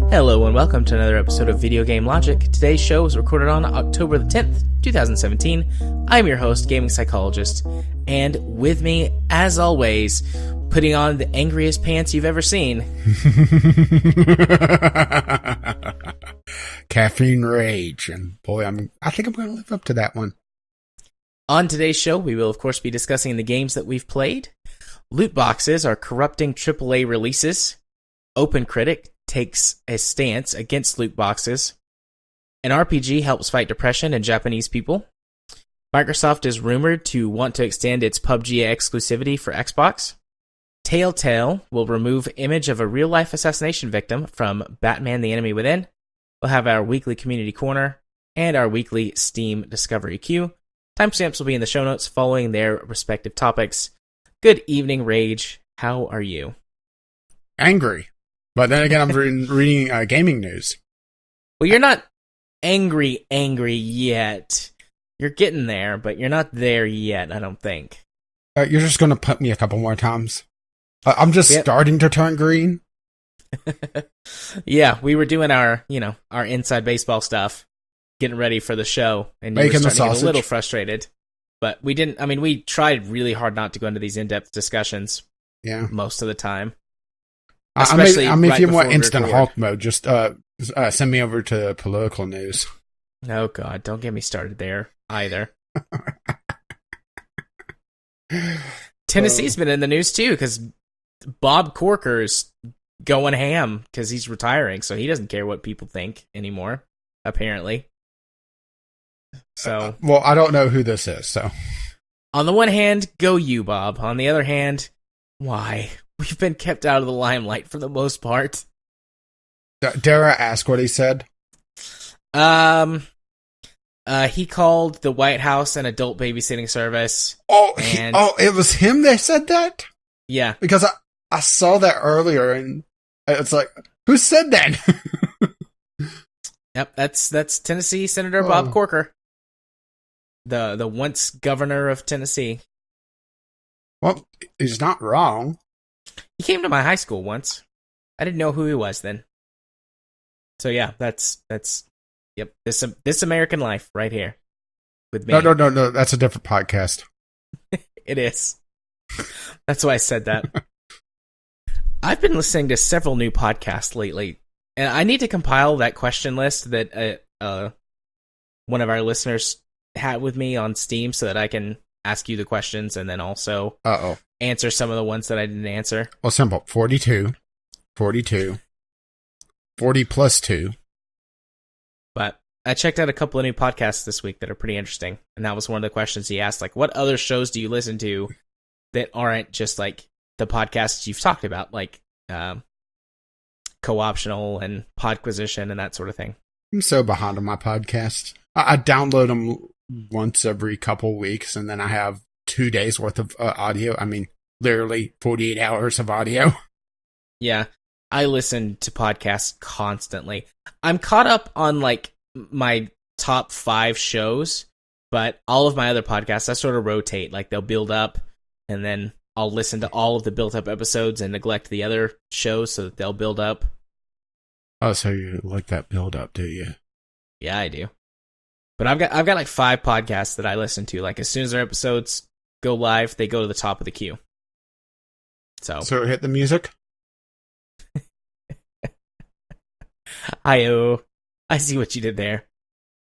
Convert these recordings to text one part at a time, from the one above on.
Hello and welcome to another episode of Video Game Logic. Today's show was recorded on October the 10th, 2017. I'm your host, Gaming Psychologist, and with me, as always, putting on the angriest pants you've ever seen. Caffeine Rage, and boy, I think I'm going to live up to that one. On today's show, we will of course be discussing the games that we've played. Loot boxes are corrupting AAA releases. Open Critic takes a stance against loot boxes. An RPG helps fight depression in Japanese people. Microsoft is rumored to want to extend its PUBG exclusivity for Xbox. Telltale will remove image of a real-life assassination victim from Batman: The Enemy Within. We'll have our weekly community corner and our weekly Steam Discovery Queue. Timestamps will be in the show notes following their respective topics. Good evening, Rage. How are you? Angry. But then again, I'm reading gaming news. Well, you're not angry yet. You're getting there, but you're not there yet, I don't think. You're just going to put me a couple more times. I'm just starting to turn green. Yeah, we were doing our inside baseball stuff, getting ready for the show, and you were starting to get a little frustrated. But we didn't, we tried really hard not to go into these in-depth discussions most of the time. If you want instant Hulk mode, just send me over to political news. Oh, God, don't get me started there either. Tennessee's been in the news, too, because Bob Corker's going ham because he's retiring, so he doesn't care what people think anymore, apparently. So, well, I don't know who this is, so. On the one hand, go you, Bob. On the other hand, why? We've been kept out of the limelight for the most part. Dare I ask what he said? He called the White House an adult babysitting service. It was him that said that? Yeah. Because I saw that earlier, and it's like, who said that? Yep, that's Tennessee Senator Bob Corker, the once governor of Tennessee. Well, he's not wrong. He came to my high school once. I didn't know who he was then. So yeah, that's this American life right here with me. No, that's a different podcast. It is. That's why I said that. I've been listening to several new podcasts lately, and I need to compile that question list that one of our listeners had with me on Steam so that I can ask you the questions and then also answer some of the ones that I didn't answer. Well, simple. 42, 40 plus 2. But I checked out a couple of new podcasts this week that are pretty interesting, and that was one of the questions he asked, like, what other shows do you listen to that aren't just, like, the podcasts you've talked about, like Co-optional and Podquisition and that sort of thing? I'm so behind on my podcast. I download them once every couple weeks, and then I have 2 days worth of audio. Literally 48 hours of audio. Yeah, I listen to podcasts constantly. I'm caught up on like my top 5 shows, but all of my other podcasts, I sort of rotate. Like they'll build up, and then I'll listen to all of the built up episodes and neglect the other shows so that they'll build up. Oh, so you like that build up, do you? Yeah, I do. But I've got like 5 podcasts that I listen to. Like as soon as their episodes go live, they go to the top of the queue. So hit the music. I see what you did there.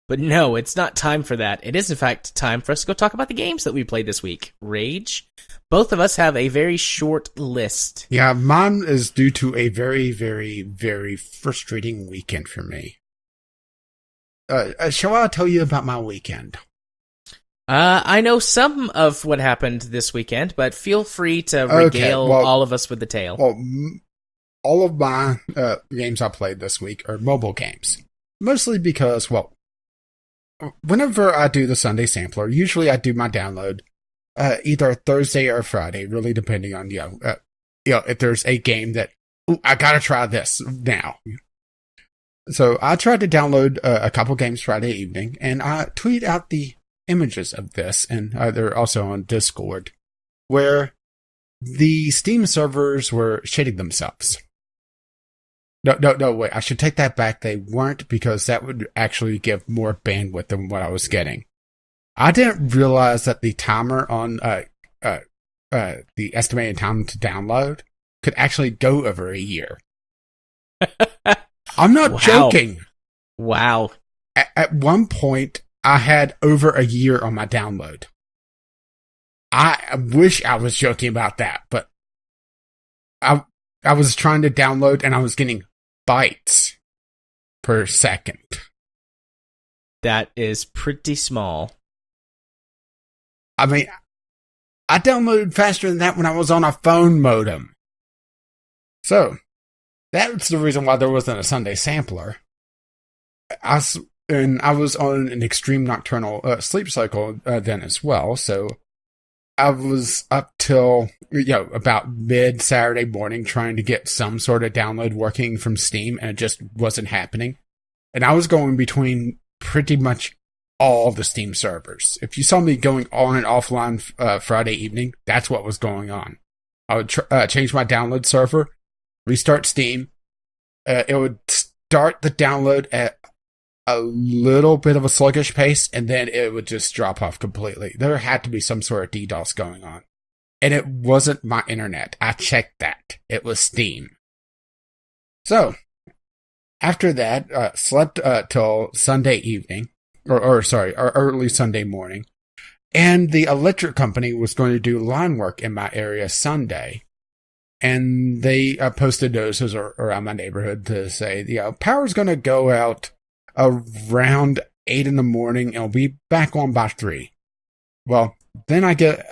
But no, it's not time for that. It is in fact time for us to go talk about the games that we played this week. Rage. Both of us have a very short list. Yeah, mine is due to a very, very, very frustrating weekend for me. Shall I tell you about my weekend? I know some of what happened this weekend, but feel free to regale all of us with the tale. Well, all of my games I played this week are mobile games. Mostly because, whenever I do the Sunday Sampler, usually I do my download either Thursday or Friday, really depending on, if there's a game that, I gotta try this now. So I tried to download a couple games Friday evening, and I tweet out the images of this, and they're also on Discord, where the Steam servers were shitting themselves. No, wait, I should take that back. They weren't, because that would actually give more bandwidth than what I was getting. I didn't realize that the timer on the estimated time to download could actually go over a year. I'm not joking. Wow. At one point, I had over a year on my download. I wish I was joking about that, but I was trying to download and I was getting bytes per second. That is pretty small. I mean, I downloaded faster than that when I was on a phone modem. So, that's the reason why there wasn't a Sunday sampler. I was on an extreme nocturnal sleep cycle then as well, so I was up till about mid-Saturday morning trying to get some sort of download working from Steam, and it just wasn't happening. And I was going between pretty much all the Steam servers. If you saw me going on and offline Friday evening, that's what was going on. I would change my download server, restart Steam. It would start the download at a little bit of a sluggish pace, and then it would just drop off completely. There had to be some sort of DDoS going on. And it wasn't my internet. I checked that. It was Steam. So, after that, slept till Sunday evening, or early Sunday morning. And the electric company was going to do line work in my area Sunday. And they posted notices around my neighborhood to say, power's going to go out around 8 in the morning and it'll be back on by 3. Well, then I get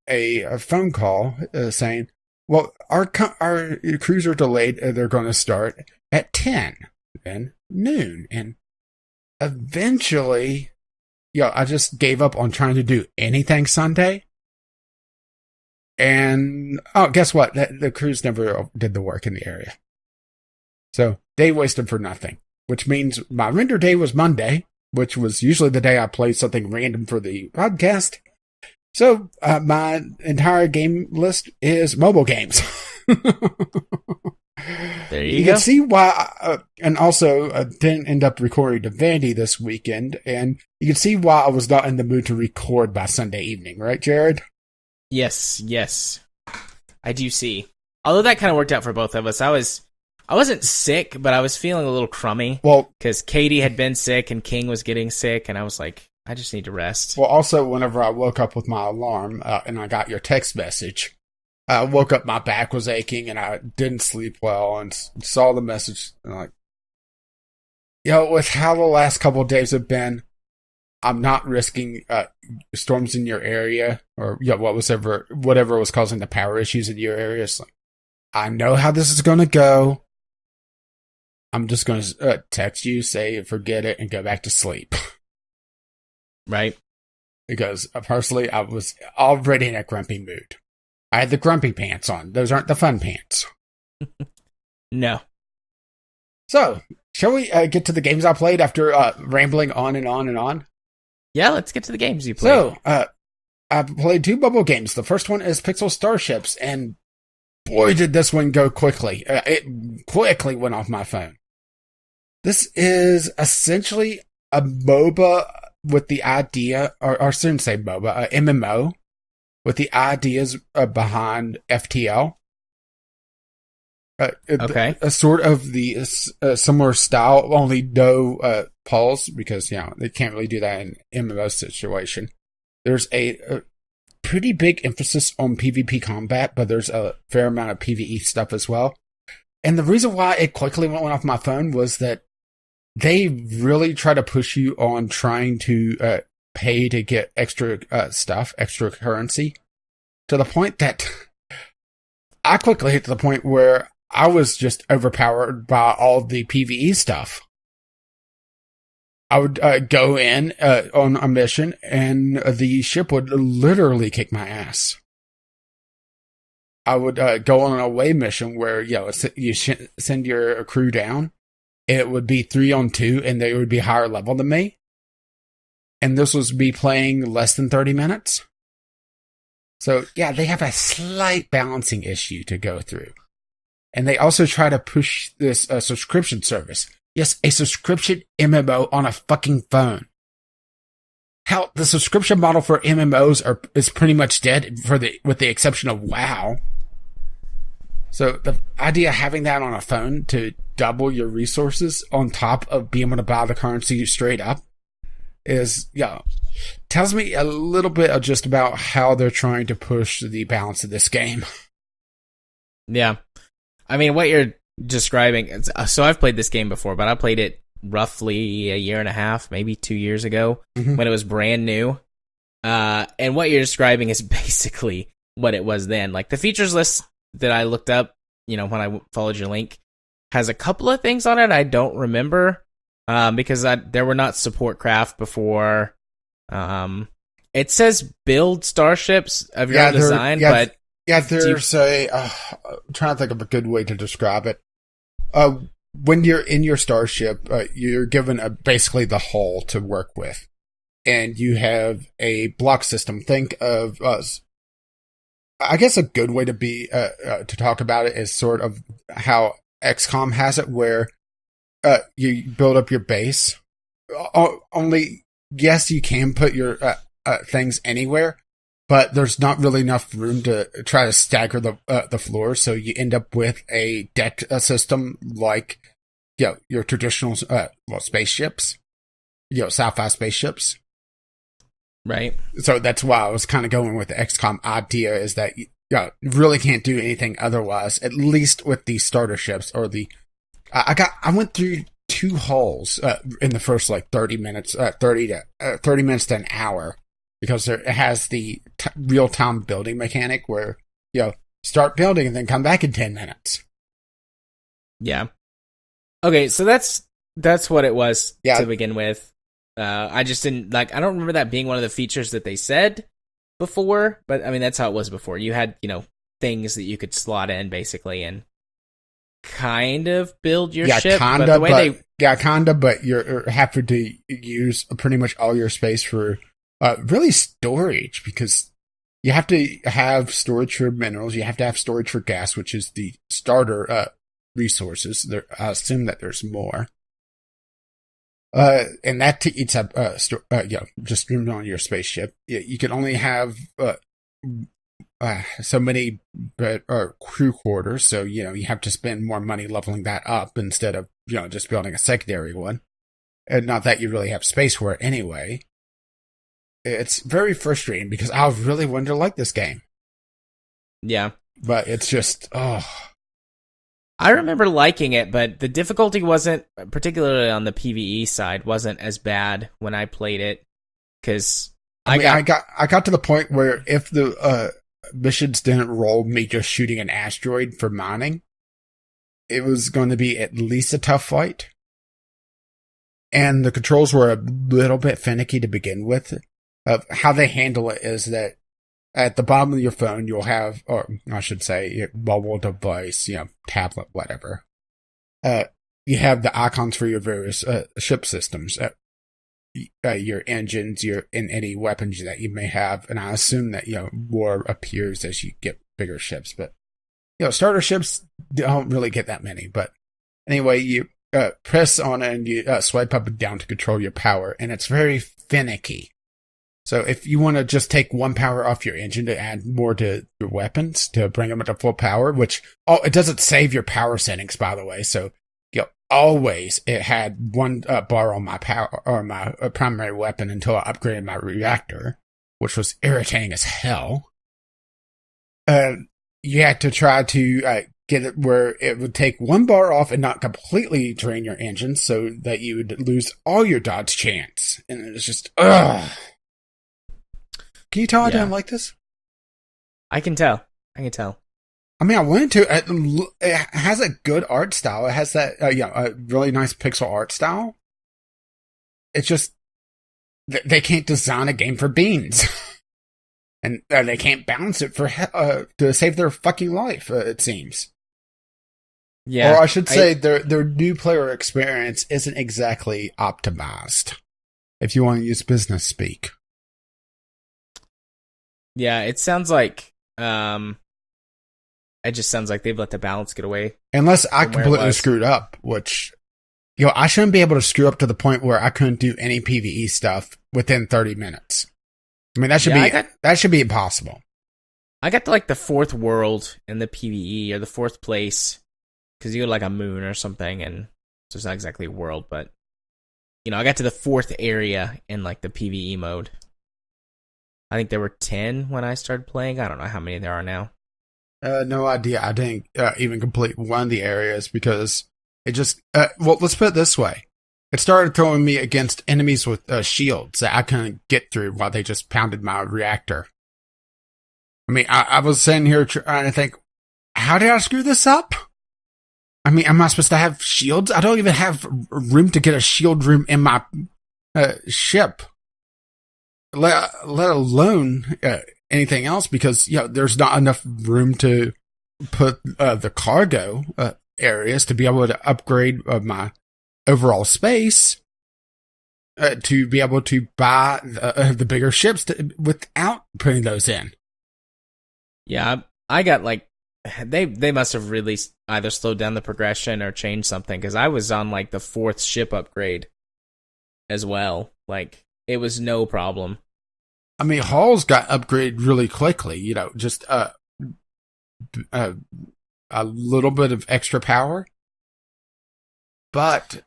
a phone call saying, well, our crews are delayed. They're going to start at 10, then noon. And eventually, I just gave up on trying to do anything Sunday. And, guess what? The crews never did the work in the area. So they wasted for nothing, which means my render day was Monday, which was usually the day I played something random for the podcast. So my entire game list is mobile games. There you You go. can see why, and also didn't end up recording to Vandy this weekend, and you can see why I was not in the mood to record by Sunday evening, right, Jared? Yes. I do see. Although that kind of worked out for both of us. I wasn't sick, but I was feeling a little crummy. Well, because Katie had been sick and King was getting sick, and I was like, I just need to rest. Well, also, whenever I woke up with my alarm and I got your text message, I woke up, my back was aching, and I didn't sleep well, and saw the message, and like, with how the last couple of days have been, I'm not risking storms in your area, or whatever was causing the power issues in your area. So I know how this is going to go. I'm just going to text you, say forget it, and go back to sleep. Right. Because personally, I was already in a grumpy mood. I had the grumpy pants on. Those aren't the fun pants. No. So, shall we get to the games I played after rambling on and on and on? Yeah, let's get to the games you played. So, I played 2 mobile games. The first one is Pixel Starships, and boy, did this one go quickly. It quickly went off my phone. This is essentially a MOBA with the idea, or I shouldn't say MOBA, MMO, with the ideas behind FTL. Okay. A sort of the similar style, only no pulls, because, they can't really do that in MMO situation. There's a pretty big emphasis on PvP combat, but there's a fair amount of PvE stuff as well. And the reason why it quickly went off my phone was that they really try to push you on trying to pay to get extra stuff, extra currency, to the point that I quickly hit to the point where I was just overpowered by all the PvE stuff. I would go in on a mission, and the ship would literally kick my ass. I would go on an away mission where you send your crew down. it would be 3-on-2 and they would be higher level than me. And this was me playing less than 30 minutes. So, yeah, they have a slight balancing issue to go through. And they also try to push this subscription service. Yes, a subscription MMO on a fucking phone. Hell, the subscription model for MMOs is pretty much dead with the exception of WoW. So the idea of having that on a phone to double your resources on top of being able to buy the currency straight up is, tells me a little bit of just about how they're trying to push the balance of this game. Yeah. I mean, what you're describing, so I've played this game before, but I played it roughly a year and a half, maybe 2 years ago, when it was brand new. And what you're describing is basically what it was then. Like, the features list that I looked up, when I followed your link, has a couple of things on it I don't remember, because there were not support craft before. It says build starships of your own design, but... Yeah, there's I'm trying to think of a good way to describe it. When you're in your starship, you're given basically the hull to work with. And you have a block system. Think of I guess a good way to talk about it is sort of how XCOM has it, where you build up your base. Only, yes, you can put your things anywhere, but there's not really enough room to try to stagger the floor, so you end up with a deck system like your traditional spaceships, sci-fi spaceships. Right. So that's why I was kind of going with the XCOM idea, is that you really can't do anything otherwise, at least with the starter ships or the... I went through 2 hulls in the first 30 minutes, 30 minutes to an hour, because it has the real-time building mechanic where, start building and then come back in 10 minutes. Yeah. Okay, so that's what it was to begin with. I just didn't I don't remember that being one of the features that they said before, but I mean, that's how it was before. You had, things that you could slot in basically and kind of build your ship. But you're having to use pretty much all your space for really storage, because you have to have storage for minerals, you have to have storage for gas, which is the starter resources. I assume that there's more. And that eats up, just on your spaceship. You can only have, so many, crew quarters. So, you have to spend more money leveling that up instead of, just building a secondary one. And not that you really have space for it anyway. It's very frustrating because I really wanted to like this game. Yeah. But it's just, I remember liking it, but the difficulty wasn't, particularly on the PvE side, wasn't as bad when I played it. Because I got to the point where if the missions didn't roll me just shooting an asteroid for mining, it was going to be at least a tough fight. And the controls were a little bit finicky to begin with. How they handle it is that at the bottom of your phone, you'll have, or I should say, your mobile device, tablet, whatever. You have the icons for your various ship systems, your engines, and any weapons that you may have. And I assume that, more appears as you get bigger ships. But, starter ships don't really get that many. But anyway, you press on it and you swipe up and down to control your power. And it's very finicky. So if you want to just take one power off your engine to add more to your weapons to bring them to full power, which, it doesn't save your power settings, by the way. So, always it had one bar on my power or my primary weapon until I upgraded my reactor, which was irritating as hell. You had to try to get it where it would take one bar off and not completely drain your engine so that you would lose all your dodge chance. And it was just, ugh. Can you tell I didn't like this? I can tell. I mean, I wanted to. It has a good art style. It has that, a really nice pixel art style. It's just, they can't design a game for beans. And they can't balance it to save their fucking life, it seems. Yeah. Or I should say their new player experience isn't exactly optimized, if you want to use business speak. Yeah, it sounds like it just sounds like they've let the balance get away. Unless I completely screwed up, which I shouldn't be able to screw up to the point where I couldn't do any PvE stuff within 30 minutes. I mean, that should be impossible. I got to like the 4th world in the PvE, or the 4th place, because you go to like a moon or something, and so it's not exactly a world, but I got to the 4th area in like the PvE mode. I think there were 10 when I started playing. I don't know how many there are now. No idea. I didn't even complete one of the areas because it just... well, let's put it this way. It started throwing me against enemies with shields that I couldn't get through while they just pounded my reactor. I mean, I was sitting here trying to think, how did I screw this up? I mean, am I supposed to have shields? I don't even have room to get a shield room in my ship. Let alone anything else, because there's not enough room to put the cargo areas to be able to upgrade my overall space to be able to buy the bigger ships without putting those in. Yeah, I got like they must have really either slowed down the progression or changed something, because I was on like the 4th ship upgrade as well. Like, it was no problem. I mean, hulls got upgraded really quickly. Just a little bit of extra power, but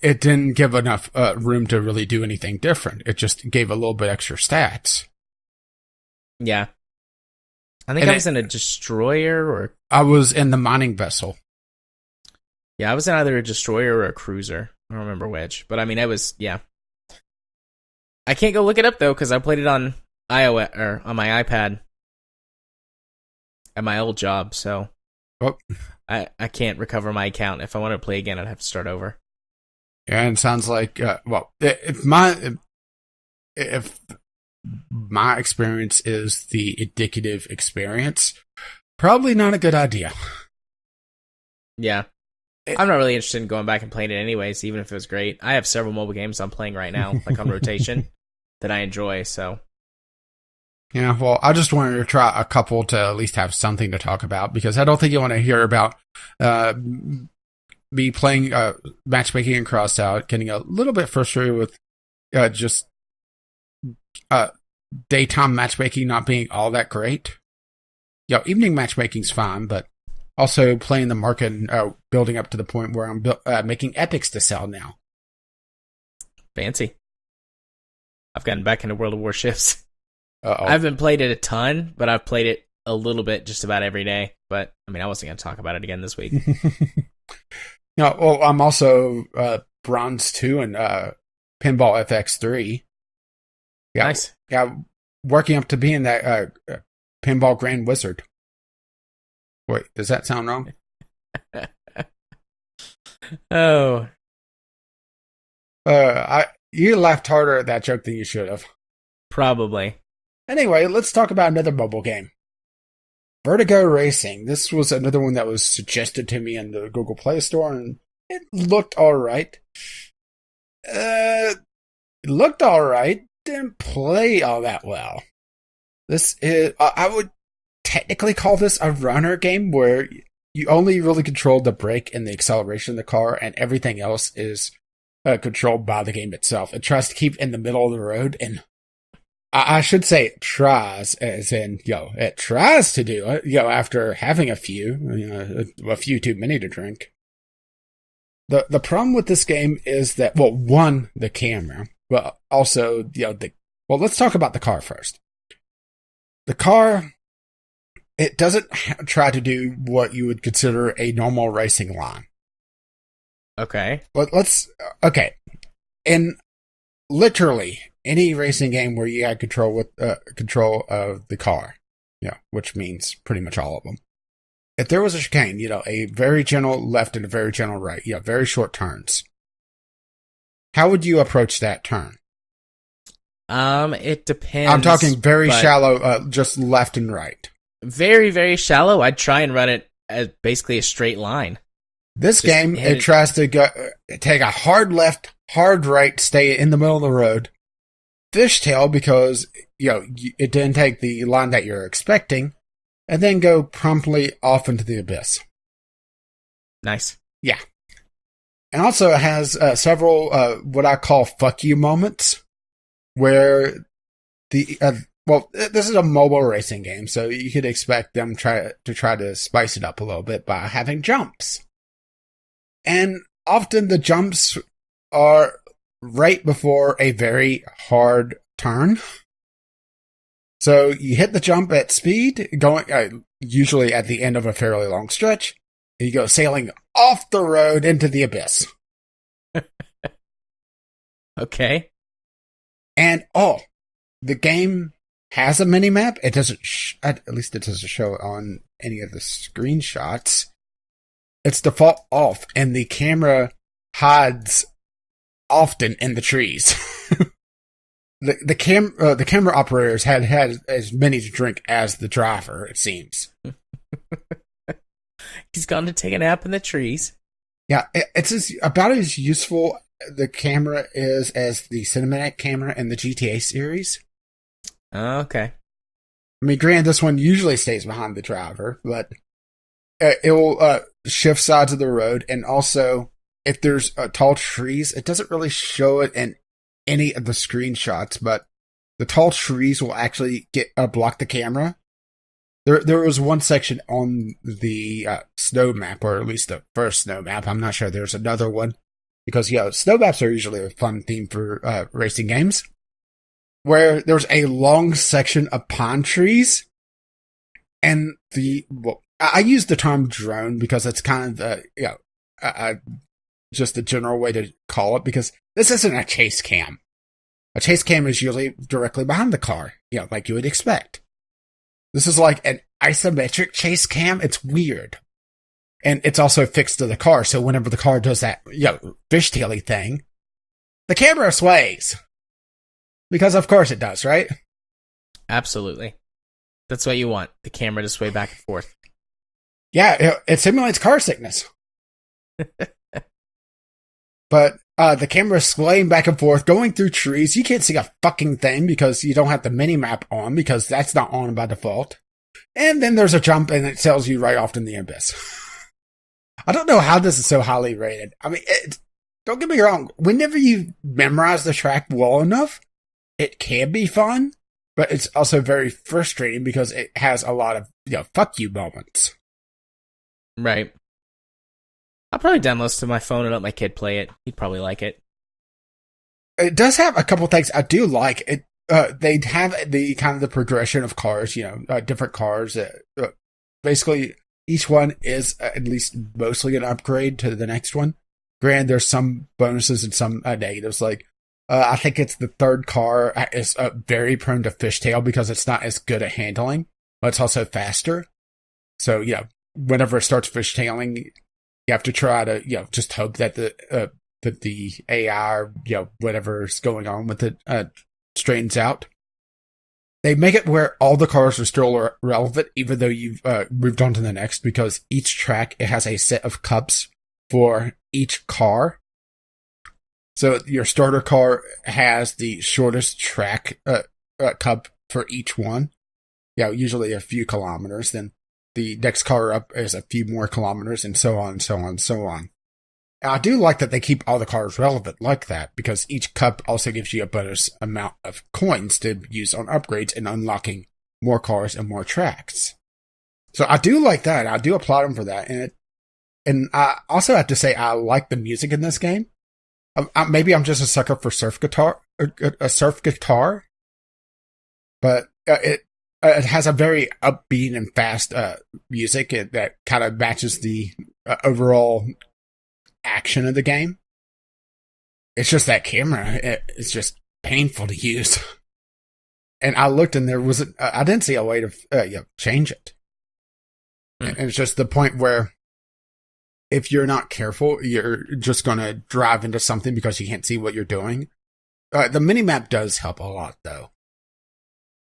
it didn't give enough room to really do anything different. It just gave a little bit extra stats. Yeah. I think I was in a destroyer, or... I was in the mining vessel. Yeah, I was in either a destroyer or a cruiser. I don't remember which. But I mean, it was... Yeah. I can't go look it up, though, because I played it on iOS, or on my iPad at my old job, so... Oh. I can't recover my account. If I want to play again, I'd have to start over. Yeah, and it sounds like... if my experience is the indicative experience, probably not a good idea. Yeah. I'm not really interested in going back and playing it anyways, even if it was great. I have several mobile games I'm playing right now, like on rotation, that I enjoy, so... Yeah, well, I just wanted to try a couple to at least have something to talk about, because I don't think you want to hear about me playing matchmaking and crossed out, getting a little bit frustrated with just daytime matchmaking not being all that great. Evening matchmaking's fine, but also playing the market and building up to the point where I'm making epics to sell now. Fancy. I've gotten back into World of Warships. Uh-oh. I haven't played it a ton, but I've played it a little bit just about every day. But, I mean, I wasn't going to talk about it again this week. Well, I'm also Bronze 2 and Pinball FX3. Yeah, nice. Yeah, working up to being that Pinball Grand Wizard. Wait, does that sound wrong? Oh. You laughed harder at that joke than you should have. Probably. Anyway, let's talk about another mobile game. Vertigo Racing. This was another one that was suggested to me in the Google Play Store, and it looked alright. It looked alright. Didn't play all that well. This is, I would technically call this a runner game where you only really control the brake and the acceleration of the car, and everything else is controlled by the game itself. It tries to keep in the middle of the road, and I should say it tries, as in, it tries to do it, after having a few too many to drink. The problem with this game is that, one, the camera, but also, let's talk about the car first. The car, it doesn't try to do what you would consider a normal racing line. Okay. Okay. In literally any racing game where you have control of the car, which means pretty much all of them. If there was a chicane, a very gentle left and a very gentle right, very short turns. How would you approach that turn? It depends. I'm talking very shallow, just left and right. Very, very shallow. I'd try and run it basically a straight line. This Just game, hit it tries to go take a hard left, hard right, stay in the middle of the road, fishtail because it didn't take the line that you're expecting, and then go promptly off into the abyss. Nice. Yeah. And also it has several what I call fuck you moments, where this is a mobile racing game, so you could expect them try to spice it up a little bit by having jumps. And often the jumps are right before a very hard turn. So you hit the jump at speed, going usually at the end of a fairly long stretch, and you go sailing off the road into the abyss. Okay. And the game has a mini-map. It doesn't, at least it doesn't show it on any of the screenshots. It's default off, and the camera hides often in the trees. the camera operators had as many to drink as the driver, it seems. He's gone to take a nap in the trees. Yeah, it's about as useful the camera is as the cinematic camera in the GTA series. Okay. I mean, granted, this one usually stays behind the driver, but it will shift sides of the road, and also if there's tall trees, it doesn't really show it in any of the screenshots, but the tall trees will actually block the camera. There was one section on the snow map, or at least the first snow map. I'm not sure there's another one, because snow maps are usually a fun theme for racing games, where there's a long section of pine trees, and I use the term drone because it's kind of just a general way to call it, because this isn't a chase cam. A chase cam is usually directly behind the car, like you would expect. This is like an isometric chase cam. It's weird. And it's also fixed to the car, so whenever the car does that, fishtaily thing, the camera sways. Because of course it does, right? Absolutely. That's what you want, the camera to sway back and forth. Yeah, it simulates car sickness. But the camera is swaying back and forth, going through trees. You can't see a fucking thing because you don't have the mini-map on, because that's not on by default. And then there's a jump, and it tells you right off in the abyss. I don't know how this is so highly rated. I mean, don't get me wrong. Whenever you memorize the track well enough, it can be fun, but it's also very frustrating because it has a lot of, fuck you moments. Right. I'll probably download this to my phone and let my kid play it. He'd probably like it. It does have a couple things I do like. It they have the kind of the progression of cars, different cars. Basically, each one is at least mostly an upgrade to the next one. Granted, there's some bonuses and some negatives. Like, I think it's the third car is very prone to fishtail because it's not as good at handling, but it's also faster. So, whenever it starts fishtailing, you have to try to, just hope that the AI or, whatever's going on with it, straightens out. They make it where all the cars are still relevant, even though you've moved on to the next, because each track, it has a set of cups for each car. So your starter car has the shortest track cup for each one. Usually a few kilometers. Then the next car up is a few more kilometers, and so on, and so on, and so on. And I do like that they keep all the cars relevant like that, because each cup also gives you a bonus amount of coins to use on upgrades and unlocking more cars and more tracks. So I do like that. I do applaud them for that. And I also have to say I like the music in this game. Maybe I'm just a sucker for surf guitar, but it has a very upbeat and fast music that kind of matches the overall action of the game. It's just that camera; it's just painful to use. And I looked, and I didn't see a way to change it. And it's just the point where, if you're not careful, you're just going to drive into something because you can't see what you're doing. The minimap does help a lot, though.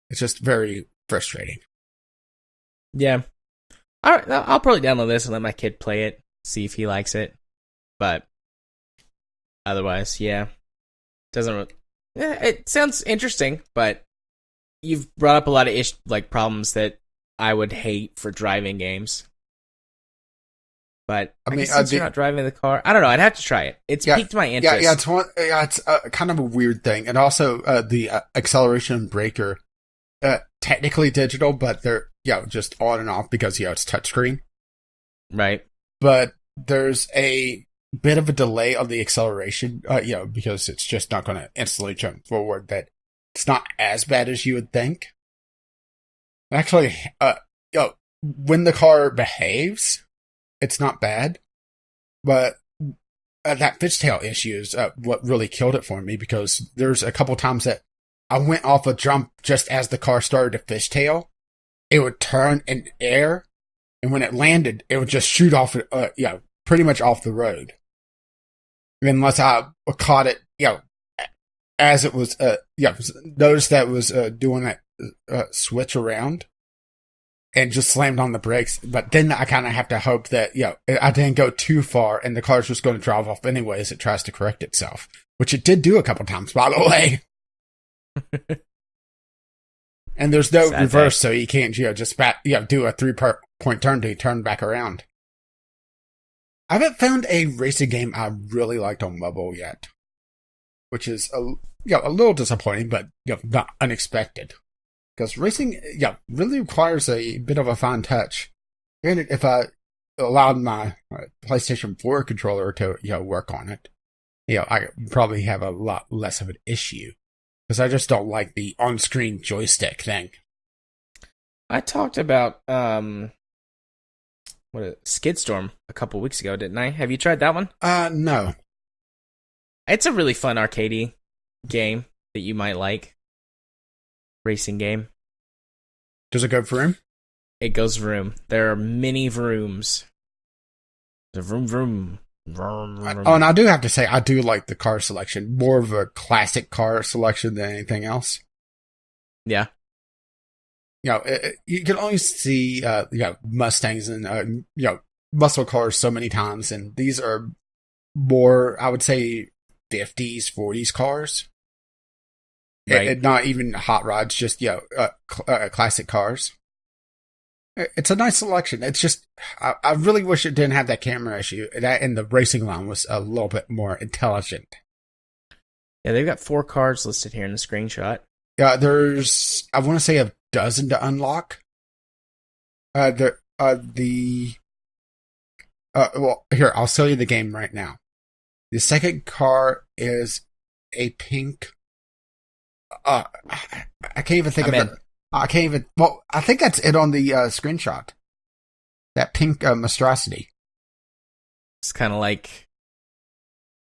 It's just very frustrating. Yeah. All right, I'll probably download this and let my kid play it, see if he likes it. But otherwise, yeah, it sounds interesting, but you've brought up a lot of problems that I would hate for driving games. But I mean, since you're not driving the car, I don't know. I'd have to try it. It's piqued my interest. It's kind of a weird thing, and also the acceleration and breaker, technically digital, but they're just on and off because it's touchscreen, right? But there's a bit of a delay on the acceleration, because it's just not going to instantly jump forward. That it's not as bad as you would think. Actually, when the car behaves, it's not bad, but that fishtail issue is what really killed it for me, because there's a couple times that I went off a jump just as the car started to fishtail. It would turn in air, and when it landed, it would just shoot off, pretty much off the road. Unless I caught it, as it was, noticed that it was doing that switch around. And just slammed on the brakes. But then I kind of have to hope that, I didn't go too far and the car's just going to drive off anyway as it tries to correct itself. Which it did do a couple times, by the way. And there's no reverse, so you can't, do a 3-point turn to turn back around. I haven't found a racing game I really liked on mobile yet. Which is, a little disappointing, but, not unexpected. Because racing, really requires a bit of a fine touch. And if I allowed my PlayStation 4 controller to, work on it, I probably have a lot less of an issue. Because I just don't like the on-screen joystick thing. I talked about Skidstorm a couple weeks ago, didn't I? Have you tried that one? No. It's a really fun arcadey game that you might like. Racing game. Does it go vroom? It goes vroom. There are many vrooms. The vroom vroom. Vroom, vroom. Oh, and I do have to say, I do like the car selection. More of a classic car selection than anything else. Yeah. You can only see, Mustangs and, muscle cars so many times, and these are more, I would say, 50s, 40s cars. Right. And not even hot rods, just, classic cars. It's a nice selection. It's just, I really wish it didn't have that camera issue. And the racing line was a little bit more intelligent. Yeah, they've got 4 cars listed here in the screenshot. Yeah, there's, I want to say, a dozen to unlock. Here, I'll sell you the game right now. The second car is a pink. I can't even think of it. I can't even. Well, I think that's it on the screenshot. That pink monstrosity. It's kind of like,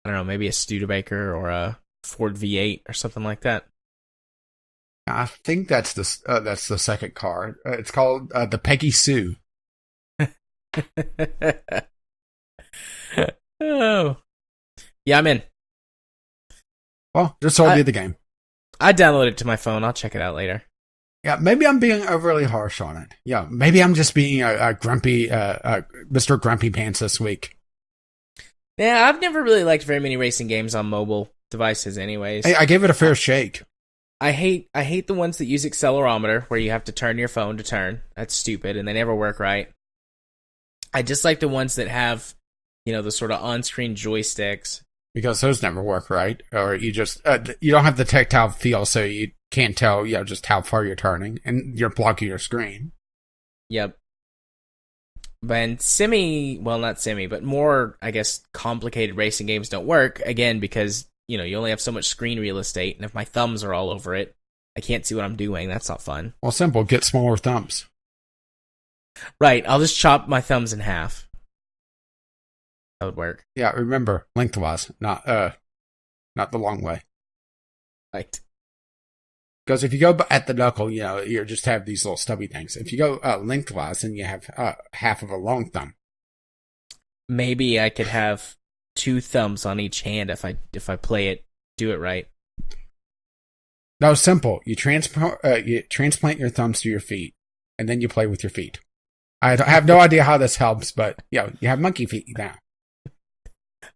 I don't know, maybe a Studebaker or a Ford V8 or something like that. I think that's the second car. It's called the Peggy Sue. Oh, yeah, I'm in. Well, just sold you the game. I downloaded it to my phone. I'll check it out later. Yeah, maybe I'm being overly harsh on it. Yeah, maybe I'm just being a grumpy, Mr. Grumpy Pants this week. Yeah, I've never really liked very many racing games on mobile devices anyways. I gave it a fair shake. I hate the ones that use accelerometer where you have to turn your phone to turn. That's stupid, and they never work right. I just like the ones that have, the sort of on-screen joysticks. Because those never work right, or you just you don't have the tactile feel, so you can't tell just how far you're turning, and you're blocking your screen. Yep. But not semi, but more, I guess, complicated racing games don't work again because you only have so much screen real estate, and if my thumbs are all over it, I can't see what I'm doing. That's not fun. Well, simple. Get smaller thumbs. Right. I'll just chop my thumbs in half. That would work. Yeah, remember, lengthwise, not the long way. Right. Because if you go at the knuckle, you just have these little stubby things. If you go lengthwise, then you have half of a long thumb. Maybe I could have 2 thumbs on each hand if I do it right. No, simple. You transplant your thumbs to your feet, and then you play with your feet. have no idea how this helps, but you have monkey feet now.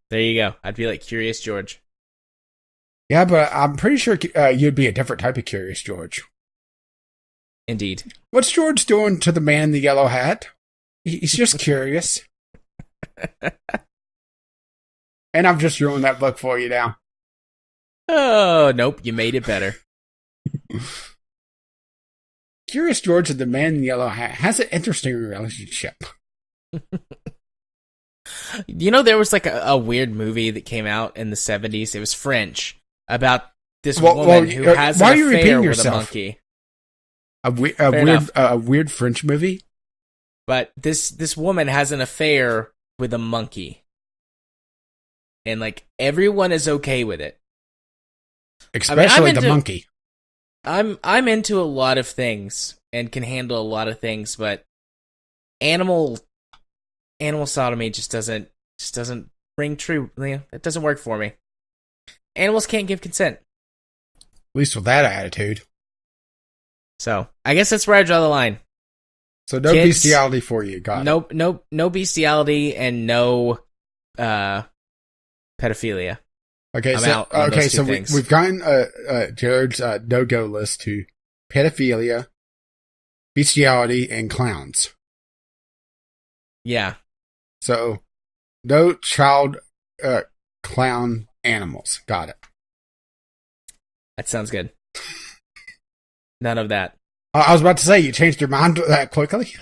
There you go. I'd be like Curious George. Yeah, but I'm pretty sure you'd be a different type of Curious George. Indeed. What's George doing to the man in the yellow hat? He's just curious. And I've just ruined that book for you now. Oh, nope. You made it better. Curious George and the man in the yellow hat has an interesting relationship. You know, there was like a weird movie that came out in the 70s. It was French about this woman who has an affair with a monkey. A weird French movie? But this woman has an affair with a monkey. And like everyone is okay with it. Especially the monkey. I'm into a lot of things and can handle a lot of things, but animal sodomy just doesn't ring true. It doesn't work for me. Animals can't give consent. At least with that attitude. So I guess that's where I draw the line. So no Kids, bestiality for you, got it. No bestiality and no pedophilia. Okay, so we've gotten Jared's no-go list to pedophilia, bestiality, and clowns. Yeah. So, no child clown animals. Got it. That sounds good. None of that. I was about to say, you changed your mind that quickly?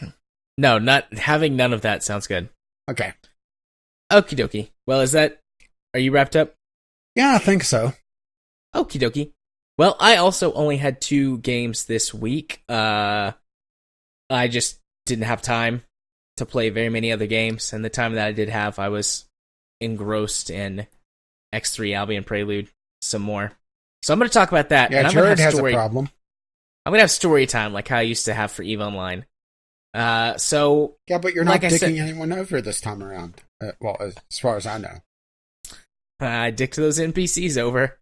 No, not having none of that sounds good. Okay. Okie dokie. Well, are you wrapped up? Yeah, I think so. Okie dokie. Well, I also only had 2 games this week. I just didn't have time to play very many other games, and the time that I did have, I was engrossed in X3 Albion Prelude some more. So I'm going to talk about that. Yeah, and Jared has a problem. I'm going to have story time like how I used to have for EVE Online. Yeah, but you're not dicking anyone over this time around. Well, as far as I know. I dicked those NPCs over.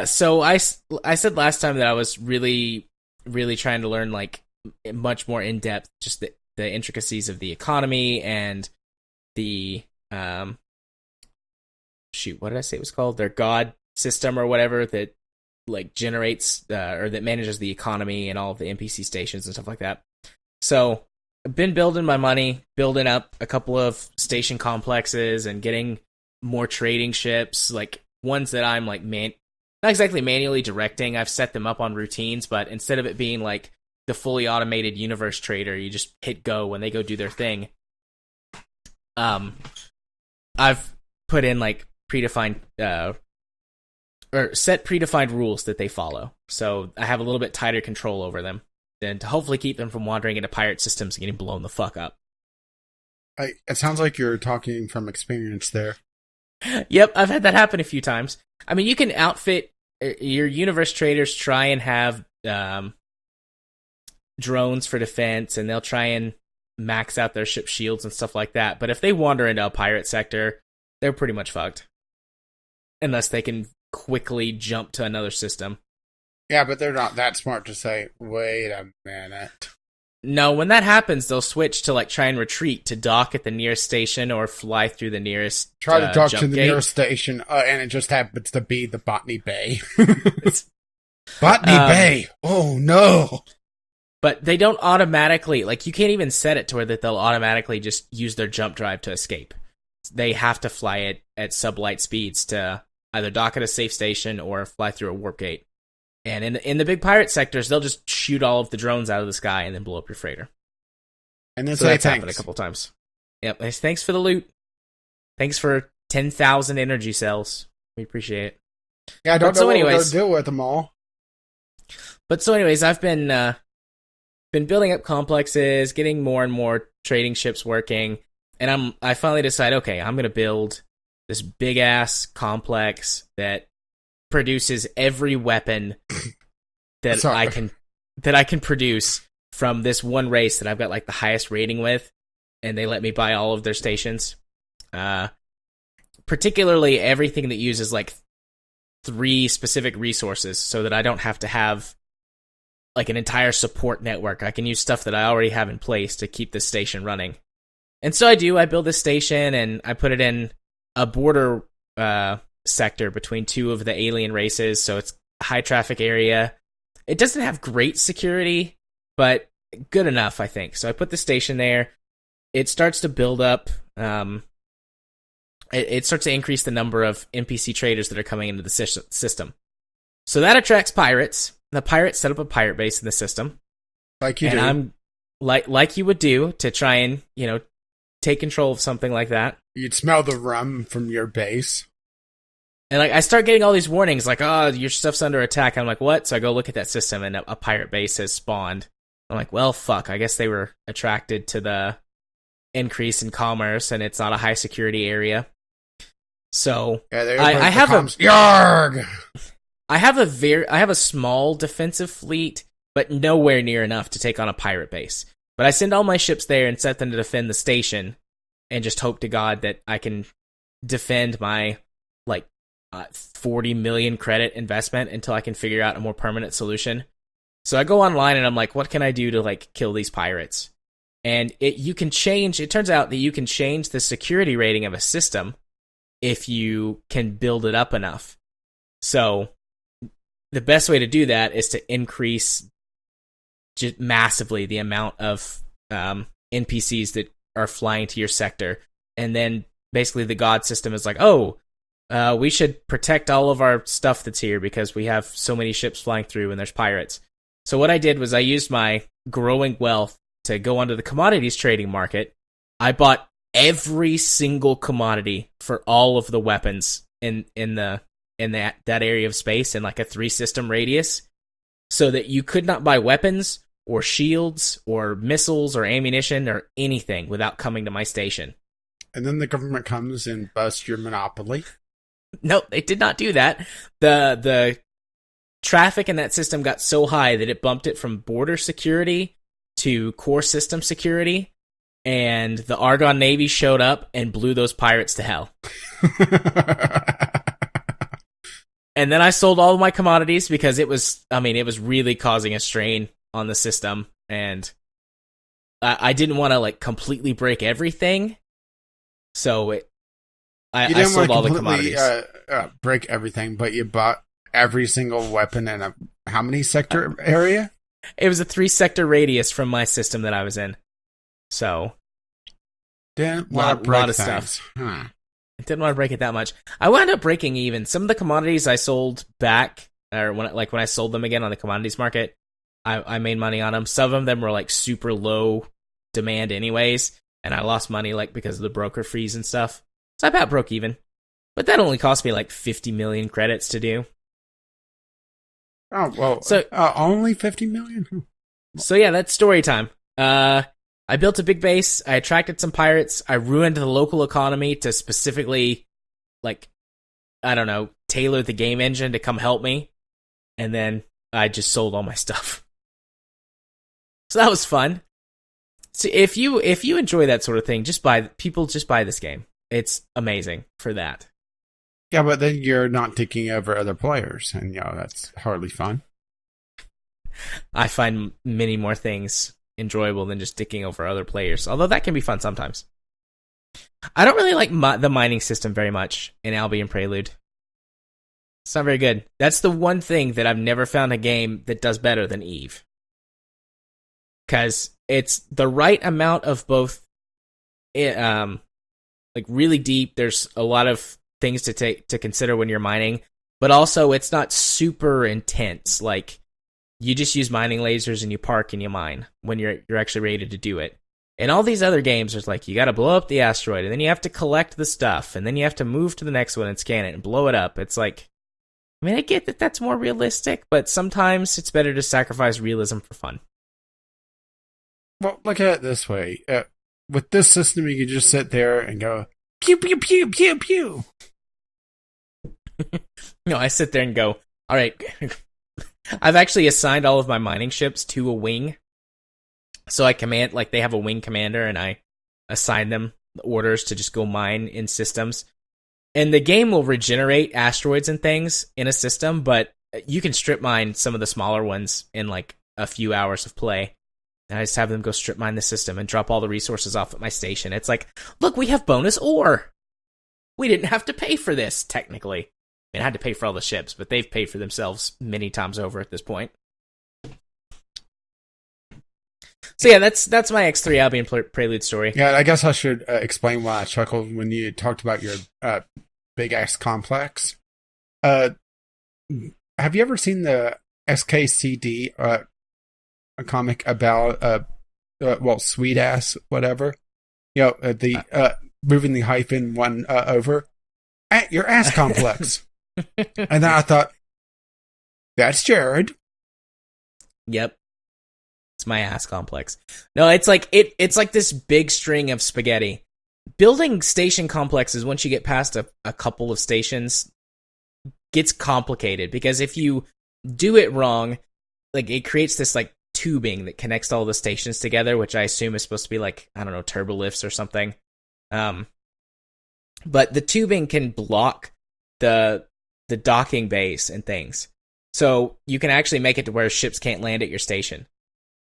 So I said last time that I was really, really trying to learn like much more in depth, just the intricacies of the economy and the what did I say it was called? Their god system or whatever that like generates or that manages the economy and all of the NPC stations and stuff like that. So I've been building my money, building up a couple of station complexes and getting more trading ships, like ones that I'm like not exactly manually directing. I've set them up on routines, but instead of it being like the fully automated universe trader, you just hit go when they go do their thing. I've put in like predefined or set predefined rules that they follow, so I have a little bit tighter control over them, and to hopefully keep them from wandering into pirate systems and getting blown the fuck up. It sounds like you're talking from experience there. Yep, I've had that happen a few times. I mean, you can outfit your universe traders, try and have drones for defense, and they'll try and max out their ship shields and stuff like that. But if they wander into a pirate sector, they're pretty much fucked. Unless they can quickly jump to another system. Yeah, but they're not that smart to say, wait a minute. No, when that happens, they'll switch to like try and retreat to dock at the nearest station or fly through the nearest try to dock to the gate. Nearest station, and it just happens to be the Botany Bay. Botany Bay! Oh no! But they don't automatically, like you can't even set it to where that they'll automatically just use their jump drive to escape. They have to fly it at sublight speeds to either dock at a safe station or fly through a warp gate. And in the big pirate sectors, they'll just shoot all of the drones out of the sky and then blow up your freighter. And then so that's happened a couple times. Yep. Thanks for the loot. Thanks for 10,000 energy cells. We appreciate it. Yeah, I don't know what we're going to do with them all. But so anyways, I've been building up complexes, getting more and more trading ships working, and I finally decide, okay, I'm going to build this big ass complex that produces every weapon that I can produce from this one race that I've got like the highest rating with, and they let me buy all of their stations. Particularly everything that uses like 3 specific resources, so that I don't have to have like an entire support network. I can use stuff that I already have in place to keep this station running. And so I do. I build this station and I put it in a border sector between two of the alien races, so it's a high traffic area. It doesn't have great security, but good enough, I think. So I put the station there. It starts to build up. It starts to increase the number of NPC traders that are coming into the system. So that attracts pirates. The pirates set up a pirate base in the system. Like you do. I'm like you would do to try and, take control of something like that. You'd smell the rum from your base. And I start getting all these warnings, like, oh, your stuff's under attack. I'm like, what? So I go look at that system, and a pirate base has spawned. I'm like, well, fuck. I guess they were attracted to the increase in commerce, and it's not a high security area. So I have Yarg! I have a small defensive fleet, but nowhere near enough to take on a pirate base. But I send all my ships there and set them to defend the station, and just hope to God that I can defend my 40 million credit investment until I can figure out a more permanent solution. So I go online and I'm like, what can I do to kill these pirates? And it turns out that you can change the security rating of a system if you can build it up enough. So the best way to do that is to increase just massively the amount of NPCs that are flying to your sector. And then basically the god system is like, we should protect all of our stuff that's here because we have so many ships flying through and there's pirates. So what I did was I used my growing wealth to go onto the commodities trading market. I bought every single commodity for all of the weapons in that area of space in a 3-system radius, so that you could not buy weapons or shields or missiles or ammunition or anything without coming to my station. And then the government comes and busts your monopoly. No, they did not do that. The traffic in that system got so high that it bumped it from border security to core system security, and the Argon Navy showed up and blew those pirates to hell. And then I sold all of my commodities because it was really causing a strain on the system, and I didn't want to completely break everything. So I sold all the commodities. Break everything, but you bought every single weapon in how many sector area? It was a 3-sector radius from my system that I was in. So didn't want to break lot of stuff. I didn't want to break it that much. I wound up breaking even. Some of the commodities I sold back, or when I sold them again on the commodities market, I made money on them. Some of them were super low demand anyways, and I lost money because of the broker fees and stuff. So I about broke even. But that only cost me 50 million credits to do. Oh, well, so only 50 million? So yeah, that's story time. I built a big base, I attracted some pirates, I ruined the local economy to specifically, tailor the game engine to come help me, and then I just sold all my stuff. So that was fun. So if you enjoy that sort of thing, just buy this game. It's amazing for that. Yeah, but then you're not taking over other players, and that's hardly fun. I find many more things enjoyable than just dicking over other players, although that can be fun sometimes. I don't really like the mining system very much in Albion Prelude. It's not very good. That's the one thing that I've never found a game that does better than Eve. Because it's the right amount of both, really deep. There's a lot of things to consider when you're mining, but also it's not super intense. You just use mining lasers and you park and you mine when you're actually ready to do it. And all these other games, there's you gotta blow up the asteroid, and then you have to collect the stuff, and then you have to move to the next one and scan it and blow it up. It's I get that that's more realistic, but sometimes it's better to sacrifice realism for fun. Well, look at it this way. With this system, you can just sit there and go, pew, pew, pew, pew, pew. No, I sit there and go, all right. I've actually assigned all of my mining ships to a wing. So I command, they have a wing commander, and I assign them orders to just go mine in systems. And the game will regenerate asteroids and things in a system, but you can strip mine some of the smaller ones in a few hours of play. And I just have them go strip mine the system and drop all the resources off at my station. It's like, look, we have bonus ore. We didn't have to pay for this, technically. I mean, I had to pay for all the ships, but they've paid for themselves many times over at this point. So yeah, that's my X3 Albion Prelude story. Yeah, I guess I should explain why I chuckled when you talked about your big ass complex. Have you ever seen the SKCD a comic about sweet ass whatever? The moving the hyphen one over at your ass complex. And then I thought, that's Jared. Yep. It's my ass complex. No, it's like it's like this big string of spaghetti. Building station complexes, once you get past a couple of stations, gets complicated, because if you do it wrong, like, it creates this like tubing that connects all the stations together, which I assume is supposed to be like, I don't know, turbo lifts or something. But the tubing can block the docking bays and things. So you can actually make it to where ships can't land at your station.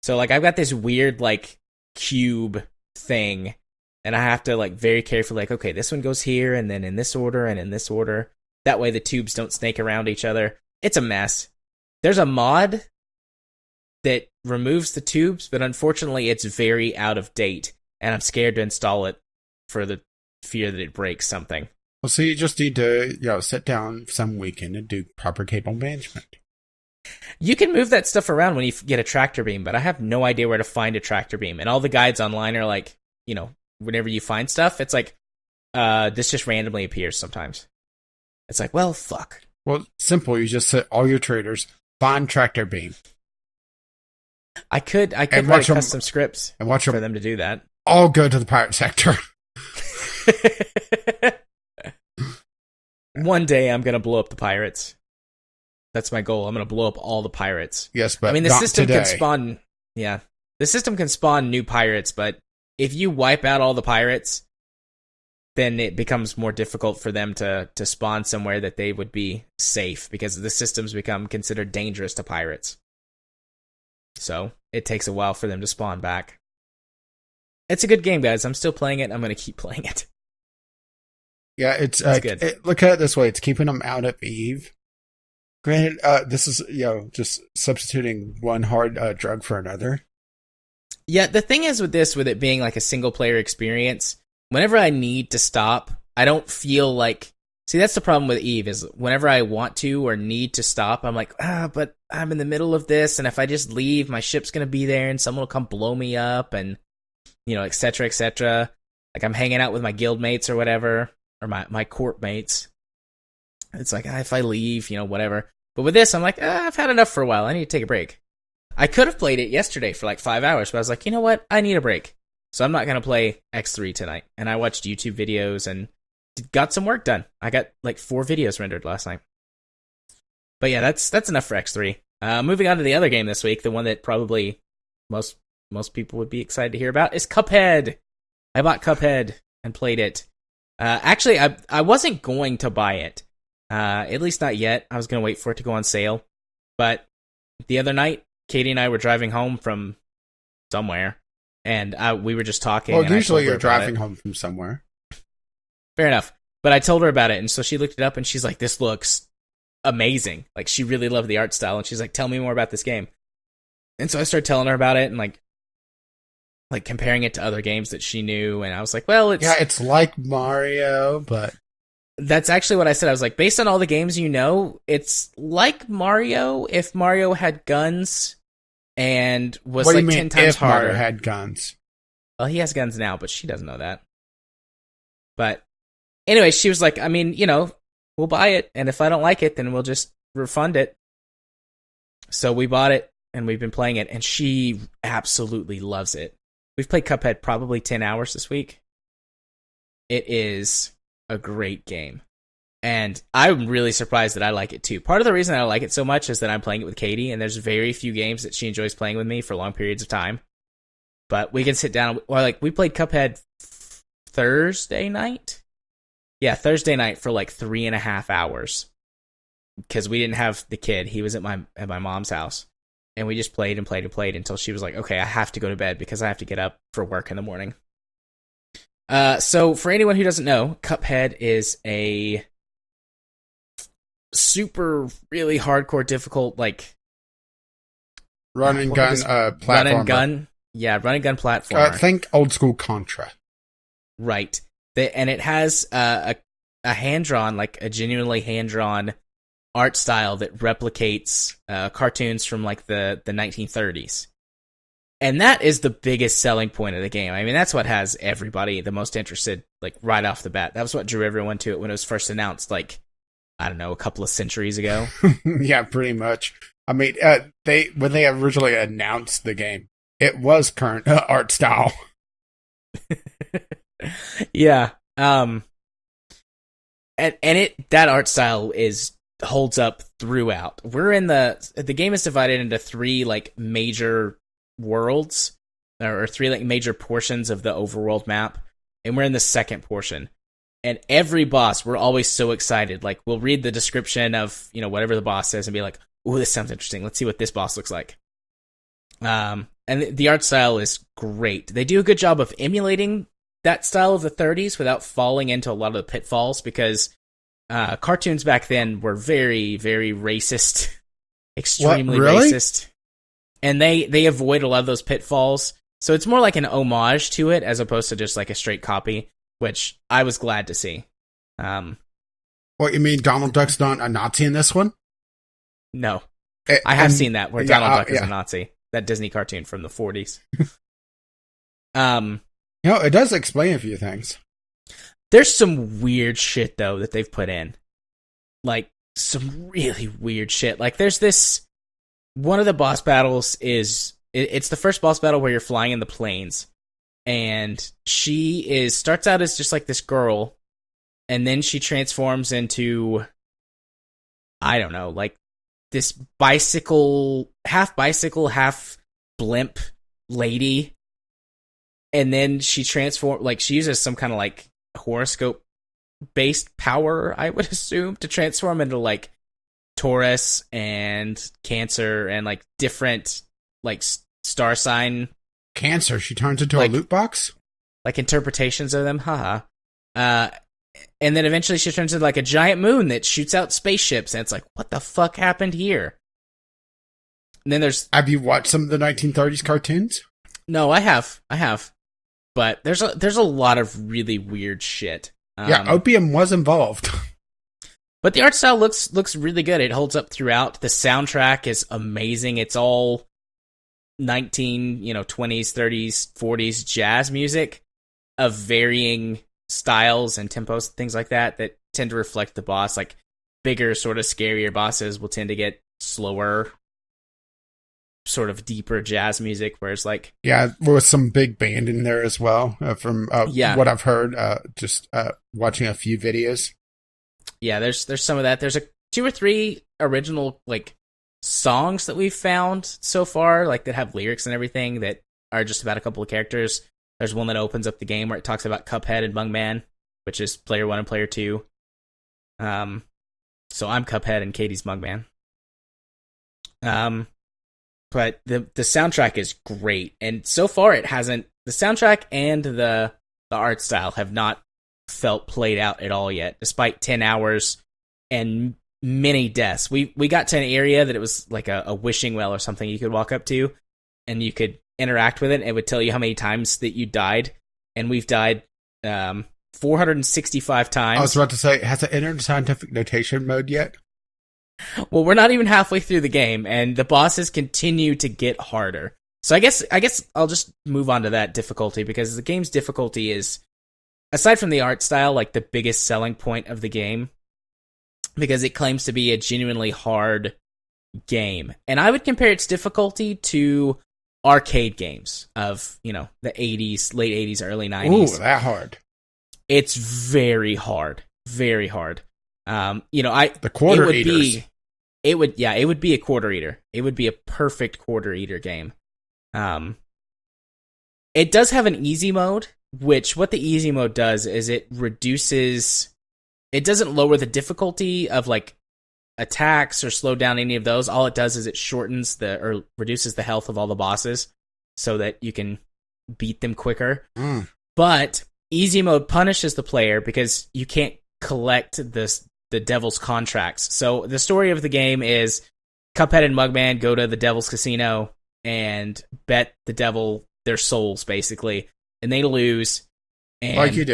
So, like, I've got this weird, like, cube thing, and I have to, like, very carefully, like, okay, this one goes here, and then in this order, and in this order. That way the tubes don't snake around each other. It's a mess. There's a mod that removes the tubes, but unfortunately it's very out of date, and I'm scared to install it for the fear that it breaks something. Well, so you just need to, sit down some weekend and do proper cable management. You can move that stuff around when you get a tractor beam, but I have no idea where to find a tractor beam. And all the guides online are like, whenever you find stuff, it's like, this just randomly appears sometimes. It's like, well, fuck. Well, simple. You just set all your traders, find tractor beam. I could write custom scripts and watch for them to do that. All go to the pirate sector. One day I'm going to blow up the pirates. That's my goal. I'm going to blow up all the pirates. Yes, but I mean, the not system today. can spawn... Yeah. The system can spawn new pirates, but if you wipe out all the pirates, then it becomes more difficult for them to spawn somewhere that they would be safe, because the systems become considered dangerous to pirates. So, it takes a while for them to spawn back. It's a good game, guys. I'm still playing it. I'm going to keep playing it. Yeah, it's good. Look at it this way. It's keeping them out of Eve. Granted, this is, just substituting one hard drug for another. Yeah, the thing is with it being like a single player experience, whenever I need to stop, I don't feel like... See, that's the problem with Eve, is whenever I want to or need to stop, I'm like, but I'm in the middle of this, and if I just leave, my ship's going to be there, and someone will come blow me up, and, et cetera, et cetera. Like, I'm hanging out with my guild mates or whatever, or my court mates. It's like, if I leave, whatever. But with this, I'm like, I've had enough for a while. I need to take a break. I could have played it yesterday for like 5 hours, but I was like, you know what? I need a break. So I'm not going to play X3 tonight. And I watched YouTube videos and got some work done. I got like 4 videos rendered last night. But yeah, that's enough for X3. Moving on to the other game this week, the one that probably most people would be excited to hear about is Cuphead. I bought Cuphead and played it. Actually, I wasn't going to buy it. At least not yet. I was going to wait for it to go on sale. But the other night, Katie and I were driving home from somewhere, and we were just talking. Well, usually you're driving home from somewhere. Fair enough. But I told her about it, and so she looked it up, and she's like, this looks amazing. Like, she really loved the art style, and she's like, tell me more about this game. And so I started telling her about it, and like comparing it to other games that she knew, and I was like, well, it's like Mario, but... That's actually what I said. I was like, based on all the games it's like Mario if Mario had guns and was like 10 times harder. Mario had guns? Well, he has guns now, but she doesn't know that. But anyway, she was like, I mean, we'll buy it, and if I don't like it, then we'll just refund it. So we bought it, and we've been playing it, and she absolutely loves it. We've played Cuphead probably 10 hours this week. It is a great game. And I'm really surprised that I like it too. Part of the reason I like it so much is that I'm playing it with Katie, and there's very few games that she enjoys playing with me for long periods of time. But we can sit down, we played Cuphead Thursday night? Yeah, Thursday night for like 3.5 hours. Because we didn't have the kid. He was at my mom's house. and we just played and played and played until she was like, okay, I have to go to bed because I have to get up for work in the morning. So for anyone who doesn't know, Cuphead is a super, really hardcore, difficult, like run and gun platformer. Run and gun. Yeah, run and gun platformer. Think old school Contra. Right. And it has a hand-drawn, like a genuinely hand-drawn art style that replicates cartoons from like the 1930s. And that is the biggest selling point of the game. I mean, that's what has everybody the most interested, like right off the bat. That was what drew everyone to it when it was first announced, like, I don't know, a couple of centuries ago. Yeah, pretty much. I mean, when they originally announced the game, it was current art style. Yeah. And that art style holds up throughout. We're in the game is divided into 3 like major worlds, or 3 like major portions of the overworld map, and we're in the second portion. And every boss, we're always so excited. Like, we'll read the description of, whatever the boss says and be like, "Ooh, this sounds interesting. Let's see what this boss looks like." And the art style is great. They do a good job of emulating that style of the 30s without falling into a lot of the pitfalls, because cartoons back then were very, very racist, extremely racist. And they avoid a lot of those pitfalls. So it's more like an homage to it as opposed to just like a straight copy, which I was glad to see. What, you mean Donald Duck's not a Nazi in this one? No. I have seen that, where Donald Duck is a Nazi. That Disney cartoon from the 40s. It does explain a few things. There's some weird shit, though, that they've put in. Like, some really weird shit. Like, there's this... One of the boss battles is... It's the first boss battle where you're flying in the planes. And she starts out as just like this girl, and then she transforms into, I don't know, like this half bicycle, half blimp lady. And then she she uses some kind of like horoscope based power, I would assume, to transform into like Taurus and Cancer and like different like star sign. Cancer, she turns into a loot box? Like interpretations of them, haha. And then eventually she turns into like a giant moon that shoots out spaceships, and it's like, what the fuck happened here? And then there's... Have you watched some of the 1930s cartoons? No, I have. But there's a lot of really weird shit. Yeah, opium was involved. But the art style looks really good. It holds up throughout. The soundtrack is amazing. It's all 20s, 30s, 40s jazz music of varying styles and tempos, things like that tend to reflect the boss. Like, bigger, sort of scarier bosses will tend to get slower, sort of deeper jazz music, whereas like... Yeah, there was some big band in there as well, from what I've heard, just watching a few videos. Yeah, there's some of that. There's 2 or 3 original, like, songs that we've found so far, like, that have lyrics and everything that are just about a couple of characters. There's one that opens up the game where it talks about Cuphead and Mugman, which is player 1 and player 2. So I'm Cuphead and Katie's Mugman. But the soundtrack is great, and so far the soundtrack and the art style have not felt played out at all yet, despite 10 hours and many deaths. We got to an area that it was like a wishing well or something you could walk up to, and you could interact with it, and it would tell you how many times that you died, and we've died 465 times. I was about to say, has it entered scientific notation mode yet? Well, we're not even halfway through the game, and the bosses continue to get harder. So I guess I'll just move on to that difficulty, because the game's difficulty is, aside from the art style, like the biggest selling point of the game, because it claims to be a genuinely hard game. And I would compare its difficulty to arcade games of, the 80s, late 80s, early 90s. Ooh, that hard. It's very hard. Very hard. The quarter eaters. It would be a quarter eater. It would be a perfect quarter eater game. It does have an easy mode, which what the easy mode does is it doesn't lower the difficulty of like attacks or slow down any of those. All it does is it shortens or reduces the health of all the bosses so that you can beat them quicker. But easy mode punishes the player because you can't collect the devil's contracts. So the story of the game is Cuphead and Mugman go to the devil's casino and bet the devil their souls, basically, and they lose. And like you do.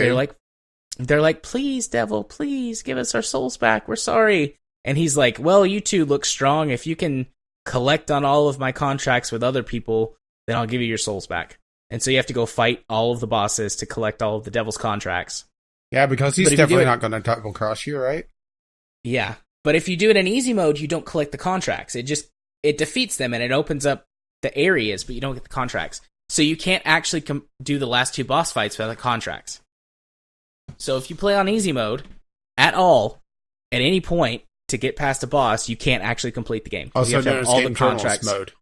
They're like, please, devil, please give us our souls back. We're sorry. And he's like, well, you two look strong. If you can collect on all of my contracts with other people, then I'll give you your souls back. And so you have to go fight all of the bosses to collect all of the devil's contracts. Yeah, because he's definitely not going to double cross you, right? Yeah. But if you do it in easy mode, you don't collect the contracts. It defeats them and it opens up the areas, but you don't get the contracts. So you can't actually do the last two boss fights without the contracts. So if you play on easy mode at all, at any point, to get past a boss, you can't actually complete the game. Also, you have to have all the contracts mode.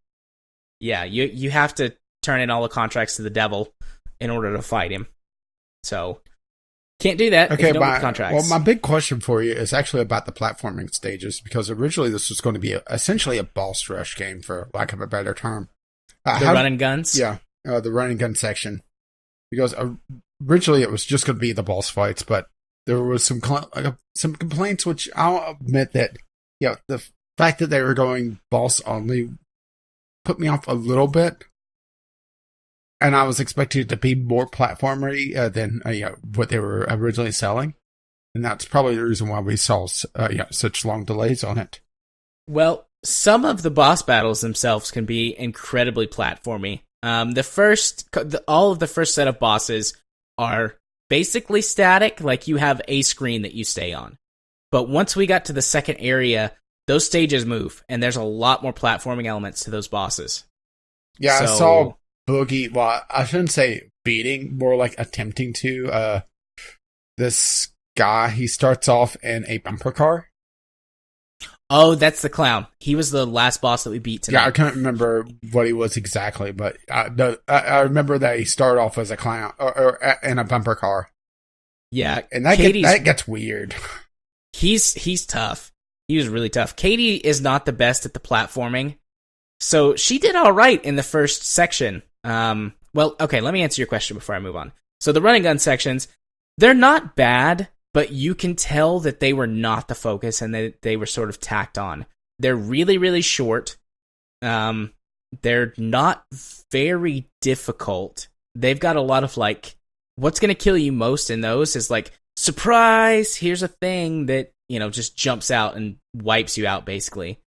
Yeah, you have to turn in all the contracts to the devil in order to fight him. So can't do that if you don't get the contracts. Well, my big question for you is actually about the platforming stages, because originally this was going to be essentially a boss rush game, for lack of a better term. Run and guns? Yeah, the run and gun section. Because originally it was just going to be the boss fights, but there was some complaints, which I'll admit that, the fact that they were going boss only put me off a little bit. And I was expecting it to be more platformery than what they were originally selling. And that's probably the reason why we saw such long delays on it. Well, some of the boss battles themselves can be incredibly platformy. All of the first set of bosses are basically static, like you have a screen that you stay on. But once we got to the second area, those stages move, and there's a lot more platforming elements to those bosses. Yeah, I saw Boogie, well, I shouldn't say beating, more like attempting to. This guy, he starts off in a bumper car. Oh, that's the clown. He was the last boss that we beat tonight. Yeah, I can't remember what he was exactly, but I remember that he started off as a clown or in a bumper car. Yeah, and that gets weird. He's tough. He was really tough. Katie is not the best at the platforming, so she did all right in the first section. Well, okay, let me answer your question before I move on. So the running gun sections, they're not bad, but you can tell that they were not the focus and they were sort of tacked on. They're really, really short. They're not very difficult. They've got a lot of what's going to kill you most in those is surprise, here's a thing that, just jumps out and wipes you out, basically.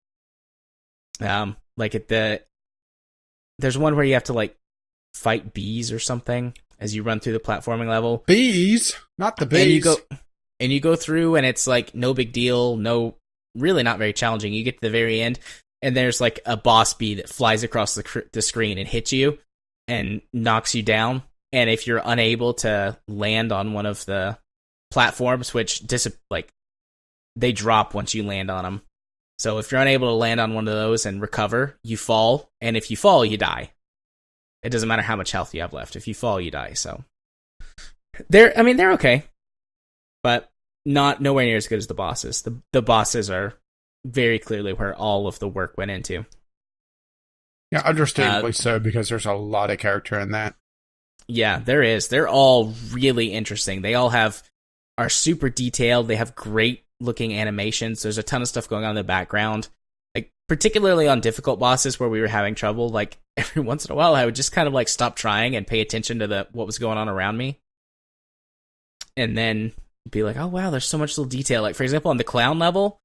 There's one where you have to fight bees or something as you run through the platforming level. Bees? Not the bees. And you go through and it's no big deal, really not very challenging. You get to the very end and there's a boss bee that flies across the screen and hits you and knocks you down. And if you're unable to land on one of the platforms, which they drop once you land on them. So if you're unable to land on one of those and recover, you fall. And if you fall, you die. It doesn't matter how much health you have left. If you fall, you die. So they're okay, but nowhere near as good as the bosses. The bosses are very clearly where all of the work went into. Yeah, understandably so, because there's a lot of character in that. Yeah, there is. They're all really interesting. They all are super detailed. They have great looking animations. There's a ton of stuff going on in the background. Particularly on difficult bosses where we were having trouble, every once in a while I would just kind of stop trying and pay attention to what was going on around me. And then be oh wow, there's so much little detail. For example, on the clown level,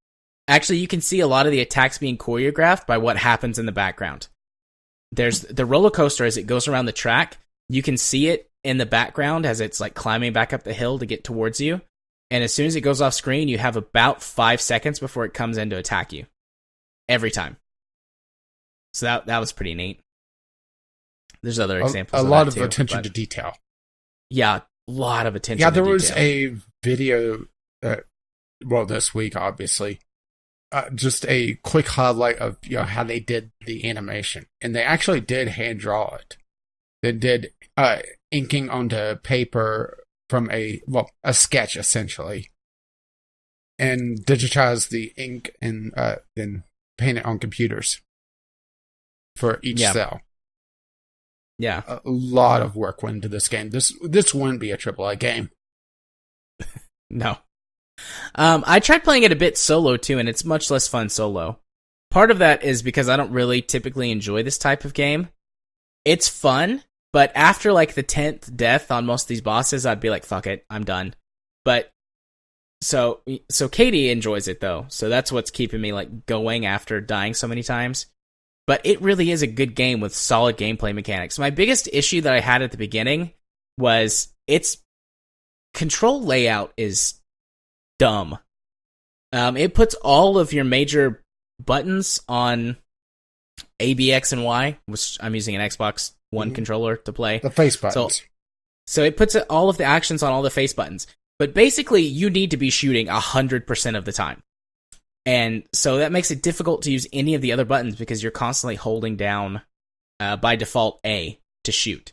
actually you can see a lot of the attacks being choreographed by what happens in the background. There's the roller coaster as it goes around the track. You can see it in the background as it's climbing back up the hill to get towards you. And as soon as it goes off screen, you have about 5 seconds before it comes in to attack you. Every time. So that was pretty neat. There's other examples. A lot of attention to detail. Yeah, a lot of attention. Yeah, there was a video. This week, obviously, just a quick highlight of how they did the animation, and they actually did hand draw it. They did inking onto paper from a sketch, essentially. and digitize the ink and then paint it on computers for each cell. Yeah. A lot of work went into this game. This wouldn't be a AAA game. No. I tried playing it a bit solo too, and it's much less fun solo. Part of that is because I don't really typically enjoy this type of game. It's fun, but after like the 10th death on most of these bosses, I'd be like, fuck it, I'm done. But so Katie enjoys it though, so that's what's keeping me like going after dying so many times. But it really is a good game with solid gameplay mechanics. My biggest issue that I had at the beginning was its control layout is dumb. It puts all of your major buttons on A, B, X, and Y, which I'm using an Xbox One controller to play. The face buttons. So it puts all of the actions on all the face buttons. But basically, you need to be shooting 100% of the time. And so that makes it difficult to use any of the other buttons because you're constantly holding down, by default, A to shoot.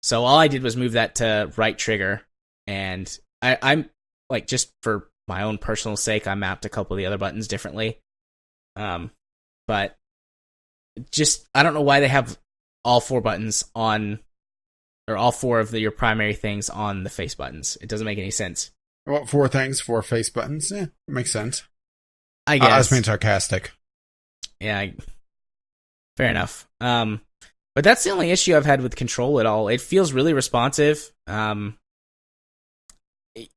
So all I did was move that to right trigger. And I'm, like, just for my own personal sake, I mapped a couple of the other buttons differently. But just, I don't know why they have all four buttons on, or all four of your primary things on the face buttons. It doesn't make any sense. Well, four face buttons. Yeah, makes sense. I guess. I was being sarcastic. Yeah, fair enough. But that's the only issue I've had with control at all. It feels really responsive.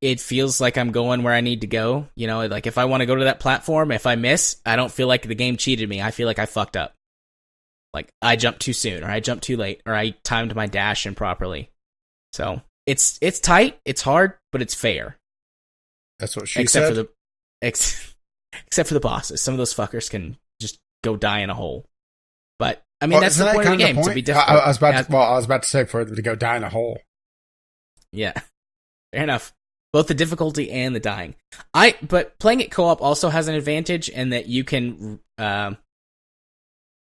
It feels like I'm going where I need to go. You know, like if I want to go to that platform, if I miss, I don't feel like the game cheated me. I feel like I fucked up. Like I jumped too soon, or I jumped too late, or I timed my dash improperly. So it's tight, it's hard, but it's fair. That's what she said. Except for the bosses. Some of those fuckers can just go die in a hole. But, I mean, that's the point of the game, to be difficult. I was about to say for it to go die in a hole. Yeah. Fair enough. Both the difficulty and the dying. But playing it co-op also has an advantage in that you can do a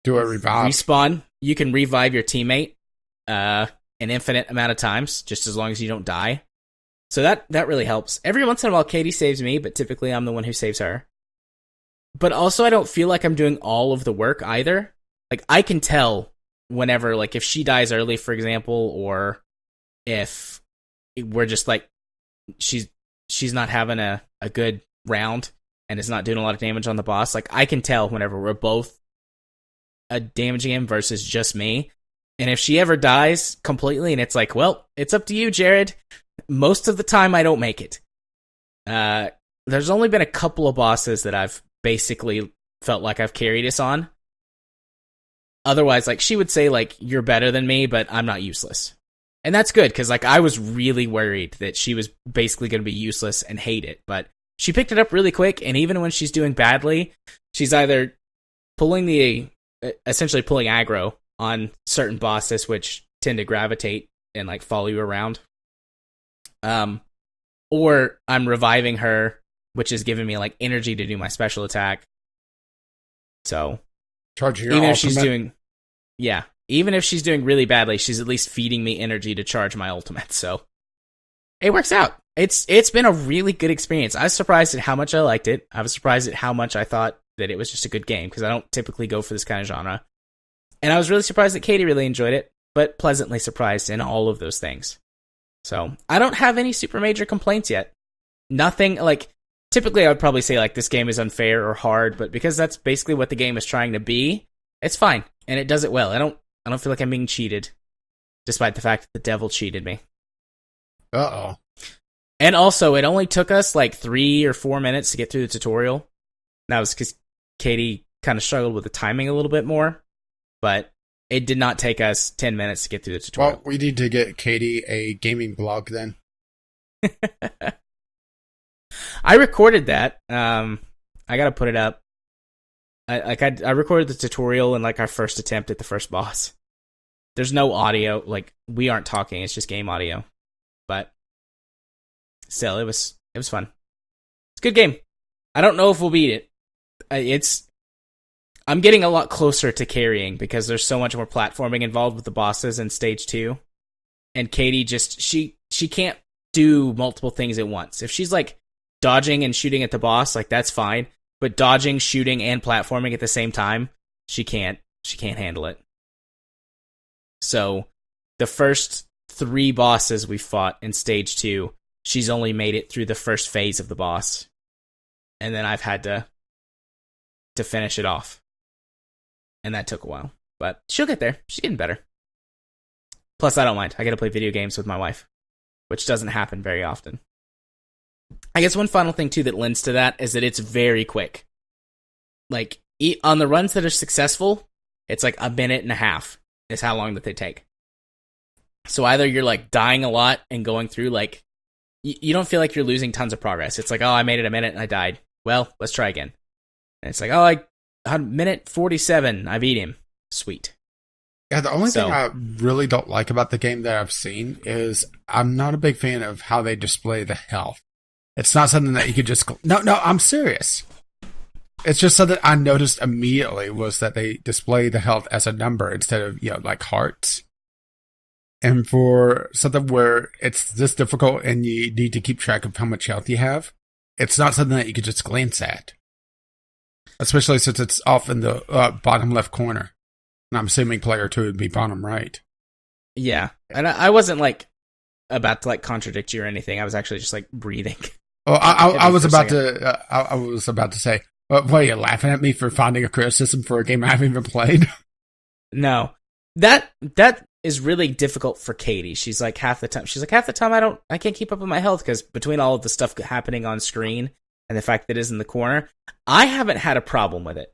revive. Respawn. You can revive your teammate an infinite amount of times, just as long as you don't die. So that really helps. Every once in a while, Katie saves me, but typically I'm the one who saves her. But also, I don't feel like I'm doing all of the work either. Like, I can tell whenever, like, if she dies early, for example, or if we're just, like, she's not having a good round and is not doing a lot of damage on the boss. Like, I can tell whenever we're both damaging him versus just me. And if she ever dies completely and it's like, well, it's up to you, Jared. Most of the time, I don't make it. There's only been a couple of bosses that I've basically felt like I've carried us on. Otherwise, like, she would say, like, you're better than me, but I'm not useless. And that's good, because, like, I was really worried that she was basically going to be useless and hate it. But she picked it up really quick, and even when she's doing badly, she's either essentially pulling aggro on certain bosses, which tend to gravitate and, like, follow you around. Or I'm reviving her, which is giving me, like, energy to do my special attack. So, charging your even ultimate. if she's doing, even if she's doing really badly, she's at least feeding me energy to charge my ultimate. So, it works out. It's been a really good experience. I was surprised at how much I liked it. I was surprised at how much I thought that it was just a good game, because I don't typically go for this kind of genre. And I was really surprised that Katie really enjoyed it, but pleasantly surprised in all of those things. So, I don't have any super major complaints yet. Nothing, like, typically I would probably say, like, this game is unfair or hard, but because that's basically what the game is trying to be, it's fine, and it does it well. I don't feel like I'm being cheated, despite the fact that the devil cheated me. Uh-oh. And also, it only took us, like, 3 or 4 minutes to get through the tutorial. That was because Katie kind of struggled with the timing a little bit more, but it did not take us 10 minutes to get through the tutorial. Well, we need to get Katie a gaming blog then. I recorded that. I gotta put it up. I recorded the tutorial in, like, our first attempt at the first boss. There's no audio. Like, we aren't talking. It's just game audio. But still, it was fun. It's a good game. I don't know if we'll beat it. I'm getting a lot closer to carrying because there's so much more platforming involved with the bosses in stage 2. And Katie just, she can't do multiple things at once. If she's, like, dodging and shooting at the boss, like that's fine. But dodging, shooting, and platforming at the same time, she can't handle it. So the first 3 bosses we fought in stage 2, she's only made it through the first phase of the boss. And then I've had to finish it off. And that took a while. But she'll get there. She's getting better. Plus, I don't mind. I get to play video games with my wife, which doesn't happen very often. I guess one final thing, too, that lends to that is that it's very quick. Like, on the runs that are successful, it's like a minute and a half is how long that they take. So either you're, like, dying a lot and going through, like, you don't feel like you're losing tons of progress. It's like, oh, I made it a minute and I died. Well, let's try again. And it's like, oh, minute 47, I beat him. Sweet. Yeah, the only thing I really don't like about the game that I've seen is I'm not a big fan of how they display the health. It's not something that you could just... No, I'm serious. It's just something I noticed immediately was that they display the health as a number instead of, like hearts. And for something where it's this difficult and you need to keep track of how much health you have, it's not something that you could just glance at. Especially since it's off in the bottom left corner. And I'm assuming player 2 would be bottom right. Yeah. And I wasn't, like, about to, like, contradict you or anything. I was actually just, like, breathing. Oh, I was about to say, what are you laughing at me for finding a criticism for a game I haven't even played? No. That is really difficult for Katie. She's like half the time I can't keep up with my health because between all of the stuff happening on screen and the fact that it is in the corner, I haven't had a problem with it.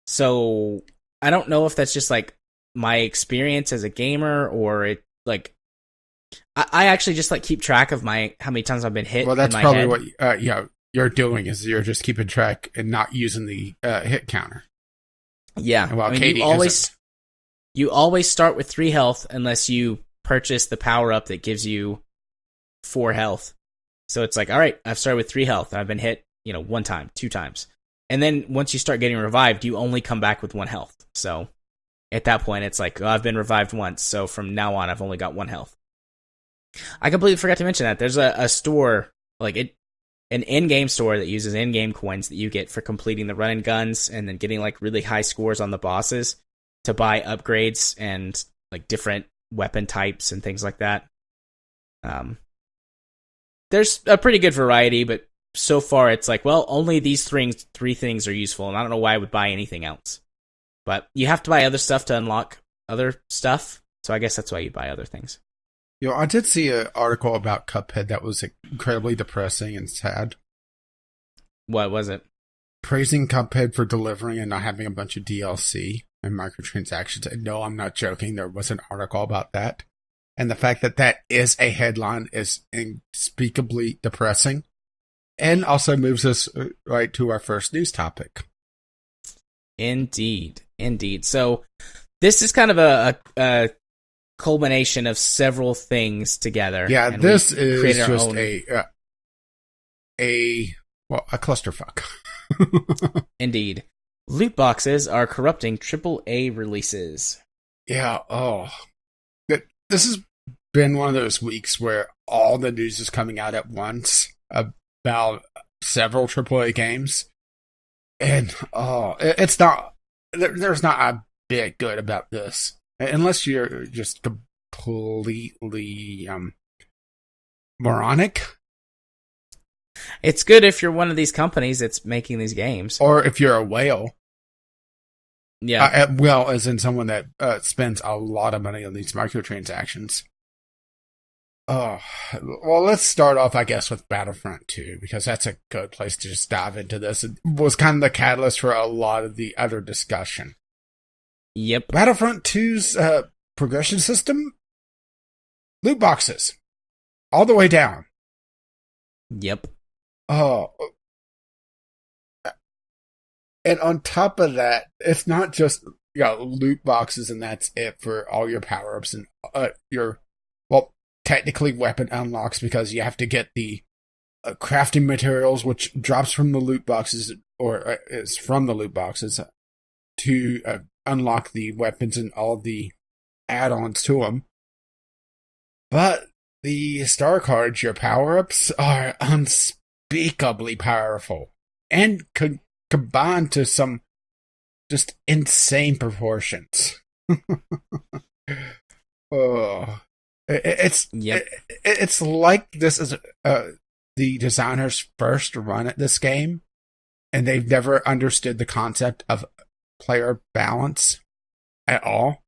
So I don't know if that's just like my experience as a gamer or it like I actually just like keep track of how many times I've been hit. Well, that's in my probably head. what you're doing is you're just keeping track and not using the hit counter. Yeah, well, Katie you always start with 3 health unless you purchase the power up that gives you 4 health. So it's like, all right, I've started with 3 health and I've been hit, 1 time, 2 times. And then once you start getting revived, you only come back with 1 health. So at that point, it's like, I've been revived once. So from now on, I've only got 1 health. I completely forgot to mention that. There's a store, an in-game store that uses in-game coins that you get for completing the run and guns and then getting like really high scores on the bosses to buy upgrades and like different weapon types and things like that. There's a pretty good variety, but so far it's like, well, only these 3 things are useful, and I don't know why I would buy anything else. But you have to buy other stuff to unlock other stuff, so I guess that's why you buy other things. I did see an article about Cuphead that was incredibly depressing and sad. What was it? Praising Cuphead for delivering and not having a bunch of DLC and microtransactions. And no, I'm not joking. There was an article about that. And the fact that that is a headline is unspeakably depressing. And also moves us right to our first news topic. Indeed. So this is kind of a culmination of several things together. Yeah, this is just a clusterfuck. Indeed. Loot boxes are corrupting AAA releases. Yeah, this has been one of those weeks where all the news is coming out at once about several AAA games. And, it's not, there's not a bit good about this. Unless you're just completely, moronic. It's good if you're one of these companies that's making these games. Or if you're a whale. Yeah. Well, as in someone that spends a lot of money on these microtransactions. Well, let's start off, I guess, with Battlefront 2, because that's a good place to just dive into this. It was kind of the catalyst for a lot of the other discussion. Yep. Battlefront 2's progression system? Loot boxes. All the way down. Yep. Oh. And on top of that, it's not just loot boxes and that's it for all your power-ups and your, technically weapon unlocks, because you have to get the crafting materials, which drops from the loot boxes, or is from the loot boxes, to unlock the weapons and all the add-ons to them. But the star cards, your power-ups, are unspeakably powerful and combined to some just insane proportions. Oh, it's like this is the designer's first run at this game, and they've never understood the concept of player balance at all.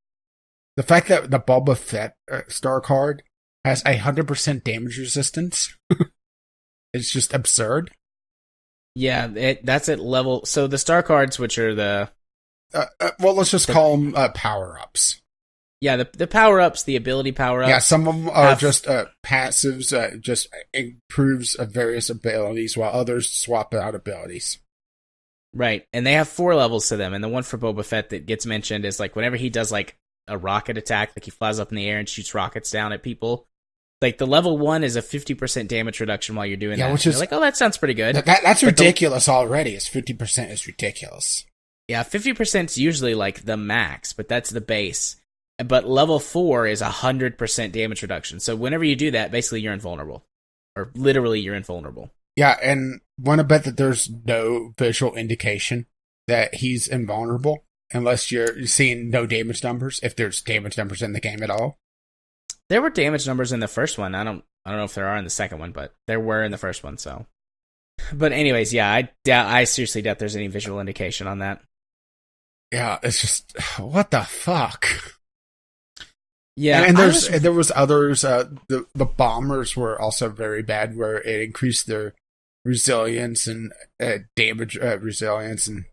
The fact that the Boba Fett star card has 100% damage resistance is just absurd. Yeah, that's at level. So the star cards, which are the well, let's just call them power-ups. Yeah, the power-ups, the ability power-ups. Yeah, some of them are just passives, just improves various abilities, while others swap out abilities. Right, and they have 4 levels to them, and the one for Boba Fett that gets mentioned is like whenever he does like a rocket attack, like he flies up in the air and shoots rockets down at people. Like the level 1 is a 50% damage reduction while you're doing that. Which is like, oh, that sounds pretty good. That's ridiculous already. It's 50% is ridiculous. Yeah, 50% is usually like the max, but that's the base. But level 4 is 100% damage reduction. So whenever you do that, basically you're invulnerable. Or literally you're invulnerable. Yeah, and want to bet that there's no visual indication that he's invulnerable unless you're seeing no damage numbers, if there's damage numbers in the game at all. There were damage numbers in the first one. I don't know if there are in the second one, but there were in the first one, so. But anyways, yeah, I seriously doubt there's any visual indication on that. Yeah, it's just, what the fuck? Yeah, and there was others. The bombers were also very bad, where it increased their resilience and damage resilience and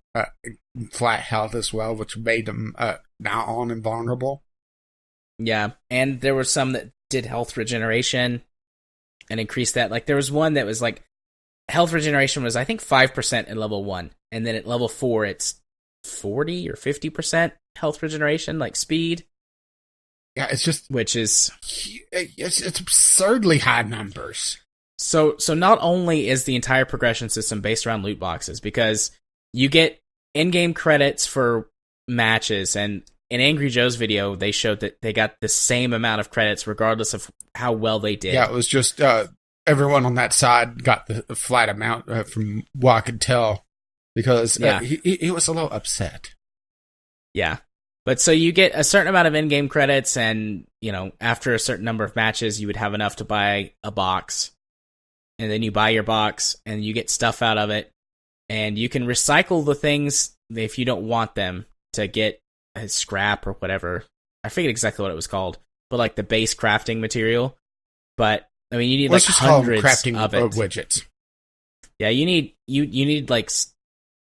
flat health as well, which made them now on invulnerable. Yeah, and there were some that did health regeneration and increased that. Like there was one that was like health regeneration was I think 5% in level 1, and then at level 4 it's 40 or 50% health regeneration, like speed. Yeah, it's just it's absurdly high numbers. So not only is the entire progression system based around loot boxes, because you get in-game credits for matches, and in Angry Joe's video, they showed that they got the same amount of credits regardless of how well they did. Yeah, it was just everyone on that side got the flat amount from what I could tell, because he was a little upset. Yeah. But so you get a certain amount of in-game credits, and, you know, after a certain number of matches, you would have enough to buy a box. And then you buy your box, and you get stuff out of it. And you can recycle the things if you don't want them to get a scrap or whatever. I forget exactly what it was called, but like the base crafting material. But I mean, you need like hundreds crafting of it. Widgets. Yeah, you need like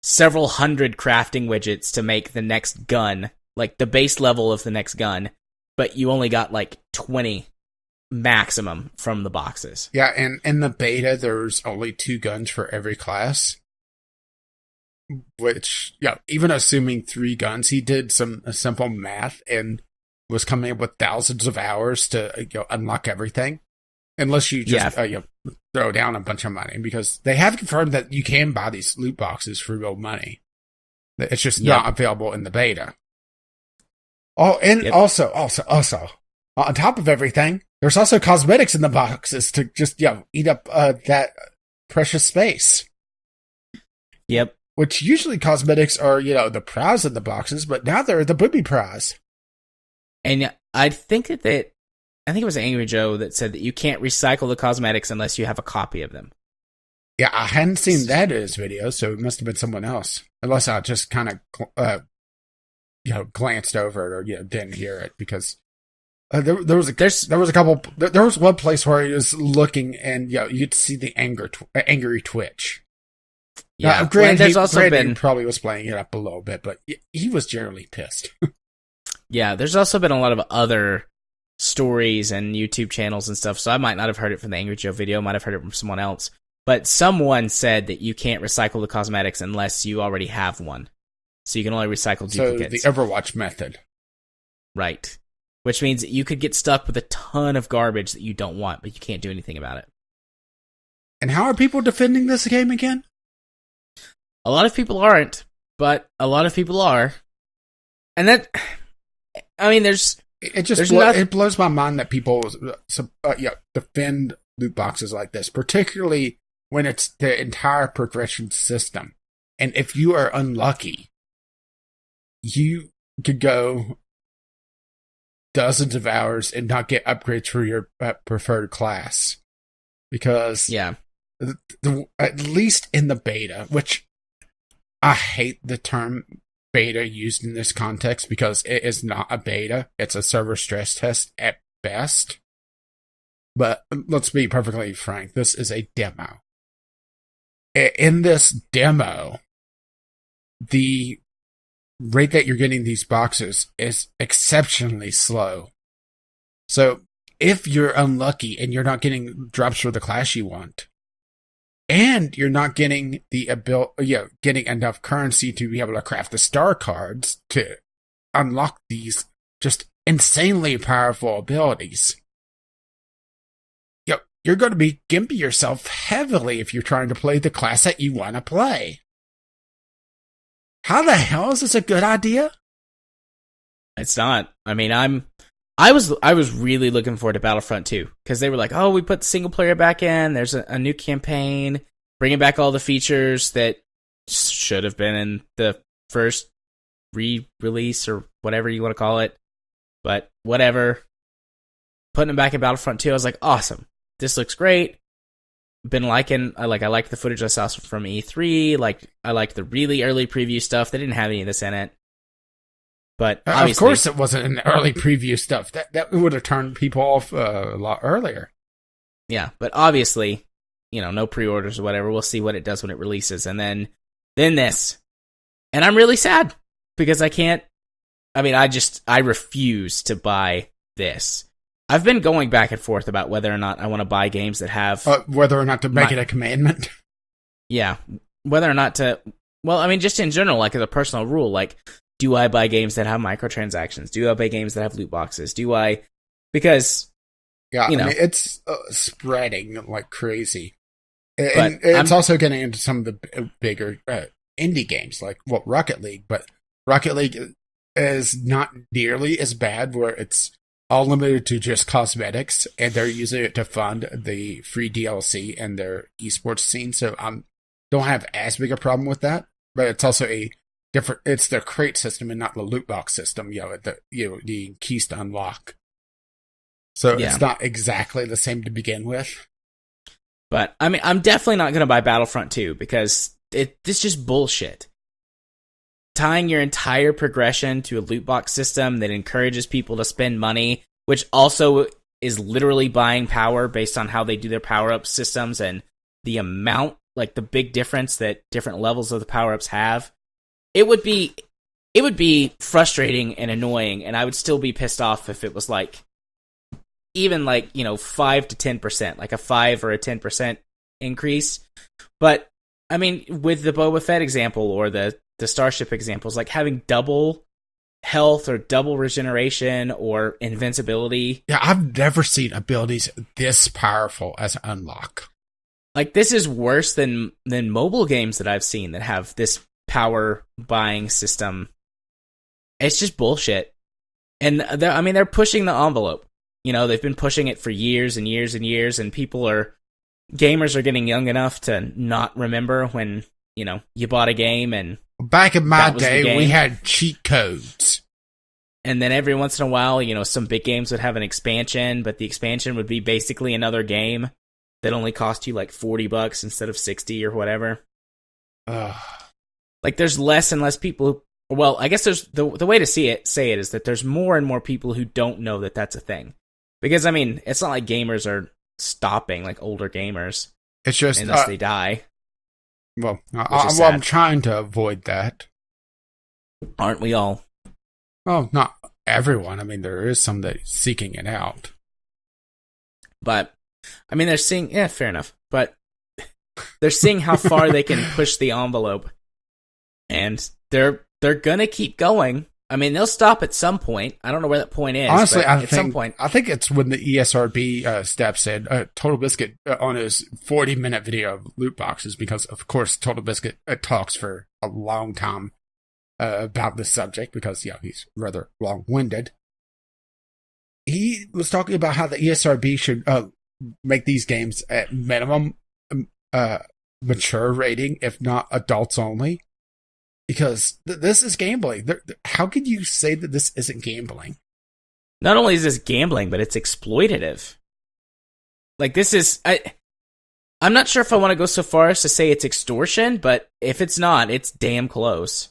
several hundred crafting widgets to make the next gun, like the base level of the next gun. But you only got like 20 maximum from the boxes. Yeah, and in the beta, there's only 2 guns for every class. Which, yeah, even assuming 3 guns, he did some simple math and was coming up with thousands of hours to unlock everything. Unless you just throw down a bunch of money, because they have confirmed that you can buy these loot boxes for real money. It's just not available in the beta. Oh, and also, on top of everything, there's also cosmetics in the boxes to just eat up that precious space. Yep. Which usually cosmetics are, the prize in the boxes, but now they're the booby prize. And I think it was Angry Joe that said that you can't recycle the cosmetics unless you have a copy of them. Yeah, I hadn't seen that in his video, so it must have been someone else. Unless I just kind of, glanced over it or didn't hear it, because there was one place where he was looking and you could see the angry twitch. Yeah, granted, he probably was playing it up a little bit, but he was generally pissed. Yeah, there's also been a lot of other stories and YouTube channels and stuff, so I might not have heard it from the Angry Joe video, might have heard it from someone else. But someone said that you can't recycle the cosmetics unless you already have one. So you can only recycle duplicates. So the Overwatch method. Right. Which means that you could get stuck with a ton of garbage that you don't want, but you can't do anything about it. And how are people defending this game again? A lot of people aren't, but a lot of people are. And that, I mean, it blows my mind that people defend loot boxes like this, particularly when it's the entire progression system. And if you are unlucky, you could go dozens of hours and not get upgrades for your preferred class. Because at least in the beta, which I hate the term beta used in this context because it is not a beta. It's a server stress test at best. But let's be perfectly frank, this is a demo. In this demo, the rate that you're getting these boxes is exceptionally slow. So if you're unlucky and you're not getting drops for the class you want, and you're not getting getting enough currency to be able to craft the star cards to unlock these just insanely powerful abilities, you're going to be gimping yourself heavily if you're trying to play the class that you want to play. How the hell is this a good idea? It's not. I mean, I was really looking forward to Battlefront 2 because they were like, oh, we put the single player back in. There's a new campaign, bringing back all the features that should have been in the first re-release or whatever you want to call it. But whatever. Putting them back in Battlefront 2, I was like, awesome. This looks great. Been liking, I like the footage I saw from E3. I liked the really early preview stuff. They didn't have any of this in it. But of course it wasn't in the early preview stuff. That would have turned people off a lot earlier. Yeah, but obviously, no pre-orders or whatever. We'll see what it does when it releases. And then this. And I'm really sad because I refuse to buy this. I've been going back and forth about whether or not I want to buy games that have... whether or not to make it a commandment? Yeah. Whether or not to... Well, I mean, just in general, like as a personal rule, like, do I buy games that have microtransactions? Do I buy games that have loot boxes? Because... Yeah, I mean, it's spreading like crazy. And it's also getting into some of the bigger indie games, like, Rocket League. But Rocket League is not nearly as bad, where it's all limited to just cosmetics, and they're using it to fund the free DLC and their esports scene. So I don't have as big a problem with that. But it's also it's the crate system and not the loot box system. The keys to unlock. So it's not exactly the same to begin with. But I mean, I'm definitely not going to buy Battlefront 2 because it's just bullshit. Tying your entire progression to a loot box system that encourages people to spend money, which also is literally buying power based on how they do their power-up systems and the amount, like the big difference that different levels of the power-ups have. It would be frustrating and annoying, and I would still be pissed off if it was like even 5 to 10%, like a 5 or a 10% increase. But I mean, with the Boba Fett example or the Starship examples, like having double health or double regeneration or invincibility. Yeah, I've never seen abilities this powerful as an unlock. Like, this is worse than mobile games that I've seen that have this power buying system. It's just bullshit. And they're pushing the envelope. They've been pushing it for years and years and years, and gamers are getting young enough to not remember when, you bought a game and back in my day, we had cheat codes. And then every once in a while, some big games would have an expansion, but the expansion would be basically another game that only cost you like $40 instead of 60 or whatever. Like, there's less and less people well, I guess there's the way to say it is that there's more and more people who don't know that that's a thing. Because I mean, it's not like gamers are stopping, like older gamers. It's just unless they die. Well, I'm trying to avoid that. Aren't we all? Well, not everyone. I mean, there is some that's seeking it out. But, I mean, they're seeing... Yeah, fair enough. But they're seeing how far they can push the envelope. And they're gonna keep going. I mean, they'll stop at some point. I don't know where that point is. Honestly, some point. I think it's when the ESRB steps in. Total Biscuit on his 40-minute video of loot boxes, because of course Total Biscuit talks for a long time about this subject because he's rather long-winded. He was talking about how the ESRB should make these games at minimum mature rating, if not adults only, because this is gambling. How could you say that this isn't gambling? Not only is this gambling, but it's exploitative. Like, this is... I'm not sure if I want to go so far as to say it's extortion, but if it's not, it's damn close.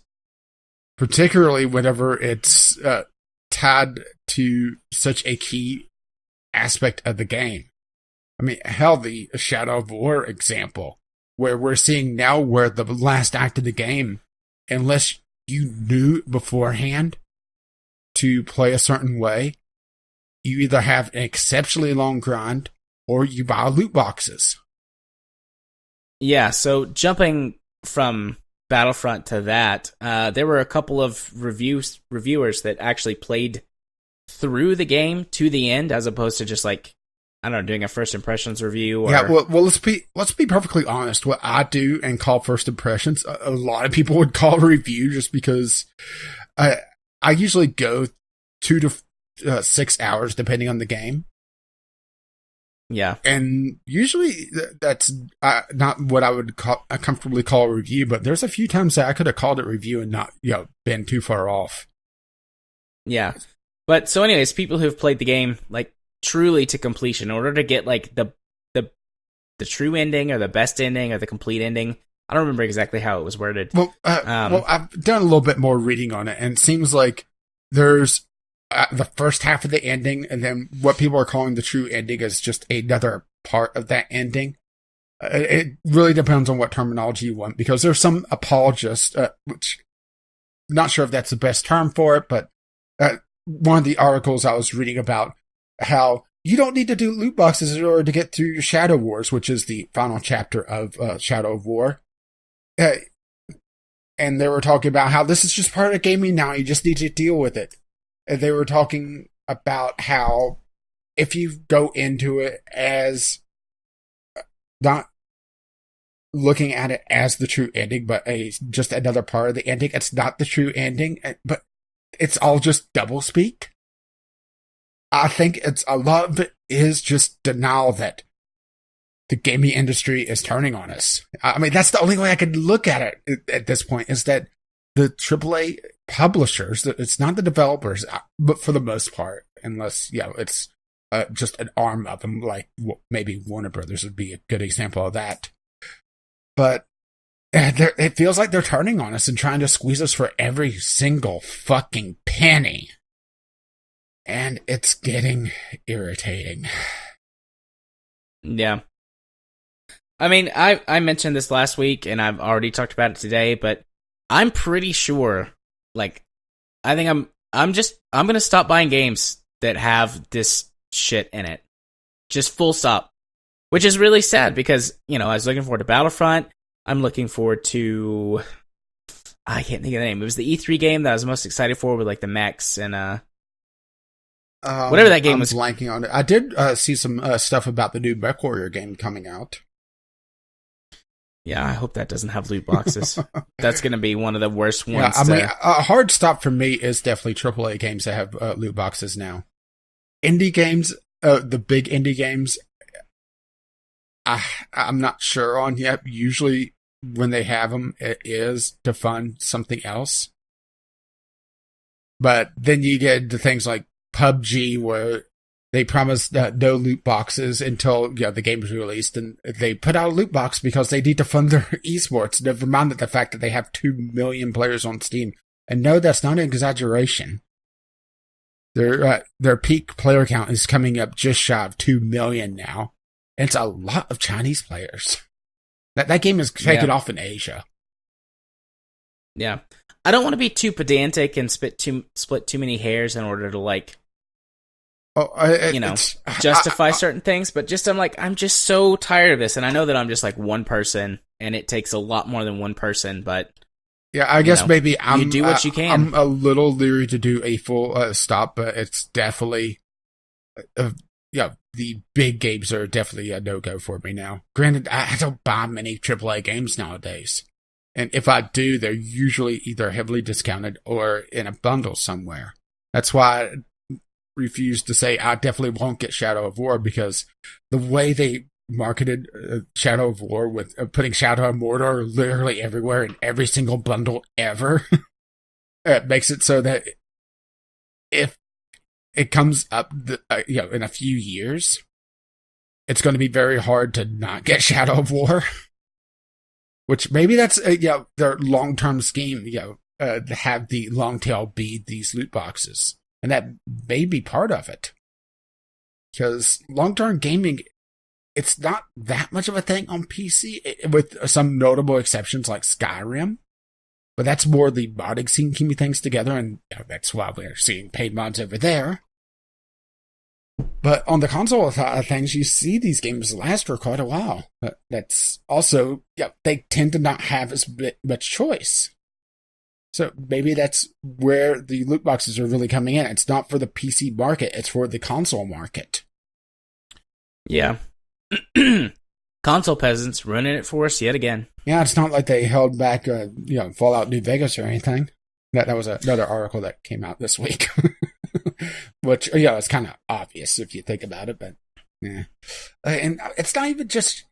Particularly whenever it's tied to such a key aspect of the game. I mean, hell, the Shadow of War example, where we're seeing now where the last act of the game, unless you knew beforehand to play a certain way, you either have an exceptionally long grind or you buy loot boxes. Yeah, so jumping from Battlefront to that, there were a couple of reviewers that actually played through the game to the end, as opposed to just like, I don't know, doing a first impressions review. Or... Yeah, well, let's be perfectly honest. What I do and call first impressions, a lot of people would call a review, just because I usually go 2 to 6 hours depending on the game. Yeah, and usually that's not what I would comfortably call a review. But there's a few times that I could have called it review and not, been too far off. Yeah, but so anyways, people who've played the game like truly to completion, in order to get like the true ending or the best ending or the complete ending. I don't remember exactly how it was worded. Well, I've done a little bit more reading on it, and it seems like there's the first half of the ending, and then what people are calling the true ending is just another part of that ending. It really depends on what terminology you want, because there's some apologists, which I'm not sure if that's the best term for it, but one of the articles I was reading about how you don't need to do loot boxes in order to get through your Shadow Wars, which is the final chapter of Shadow of War. And they were talking about how this is just part of gaming now. You just need to deal with it. And they were talking about how if you go into it as not looking at it as the true ending, but just another part of the ending, it's not the true ending, but it's all just doublespeak. I think a lot of it is just denial that the gaming industry is turning on us. I mean, that's the only way I could look at it at this point, is that the AAA publishers, it's not the developers, but for the most part, unless, it's just an arm of them, like maybe Warner Brothers would be a good example of that. But it feels like they're turning on us and trying to squeeze us for every single fucking penny. And it's getting irritating. Yeah. I mean, I mentioned this last week, and I've already talked about it today, but I'm pretty sure, like, I think I'm going to stop buying games that have this shit in it. Just full stop. Which is really sad, because, I was looking forward to Battlefront. I'm looking forward to... I can't think of the name. It was the E3 game that I was most excited for, with, like, the mechs and, whatever that game was. I'm blanking on it. I did see some stuff about the new MechWarrior game coming out. Yeah, I hope that doesn't have loot boxes. That's going to be one of the worst ones. Yeah, I mean, a hard stop for me is definitely AAA games that have loot boxes now. Indie games, the big indie games, I'm not sure on yet. Usually when they have them, it is to fund something else. But then you get into things like PUBG, where they promise no loot boxes until the game is released, and they put out a loot box because they need to fund their esports. Never mind the fact that they have 2 million players on Steam. And no, that's not an exaggeration. Their peak player count is coming up just shy of 2 million now. And it's a lot of Chinese players. That game is taken off in Asia. Yeah. I don't want to be too pedantic and split too many hairs in order to justify certain things, but I'm just so tired of this, and I know that I'm just like one person, and it takes a lot more than one person, but yeah, I guess maybe you do what you can. I'm a little leery to do a full stop, but it's definitely, the big games are definitely a no-go for me now. Granted, I don't buy many AAA games nowadays, and if I do, they're usually either heavily discounted or in a bundle somewhere. That's why I refuse to say I definitely won't get Shadow of War, because the way they marketed Shadow of War with putting Shadow of Mordor literally everywhere in every single bundle ever. It makes it so that if it comes up, in a few years, it's going to be very hard to not get Shadow of War. Which maybe that's their long-term scheme. To have the long tail be these loot boxes, and that may be part of it. Because long-term gaming, it's not that much of a thing on PC, with some notable exceptions like Skyrim. But that's more the modding scene keeping things together, and that's why we're seeing paid mods over there. But on the console side of things, you see these games last for quite a while. But that's also, they tend to not have as much choice. So maybe that's where the loot boxes are really coming in. It's not for the PC market, it's for the console market. Yeah. Console peasants ruining it for us yet again. Yeah, it's not like they held back, Fallout New Vegas or anything. That was another article that came out this week. Which, it's kind of obvious if you think about it, but yeah. And it's not even just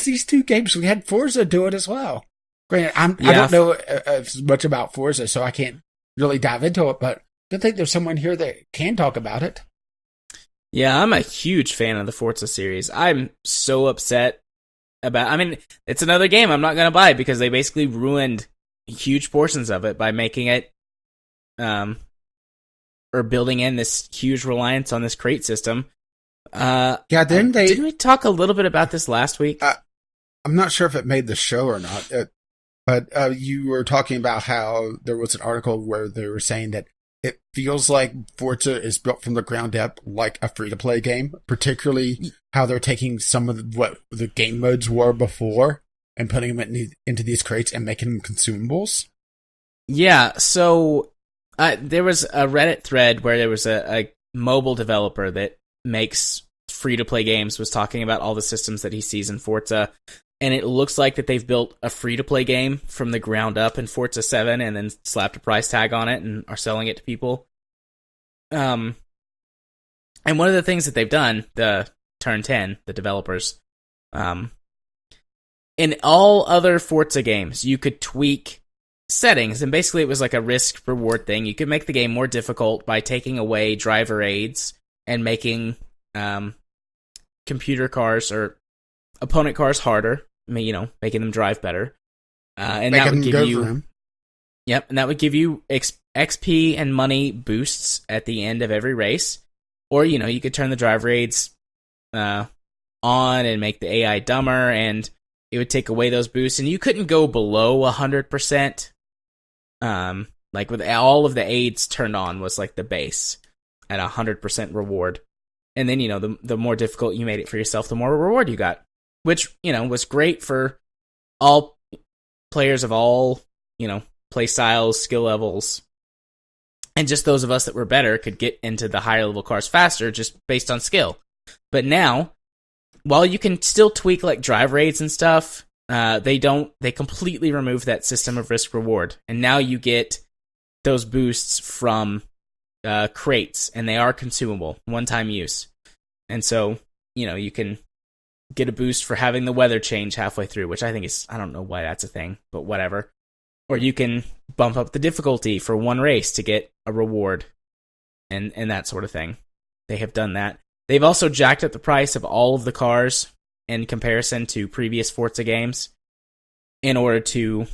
these two games. We had Forza do it as well. Granted, I don't know as much about Forza, so I can't really dive into it, but I think there's someone here that can talk about it. Yeah, I'm a huge fan of the Forza series. I'm so upset it's another game I'm not going to buy because they basically ruined huge portions of it by making it, or building in this huge reliance on this crate system. Didn't we talk a little bit about this last week? I'm not sure if it made the show or not, but you were talking about how there was an article where they were saying that it feels like Forza is built from the ground up like a free-to-play game, particularly how they're taking some of what the game modes were before and putting them into these crates and making them consumables. Yeah, so there was a Reddit thread where there was a mobile developer that makes free-to-play games was talking about all the systems that he sees in Forza, and it looks like that they've built a free-to-play game from the ground up in Forza 7 and then slapped a price tag on it and are selling it to people. And one of the things that they've done, the Turn 10, the developers, in all other Forza games, you could tweak settings, and basically it was like a risk-reward thing. You could make the game more difficult by taking away driver aids and making computer cars or opponent cars harder, making them drive better. And that would give you, and that would give you XP and money boosts at the end of every race. Or you could turn the driver aids on and make the AI dumber, and it would take away those boosts. And you couldn't go below 100%. Like with all of the aids turned on was like the base at 100% reward. And then, the more difficult you made it for yourself, the more reward you got. Which, was great for all players of all, play styles, skill levels. And just those of us that were better could get into the higher level cars faster just based on skill. But now, while you can still tweak like drive rates and stuff, they completely remove that system of risk reward. And now you get those boosts from crates, and they are consumable, one-time use. And so, you can get a boost for having the weather change halfway through, which I think is, I don't know why that's a thing, but whatever. Or you can bump up the difficulty for one race to get a reward, and that sort of thing. They have done that. They've also jacked up the price of all of the cars in comparison to previous Forza games in order to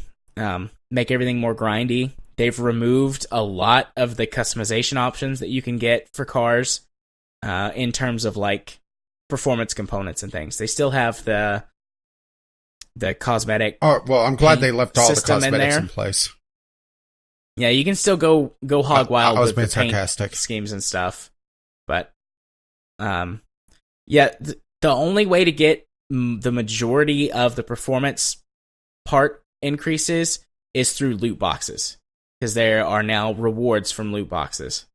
make everything more grindy. They've removed a lot of the customization options that you can get for cars in terms of like performance components and things. They still have the cosmetic. Oh, well, I'm glad they left all the cosmetics in place. Yeah, you can still go hog wild with the sarcastic paint schemes and stuff. But the only way to get the majority of the performance part increases is through loot boxes, because there are now rewards from loot boxes.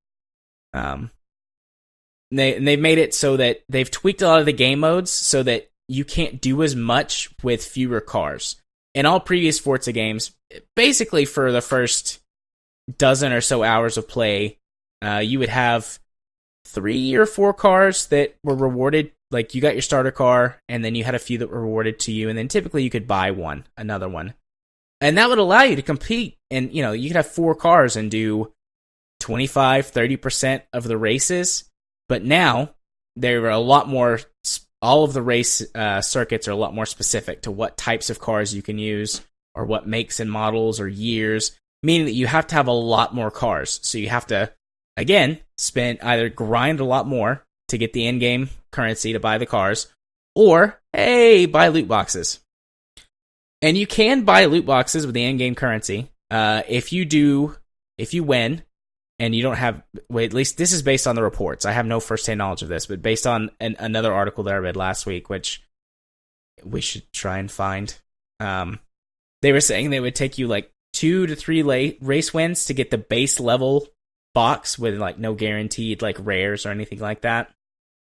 They've made it so that they've tweaked a lot of the game modes so that you can't do as much with fewer cars. In all previous Forza games, basically for the first dozen or so hours of play, you would have 3 or 4 cars that were rewarded like you got your starter car, and then you had a few that were rewarded to you, and then typically you could buy another one. And that would allow you to compete, and you could have 4 cars and do 25-30% of the races. But now there are a lot more. All of the race circuits are a lot more specific to what types of cars you can use, or what makes and models or years, meaning that you have to have a lot more cars. So you have to, again, either grind a lot more to get the in-game currency to buy the cars, or, hey, buy loot boxes. And you can buy loot boxes with the in-game currency. If you win, and you don't have... Wait, at least this is based on the reports. I have no first-hand knowledge of this, but based on another article that I read last week, which we should try and find. They were saying they would take you like 2 to 3 race wins to get the base level box with like no guaranteed like rares or anything like that.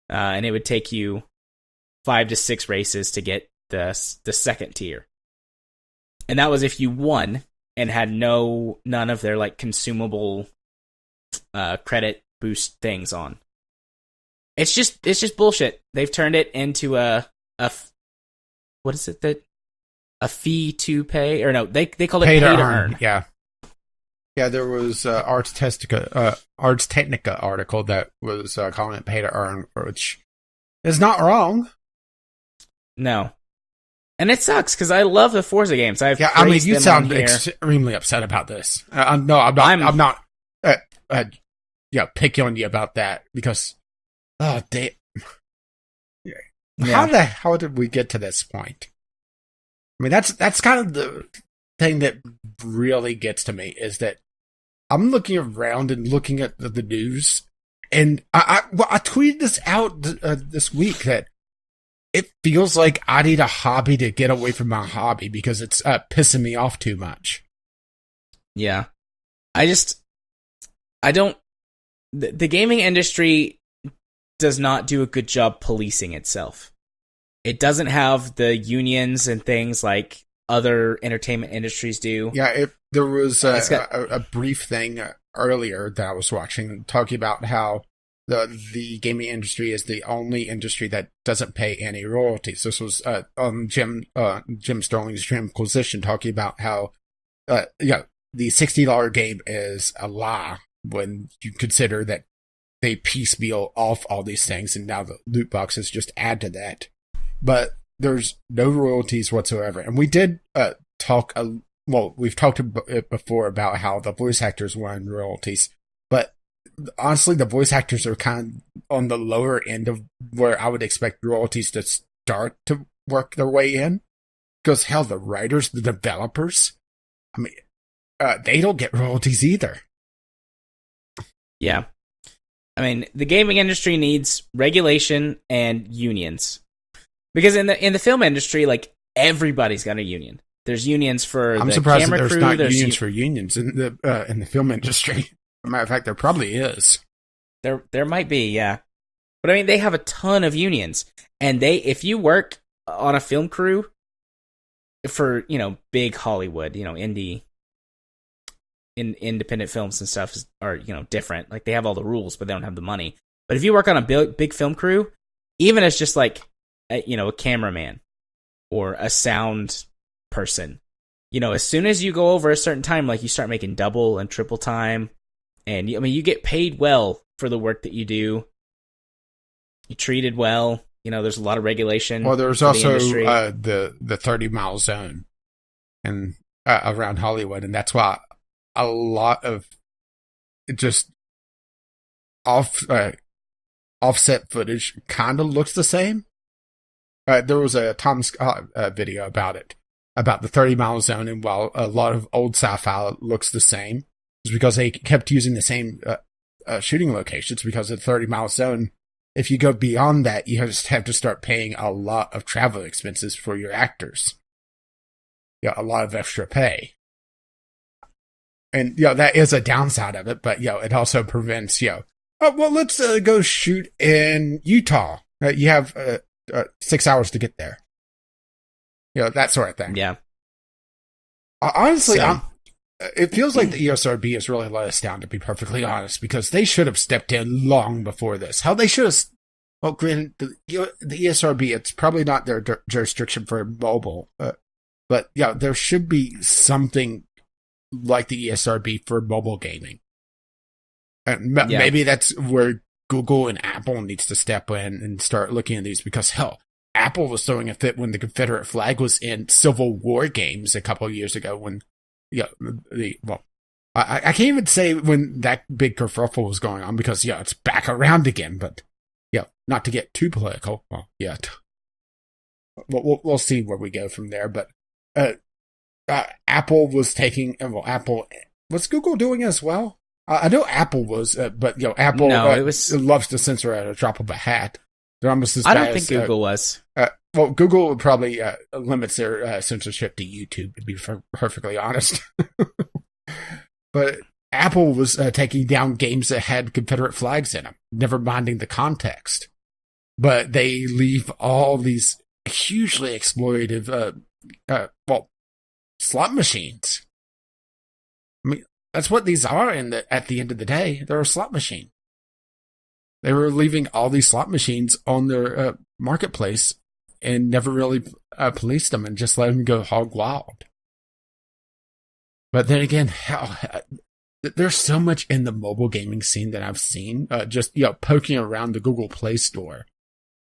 And it would take you 5 to 6 races to get the second tier. And that was if you won and had none of their like consumable credit boost things on. It's just bullshit. They've turned it into what is it that a fee to pay, or no, they call it pay to earn. Yeah, there was Ars Technica article that was calling it pay to earn, which is not wrong. No. And it sucks because I love the Forza games. You sound extremely upset about this. No, I'm not. Picking on you about that because, how did we get to this point? I mean, that's kind of the thing that really gets to me, is that I'm looking around and looking at the news, and I tweeted this out this week that it feels like I need a hobby to get away from my hobby because it's pissing me off too much. Yeah. The gaming industry does not do a good job policing itself. It doesn't have the unions and things like other entertainment industries do. Yeah, there was a brief thing earlier that I was watching talking about how the gaming industry is the only industry that doesn't pay any royalties. This was on Jim Sterling's Dreamquisition talking about how the $60 game is a lie when you consider that they piecemeal off all these things, and now the loot boxes just add to that. But there's no royalties whatsoever. And we did we've talked before about how the voice actors won royalties, but honestly, the voice actors are kind of on the lower end of where I would expect royalties to start to work their way in. Because hell, the writers, the developers, I mean, they don't get royalties either. Yeah. I mean, the gaming industry needs regulation and unions. Because in the film industry, like, everybody's got a union. There's unions for I'm the surprised camera that there's crew. not unions for unions in the film industry. As a matter of fact, there probably is. There might be, yeah. But I mean, they have a ton of unions. And if you work on a film crew for, big Hollywood, independent films and stuff are, different. Like, they have all the rules, but they don't have the money. But if you work on a big film crew, even as just like, a cameraman or a sound person, as soon as you go over a certain time, like, you start making double and triple time, and you get paid well for the work that you do. You're treated well. There's a lot of regulation. Well, there's also the 30-mile zone and around Hollywood, and that's why a lot of just offset footage kind of looks the same. There was a Tom Scott video about it, about the 30-mile zone, and while a lot of old sci-fi looks the same, it's because they kept using the same shooting locations, because of the 30-mile zone, if you go beyond that, you just have to start paying a lot of travel expenses for your actors. A lot of extra pay. And, that is a downside of it, but, it also prevents, let's go shoot in Utah. You have 6 hours to get there. That sort of thing. Yeah. Honestly, it feels like the ESRB has really let us down, to be perfectly honest, because they should have stepped in long before this. How they should have Well, granted, the ESRB, it's probably not their jurisdiction for mobile, but yeah, there should be something like the ESRB for mobile gaming. And maybe that's where Google and Apple needs to step in and start looking at these, because hell, Apple was throwing a fit when the Confederate flag was in Civil War games a couple of years ago when, I can't even say when that big kerfuffle was going on because, it's back around again, but not to get too political, we'll see where we go from there, but Apple was taking, what's Google doing as well? I know Apple was, but Apple loves to censor at a drop of a hat. They're almost as bad. I don't think Google was. Google probably limits their censorship to YouTube, to be perfectly honest. But Apple was taking down games that had Confederate flags in them, never minding the context. But they leave all these hugely exploitative, slot machines. I mean, that's what these are at the end of the day. They're a slot machine. They were leaving all these slot machines on their marketplace and never really policed them and just let them go hog wild. But then again, there's so much in the mobile gaming scene that I've seen, just poking around the Google Play Store,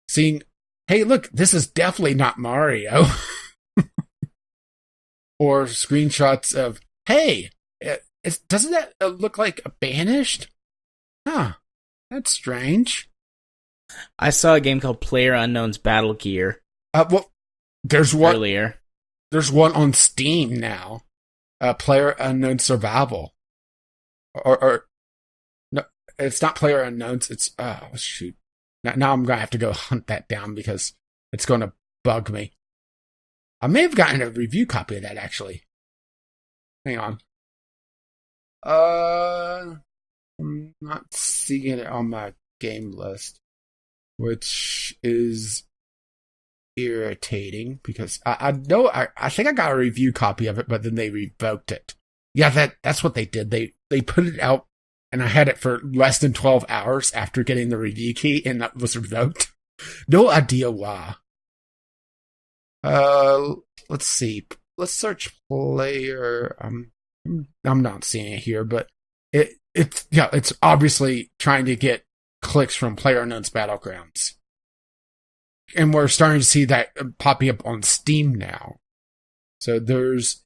seeing, hey, look, this is definitely not Mario, or screenshots of, hey, doesn't that look like Banished? Huh, that's strange. I saw a game called PlayerUnknown's Battle Gear. There's one earlier. There's one on Steam now. PlayerUnknown Survival. Or no, it's not PlayerUnknown's. It's shoot. Now I'm gonna have to go hunt that down because it's gonna bug me. I may have gotten a review copy of that actually. Hang on. I'm not seeing it on my game list, which is irritating because I know I think I got a review copy of it, but then they revoked it. Yeah, that's what they did. They put it out, and I had it for less than 12 hours after getting the review key, and that was revoked. No idea why. Let's see. Let's search player. I'm not seeing it here, but it's obviously trying to get clicks from PlayerUnknown's Battlegrounds. And we're starting to see that popping up on Steam now. So there's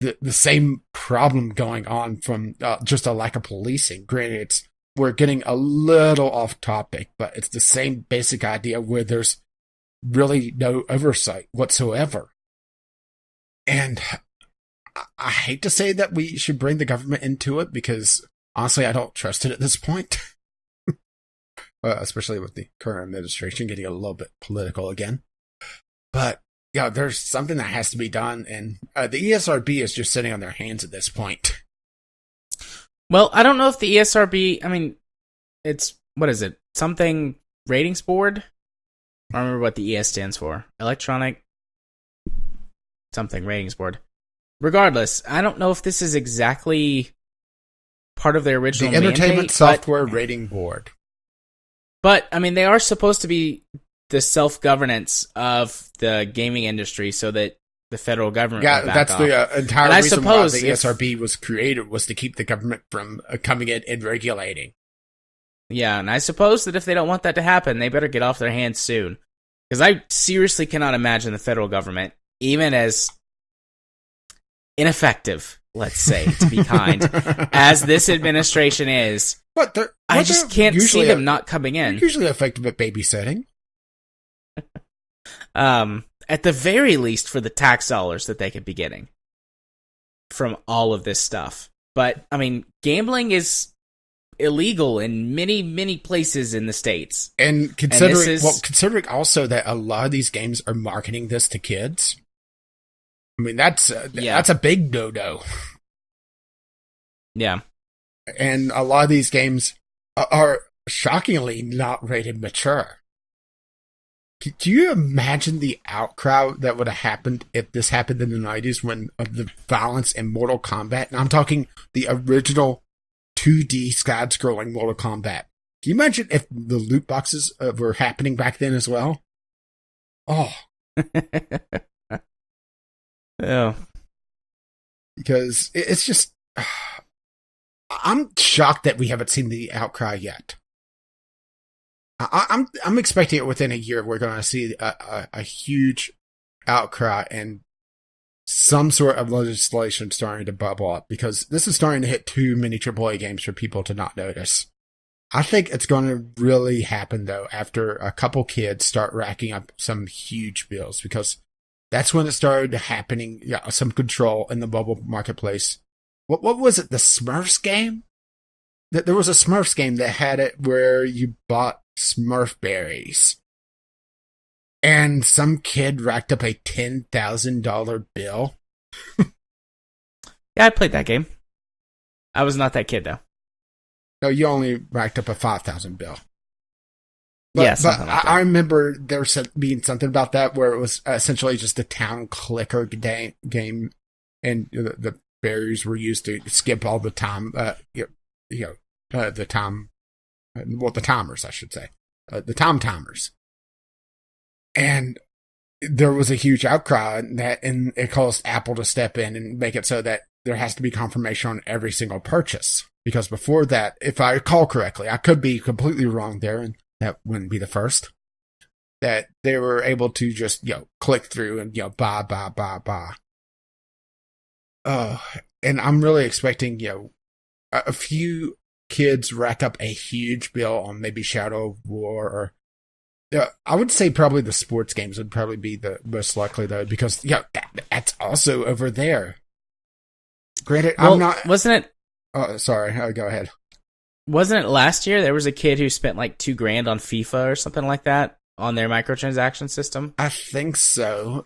the same problem going on from just a lack of policing. Granted, we're getting a little off topic, but it's the same basic idea where there's really no oversight whatsoever. And I hate to say that we should bring the government into it because honestly, I don't trust it at this point. Especially with the current administration getting a little bit political again. But there's something that has to be done, and the ESRB is just sitting on their hands at this point. Well, I don't know if the ESRB, I mean, it's, what is it? Something ratings board? I don't remember what the ES stands for. Electronic something ratings board. Regardless, I don't know if this is exactly part of their original the Entertainment mandate, Software Rating Board. But, I mean, they are supposed to be the self-governance of the gaming industry so that the federal government would back that's off. The entire reason why the ESRB was created, was to keep the government from coming in and regulating. Yeah, and I suppose that if they don't want that to happen, they better get off their hands soon. Because I seriously cannot imagine the federal government, even as ineffective, let's say, to be kind, as this administration is, I just can't see them not coming in. They're usually effective at babysitting. At the very least, for the tax dollars that they could be getting from all of this stuff. But, I mean, gambling is illegal in many, many places in the States. And considering also that a lot of these games are marketing this to kids, I mean, that's a big no-no. Yeah. And a lot of these games are shockingly not rated mature. Can you imagine the outcry that would have happened if this happened in the 90s when the violence in Mortal Kombat, and I'm talking the original 2D side-scrolling Mortal Kombat, Can you imagine if the loot boxes were happening back then as well? Oh. Oh. Because it's just... I'm shocked that we haven't seen the outcry yet. I'm expecting it within a year. We're going to see a huge outcry and some sort of legislation starting to bubble up, because this is starting to hit too many AAA games for people to not notice. I think it's going to really happen, though, after a couple kids start racking up some huge bills, because that's when it started happening. Yeah, some control in the mobile marketplace. What was it? The Smurfs game? There was a Smurfs game that had it where you bought Smurf berries. And some kid racked up a $10,000 bill. Yeah, I played that game. I was not that kid, though. No, you only racked up a $5,000 bill. But, yeah, but like I remember there being something about that where it was essentially just a town clicker game, and the berries were used to skip all the time. The timers, I should say, the timers. And there was a huge outcry, and it caused Apple to step in and make it so that there has to be confirmation on every single purchase. Because before that, if I recall correctly, I could be completely wrong there, and that wouldn't be the first, that they were able to just, click through and, buy. And I'm really expecting, a few kids rack up a huge bill on maybe Shadow of War, or I would say probably the sports games would probably be the most likely, though, because that's also over there. Granted, well, I'm not. Wasn't it? Oh, sorry. Go ahead. Wasn't it last year there was a kid who spent like $2,000 on FIFA or something like that on their microtransaction system? I think so.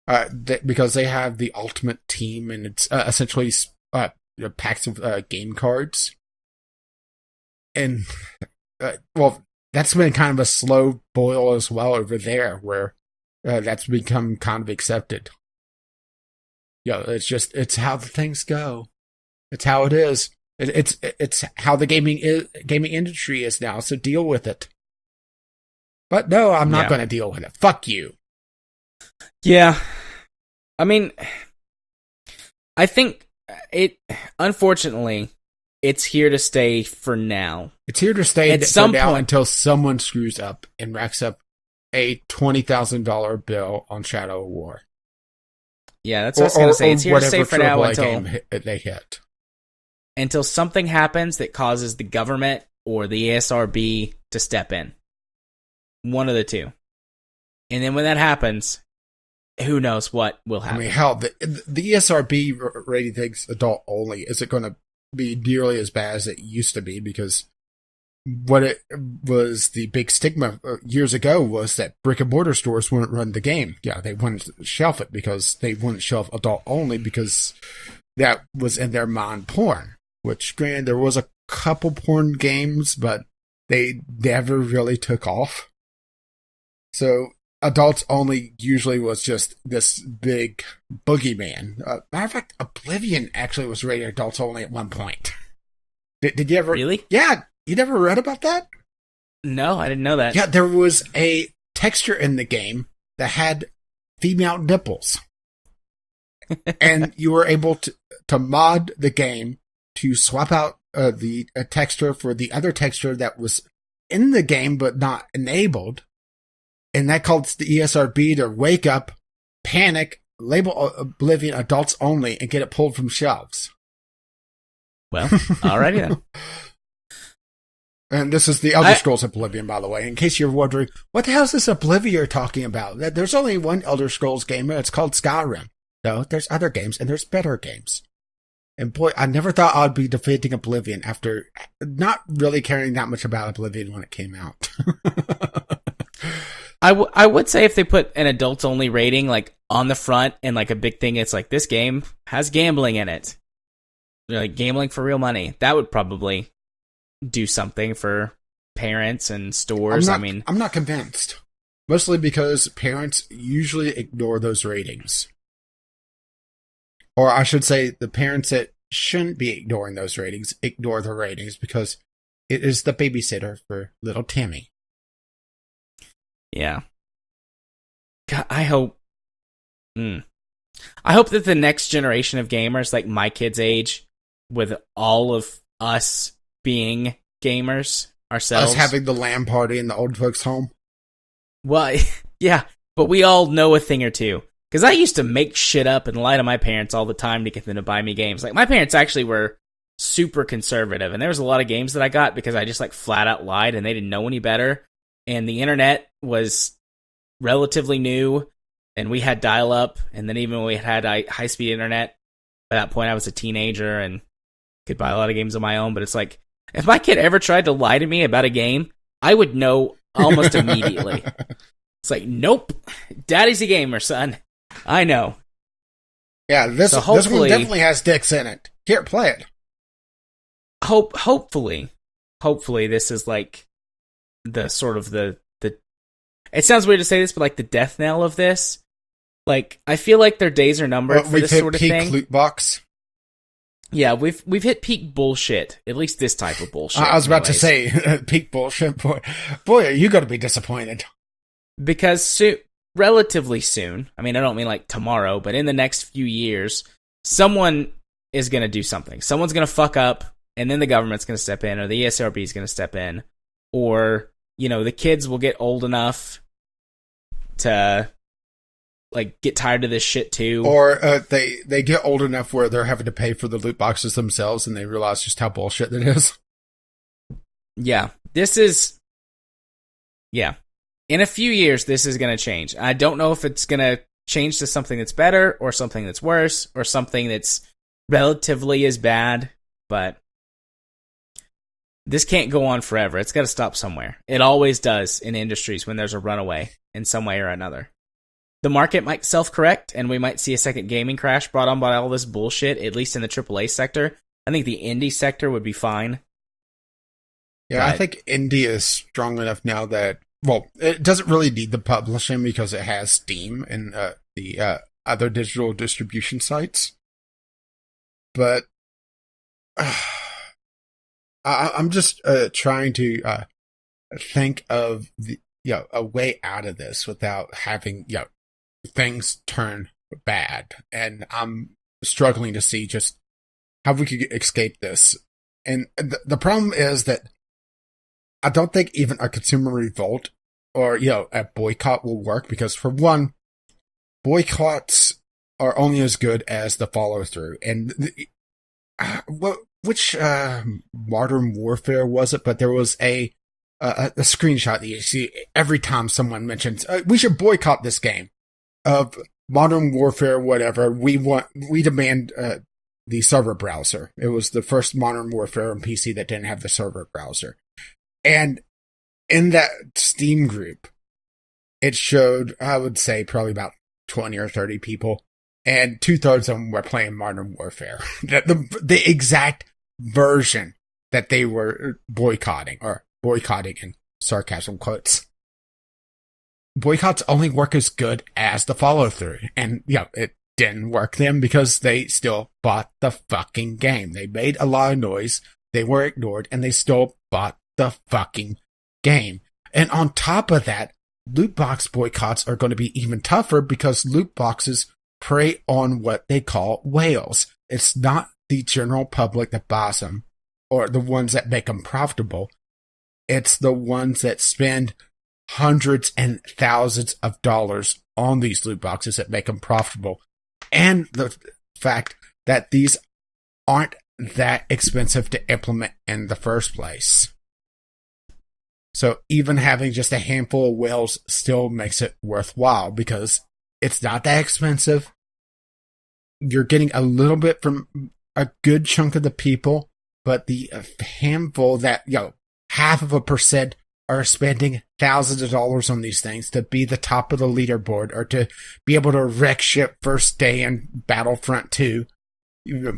Because they have the Ultimate Team, and it's essentially packs of game cards. And that's been kind of a slow boil as well over there, where that's become kind of accepted. It's how the things go. It's how it is. It's how the gaming industry is now. So deal with it. But no, I'm not going to deal with it. Fuck you. Yeah, I mean, I think unfortunately, it's here to stay for now. It's here to stay at some point until someone screws up and racks up a $20,000 bill on Shadow of War. Yeah, that's what I was going to say. It's here to stay for now until they hit. Until something happens that causes the government or the ESRB to step in. One of the two. And then when that happens, who knows what will happen. I mean, hell, the ESRB rating things adult only. Is it going to be nearly as bad as it used to be? Because what it was, the big stigma years ago was that brick and mortar stores wouldn't run the game. Yeah, they wouldn't shelf it because they wouldn't shelf adult only because that was in their mind porn. Which, granted, there was a couple porn games, but they never really took off. So adults only usually was just this big boogeyman. Matter of fact, Oblivion actually was rated adults only at one point. Did you ever? Really? Yeah. You never read about that? No, I didn't know that. Yeah, there was a texture in the game that had female nipples. And you were able to mod the game to swap out the texture for the other texture that was in the game but not enabled. And that caused the ESRB to wake up, panic, label Oblivion adults only, and get it pulled from shelves. Well, alrighty then. And this is the Elder Scrolls Oblivion, by the way, in case you're wondering, what the hell is this Oblivion you're talking about? There's only one Elder Scrolls game, and it's called Skyrim. No, there's other games, and there's better games. And boy, I never thought I'd be defending Oblivion after not really caring that much about Oblivion when it came out. I would say if they put an adults-only rating like on the front and like a big thing, it's like, this game has gambling in it. Like gambling for real money. That would probably do something for parents and stores. I'm not convinced. Mostly because parents usually ignore those ratings. Or I should say, the parents that shouldn't be ignoring those ratings ignore the ratings because It is the babysitter for little Timmy. Yeah. God, I hope that the next generation of gamers, like my kids' age, with all of us being gamers ourselves. Us having the LAN party in the old folks' home. Well, yeah, but we all know a thing or two. Because I used to make shit up and lie to my parents all the time to get them to buy me games. Like, my parents actually were super conservative, and there was a lot of games that I got because I just, like, flat out lied, and they didn't know any better. And the internet was relatively new, and we had dial-up, and then even when we had high-speed internet, by that point I was a teenager and could buy a lot of games on my own. But it's like, if my kid ever tried to lie to me about a game, I would know almost immediately. It's like, nope, daddy's a gamer, son. I know. Yeah, this one definitely has dicks in it. Here, play it. Hopefully this is like the sort of the. It sounds weird to say this, but like the death knell of this. Like, I feel like their days are numbered for this sort of thing. We've hit peak loot box. Yeah, we've hit peak bullshit. At least this type of bullshit. I was about to say peak bullshit. Boy, are you going to be disappointed? Because relatively soon. I mean, I don't mean like tomorrow, but in the next few years, someone is going to do something. Someone's going to fuck up, and then the government's going to step in, or the ESRB is going to step in, or, you know, the kids will get old enough to, like, get tired of this shit too. Or they get old enough where they're having to pay for the loot boxes themselves, and they realize just how bullshit it is. Yeah, this is... Yeah. In a few years, this is going to change. I don't know if it's going to change to something that's better, or something that's worse, or something that's relatively as bad, but this can't go on forever. It's got to stop somewhere. It always does in industries when there's a runaway in some way or another. The market might self-correct, and we might see a second gaming crash brought on by all this bullshit, at least in the AAA sector. I think the indie sector would be fine. Yeah, I think indie is strong enough now that, well, it doesn't really need the publishing because it has Steam and the other digital distribution sites. But I'm just trying to think of a way out of this without having things turn bad, and I'm struggling to see just how we could escape this. And the problem is that I don't think even a consumer revolt or a boycott will work, because for one, boycotts are only as good as the follow through. And which Modern Warfare was it? But there was a screenshot that you see every time someone mentions we should boycott this game of Modern Warfare, whatever. We demand the server browser. It was the first Modern Warfare on PC that didn't have the server browser. And in that Steam group, it showed, I would say, probably about 20 or 30 people, and 2/3 of them were playing Modern Warfare. the exact version that they were boycotting in sarcasm quotes. Boycotts only work as good as the follow-through. And, it didn't work then because they still bought the fucking game. They made a lot of noise, they were ignored, and they still bought the fucking game. And on top of that, loot box boycotts are going to be even tougher because loot boxes prey on what they call whales. It's not the general public that buys them or the ones that make them profitable. It's the ones that spend hundreds and thousands of dollars on these loot boxes that make them profitable. And the fact that these aren't that expensive to implement in the first place. So even having just a handful of whales still makes it worthwhile because it's not that expensive. You're getting a little bit from a good chunk of the people, but the handful that, 0.5% are spending thousands of dollars on these things to be the top of the leaderboard or to be able to wreck ship first day in Battlefront 2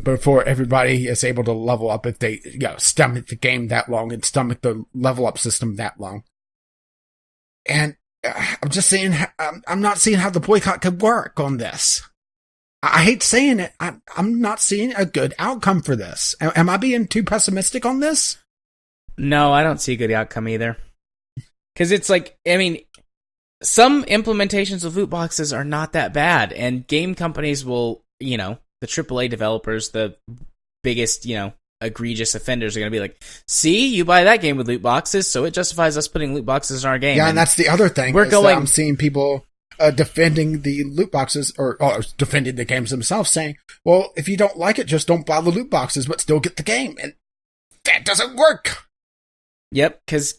before everybody is able to level up if they stomach the game that long and stomach the level up system that long. And I'm just saying, I'm not seeing how the boycott could work on this. I hate saying it. I'm not seeing a good outcome for this. Am I being too pessimistic on this? No, I don't see a good outcome either. Because it's like, I mean, some implementations of loot boxes are not that bad, and game companies will, the AAA developers, the biggest, egregious offenders are going to be like, see, you buy that game with loot boxes, so it justifies us putting loot boxes in our game. Yeah, and that's the other thing. I'm seeing people defending the loot boxes, or defending the games themselves, saying, well, if you don't like it, just don't buy the loot boxes, but still get the game. And that doesn't work. Yep, because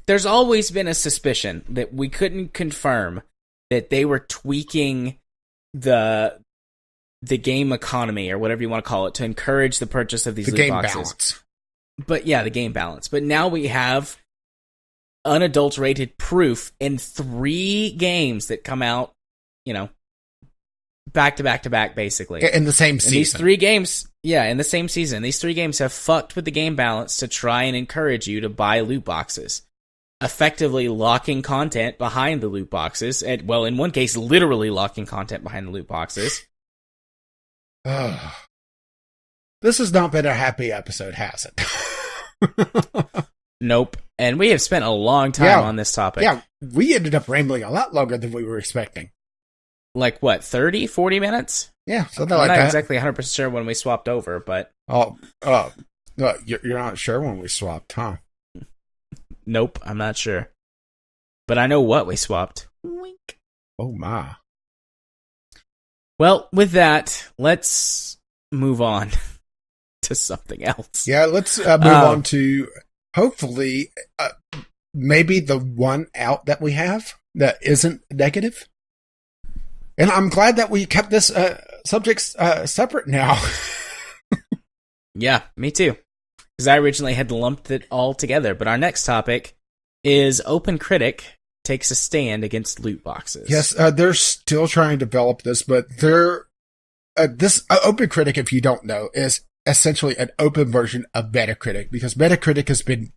there's always been a suspicion that we couldn't confirm that they were tweaking the game economy, or whatever you want to call it, to encourage the purchase of these loot boxes. Balance. But yeah, the game balance. But now we have unadulterated proof in 3 games that come out, back to back to back, basically. In the same season. And these 3 games, in the same season. These 3 games have fucked with the game balance to try and encourage you to buy loot boxes, effectively locking content behind the loot boxes. And, well, in one case, literally locking content behind the loot boxes. This has not been a happy episode, has it? Nope. And we have spent a long time on this topic. Yeah, we ended up rambling a lot longer than we were expecting. Like, what, 30, 40 minutes? Yeah, something like that. I'm not that. exactly 100% sure when we swapped over, but... You're not sure when we swapped, huh? Nope, I'm not sure. But I know what we swapped. Wink. Oh, my. Well, with that, let's move on to something else. Yeah, let's move on to, hopefully, maybe the one out that we have that isn't negative. And I'm glad that we kept this subjects separate now. Yeah, me too. Because I originally had lumped it all together. But our next topic is Open Critic takes a stand against loot boxes. Yes, they're still trying to develop this, but this Open Critic, if you don't know, is essentially an open version of Metacritic, because Metacritic has been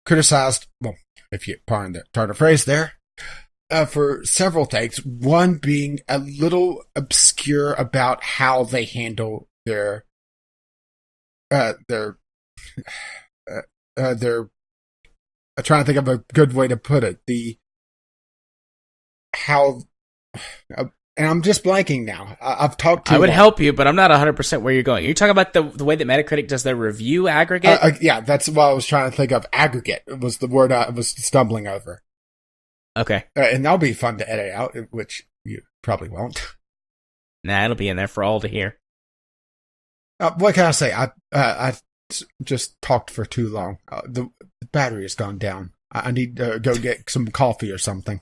criticized, well, if you pardon the phrase there, for several things. One being a little obscure about how they handle their I'm trying to think of a good way to put it. And I'm just blanking now. I've talked to. I would help you, but I'm not 100% where you're going. You're talking about the way that Metacritic does their review aggregate? Yeah, that's what I was trying to think of. Aggregate was the word I was stumbling over. Okay. And that'll be fun to edit out, which you probably won't. Nah, it'll be in there for all to hear. What can I say? I just talked for too long. The battery has gone down. I need to go get some coffee or something.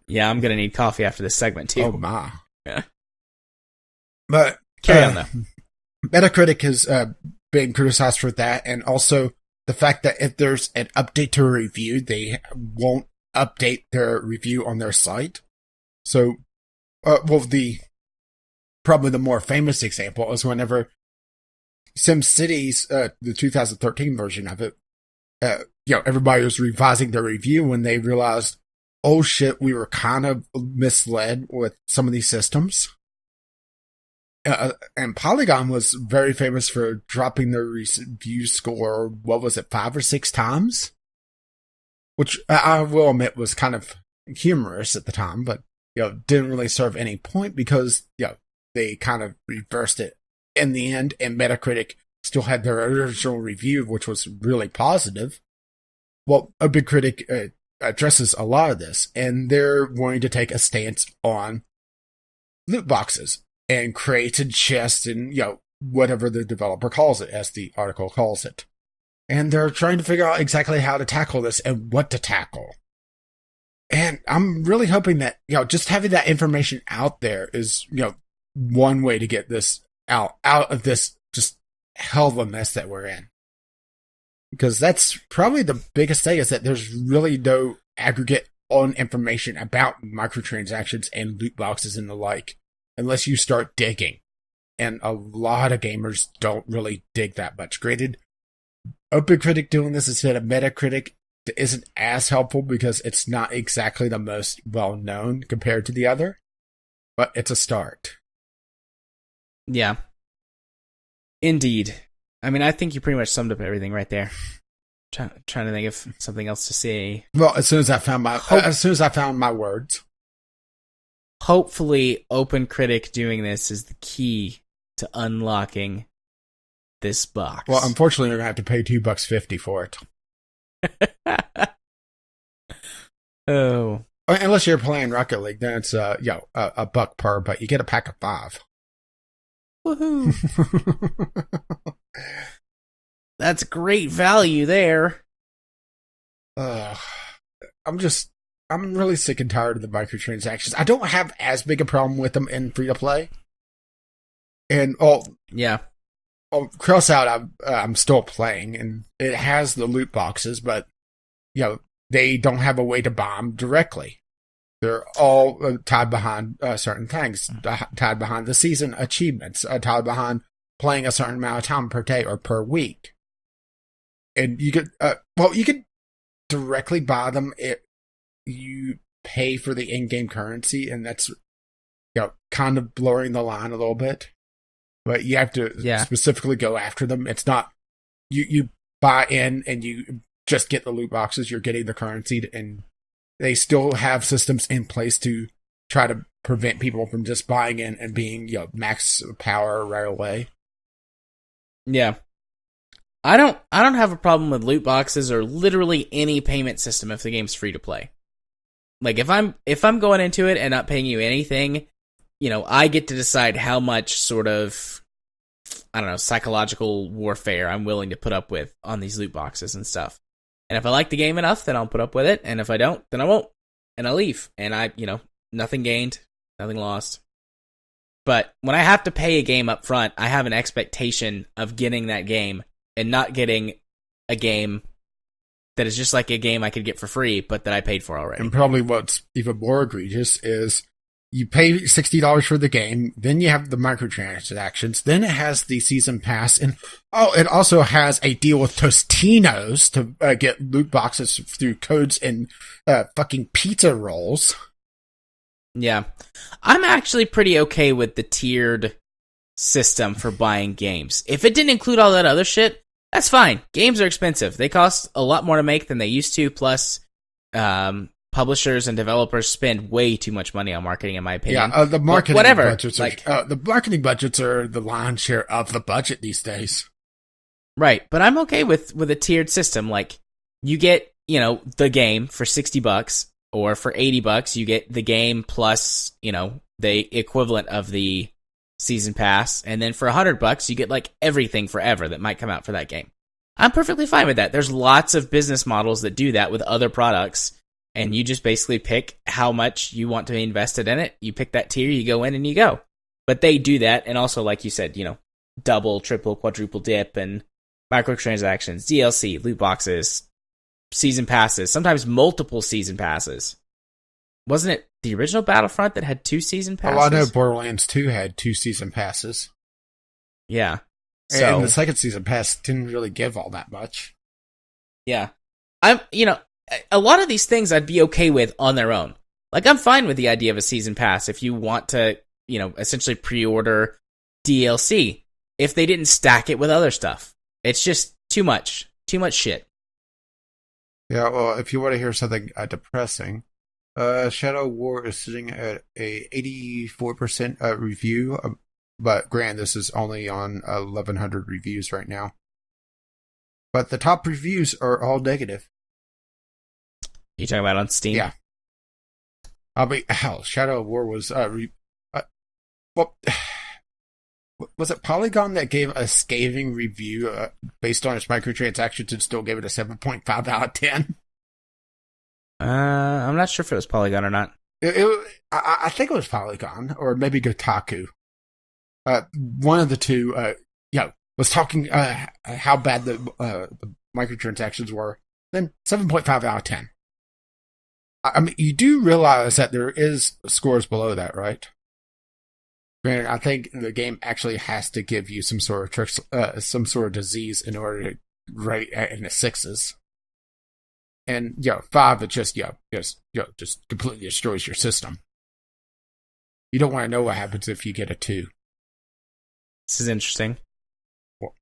Yeah, I'm going to need coffee after this segment, too. Oh, my. Yeah. But carry on, though. Metacritic has been criticized for that, and also the fact that if there's an update to a review, they won't update their review on their site. So, probably the more famous example is whenever SimCity's, the 2013 version of it, everybody was revising their review when they realized, oh shit, we were kind of misled with some of these systems. And Polygon was very famous for dropping their review score, 5 or 6 times? Which I will admit was kind of humorous at the time, but, didn't really serve any point because, they kind of reversed it in the end, and Metacritic still had their original review, which was really positive. Well, OpenCritic addresses a lot of this, and they're wanting to take a stance on loot boxes and created chests and, whatever the developer calls it, as the article calls it. And they're trying to figure out exactly how to tackle this and what to tackle. And I'm really hoping that, just having that information out there is, one way to get this out of this just hell of a mess that we're in. Because that's probably the biggest thing, is that there's really no aggregate on information about microtransactions and loot boxes and the like, unless you start digging. And a lot of gamers don't really dig that much. Granted, OpenCritic doing this instead of Metacritic isn't as helpful because it's not exactly the most well-known compared to the other, but it's a start. Yeah. Indeed. I mean, I think you pretty much summed up everything right there. Trying to think of something else to say. Well, as soon as I found my words. Hopefully, Open Critic doing this is the key to unlocking this box. Well, unfortunately, you're gonna have to pay $2.50 for it. Oh, unless you're playing Rocket League, then it's a $1 per, but you get a pack of 5. Woohoo! That's great value there. I'm really sick and tired of the microtransactions. I don't have as big a problem with them in free to play. And cross out, I'm still playing, and it has the loot boxes, but they don't have a way to buy them directly. They're all tied behind certain things, tied behind the season achievements, tied behind playing a certain amount of time per day or per week. And you could directly buy them if you pay for the in-game currency, and that's kind of blurring the line a little bit. But you have to specifically go after them. It's not you buy in and you just get the loot boxes. You're getting the currency, and they still have systems in place to try to prevent people from just buying in and being max power right away. Yeah. I don't have a problem with loot boxes or literally any payment system if the game's free to play. Like if I'm going into it and not paying you anything, I get to decide how much sort of, I don't know, psychological warfare I'm willing to put up with on these loot boxes and stuff. And if I like the game enough, then I'll put up with it, and if I don't, then I won't, and I'll leave. And nothing gained, nothing lost. But when I have to pay a game up front, I have an expectation of getting that game and not getting a game that is just like a game I could get for free, but that I paid for already. And probably what's even more egregious is you pay $60 for the game, then you have the microtransactions, then it has the season pass, and it also has a deal with Tostinos to get loot boxes through codes and fucking pizza rolls. Yeah. I'm actually pretty okay with the tiered system for buying games. If it didn't include all that other shit, that's fine. Games are expensive. They cost a lot more to make than they used to, plus publishers and developers spend way too much money on marketing, in my opinion. Yeah, the marketing budgets are, the marketing budgets are the lion's share of the budget these days. Right, but I'm okay with a tiered system. Like, you get, the game for $60, or for $80, you get the game plus, the equivalent of the season pass, and then for $100, you get like everything forever that might come out for that game. I'm perfectly fine with that. There's lots of business models that do that with other products, and you just basically pick how much you want to be invested in it. You pick that tier, you go in, and you go. But they do that, and also, like you said, double, triple, quadruple dip, and microtransactions, DLC, loot boxes, season passes, sometimes multiple season passes. Wasn't it the original Battlefront that had 2 season passes? Oh, I know Borderlands 2 had 2 season passes. Yeah. And the second season pass didn't really give all that much. Yeah. A lot of these things I'd be okay with on their own. Like, I'm fine with the idea of a season pass if you want to, essentially pre-order DLC, if they didn't stack it with other stuff. It's just too much shit. Yeah, well, if you want to hear something depressing, Shadow War is sitting at a 84% review, but granted, this is only on 1,100 reviews right now. But the top reviews are all negative. You talking about on Steam? Yeah. Shadow War was was it Polygon that gave a scathing review based on its microtransactions and still gave it a 7.5 out of 10? I'm not sure if it was Polygon or not. I think it was Polygon, or maybe Kotaku. One of the two, was talking how bad the microtransactions were. Then 7.5 out of 10. I mean, you do realize that there is scores below that, right? Granted, I think the game actually has to give you some sort of tricks, some sort of disease in order to rate in the 6s. And 5, it just completely destroys your system. You don't want to know what happens if you get a 2. This is interesting.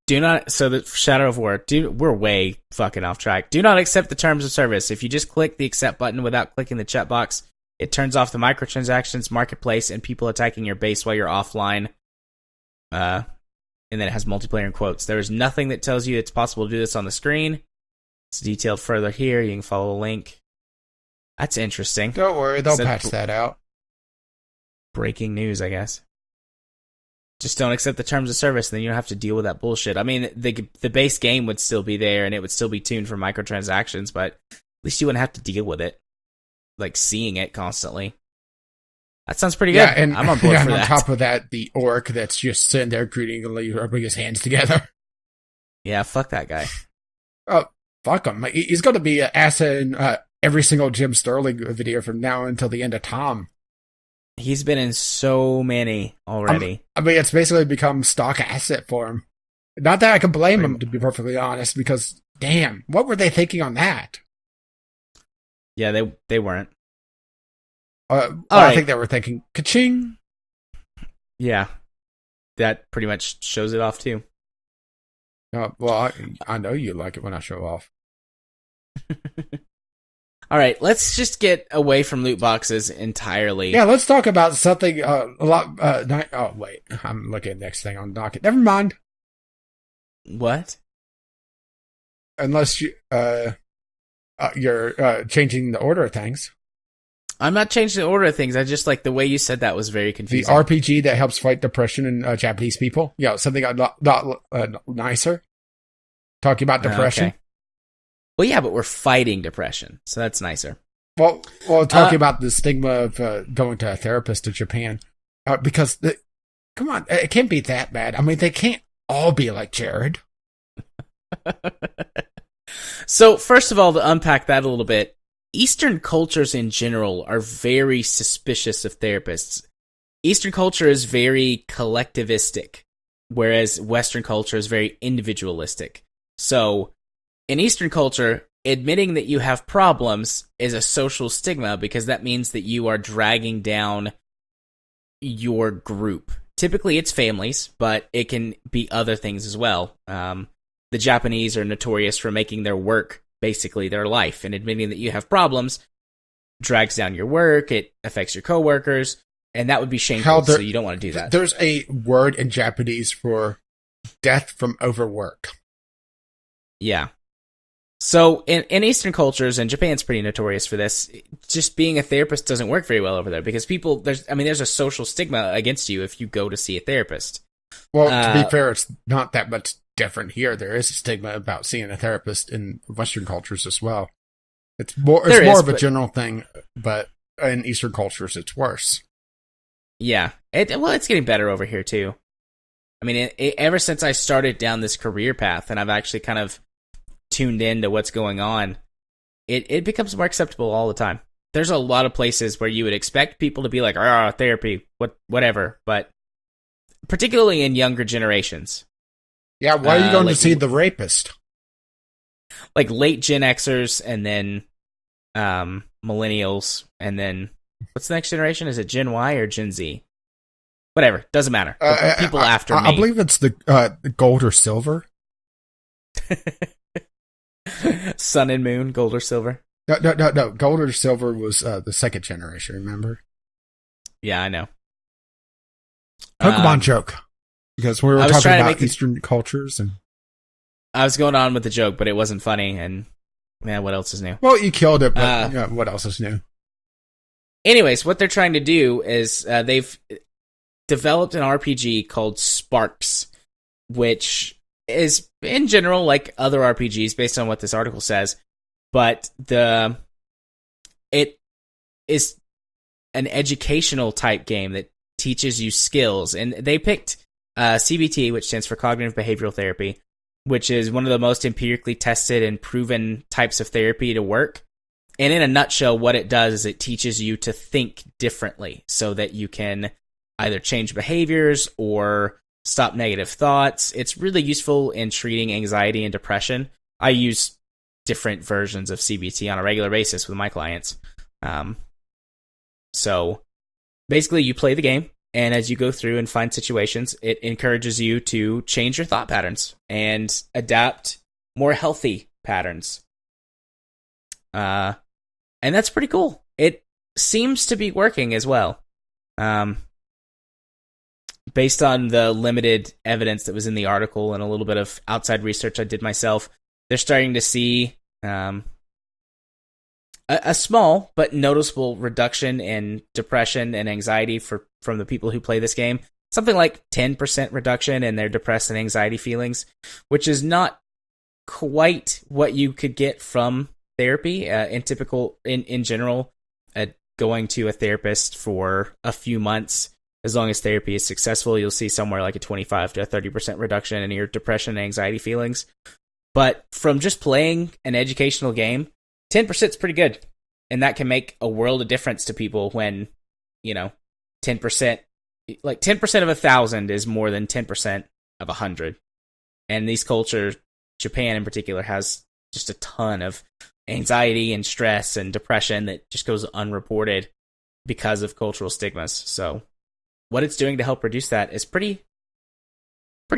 Do not. So the Shadow of War. We're way fucking off track. Do not accept the terms of service. If you just click the accept button without clicking the checkbox, it turns off the microtransactions, marketplace, and people attacking your base while you're offline. And then it has multiplayer in quotes. There is nothing that tells you it's possible to do this on the screen. It's detailed further here. You can follow a link. That's interesting. Don't worry, they'll patch that out. Breaking news, I guess. Just don't accept the terms of service, and then you don't have to deal with that bullshit. I mean, the base game would still be there, and it would still be tuned for microtransactions, but at least you wouldn't have to deal with it. Like, seeing it constantly. That sounds pretty good. Yeah, and I'm on board for that. On top of that, the orc that's just sitting there greedingly rubbing his hands together. Yeah, fuck that guy. Oh, fuck him. He's going to be an asset in every single Jim Sterling video from now until the end of time. He's been in so many already. I mean, it's basically become stock asset for him. Not that I can blame him, to be perfectly honest, because, damn, what were they thinking on that? Yeah, they weren't. I think they were thinking, ka-ching. Yeah, that pretty much shows it off, too. Well, I know you like it when I show off. All right, let's just get away from loot boxes entirely. Yeah, let's talk about something a lot... oh, wait. I'm looking at the next thing on the docket. Never mind. What? Unless you're changing the order of things. I'm not changing the order of things. I just like the way you said that was very confusing. The RPG that helps fight depression in Japanese people. Yeah, something a lot nicer. Talking about depression. Okay. Well, yeah, but we're fighting depression, so that's nicer. Well, talking about the stigma of going to a therapist in Japan. Because, come on, it can't be that bad. I mean, they can't all be like Jared. So, first of all, to unpack that a little bit, Eastern cultures in general are very suspicious of therapists. Eastern culture is very collectivistic, whereas Western culture is very individualistic. So, in Eastern culture, admitting that you have problems is a social stigma because that means that you are dragging down your group. Typically, it's families, but it can be other things as well. The Japanese are notorious for making their work basically their life, and admitting that you have problems drags down your work, it affects your coworkers, and that would be shameful, so you don't want to do that. There's a word in Japanese for death from overwork. Yeah. So, in Eastern cultures, and Japan's pretty notorious for this, just being a therapist doesn't work very well over there, because there's a social stigma against you if you go to see a therapist. Well, to be fair, it's not that much different here. There is a stigma about seeing a therapist in Western cultures as well. It's more of a general thing, but in Eastern cultures, it's worse. Yeah. It's getting better over here, too. I mean, ever since I started down this career path, and I've actually kind of tuned into what's going on, it becomes more acceptable all the time. There's a lot of places where you would expect people to be like, therapy, whatever, but particularly in younger generations. Yeah, why are you going to see the rapist? Like late Gen Xers, and then millennials, and then what's the next generation? Is it Gen Y or Gen Z? Whatever, doesn't matter. People after me. I believe it's the gold or silver. Sun and moon, gold or silver. No. Gold or silver was the second generation, remember? Yeah, I know. Pokemon joke. Because we were talking about Eastern cultures. And I was going on with the joke, but it wasn't funny, and what else is new? Well, you killed it, but what else is new? Anyways, what they're trying to do is they've developed an RPG called Sparks, which is, in general, like other RPGs, based on what this article says, but it is an educational type game that teaches you skills, and they picked CBT, which stands for Cognitive Behavioral Therapy, which is one of the most empirically tested and proven types of therapy to work. And in a nutshell, what it does is it teaches you to think differently so that you can either change behaviors or stop negative thoughts. It's really useful in treating anxiety and depression. I use different versions of CBT on a regular basis with my clients. So basically, you play the game. And as you go through and find situations, it encourages you to change your thought patterns and adapt more healthy patterns. And that's pretty cool. It seems to be working as well. Based on the limited evidence that was in the article and a little bit of outside research I did myself, they're starting to see a small but noticeable reduction in depression and anxiety from the people who play this game. Something like 10% reduction in their depressed and anxiety feelings, which is not quite what you could get from therapy. In general, going to a therapist for a few months, as long as therapy is successful, you'll see somewhere like a 25 to 30% reduction in your depression and anxiety feelings. But from just playing an educational game, 10% is pretty good. And that can make a world of difference to people when, 10%, like 10% of 1,000 is more than 10% of 100. And these cultures, Japan in particular, has just a ton of anxiety and stress and depression that just goes unreported because of cultural stigmas. So what it's doing to help reduce that is pretty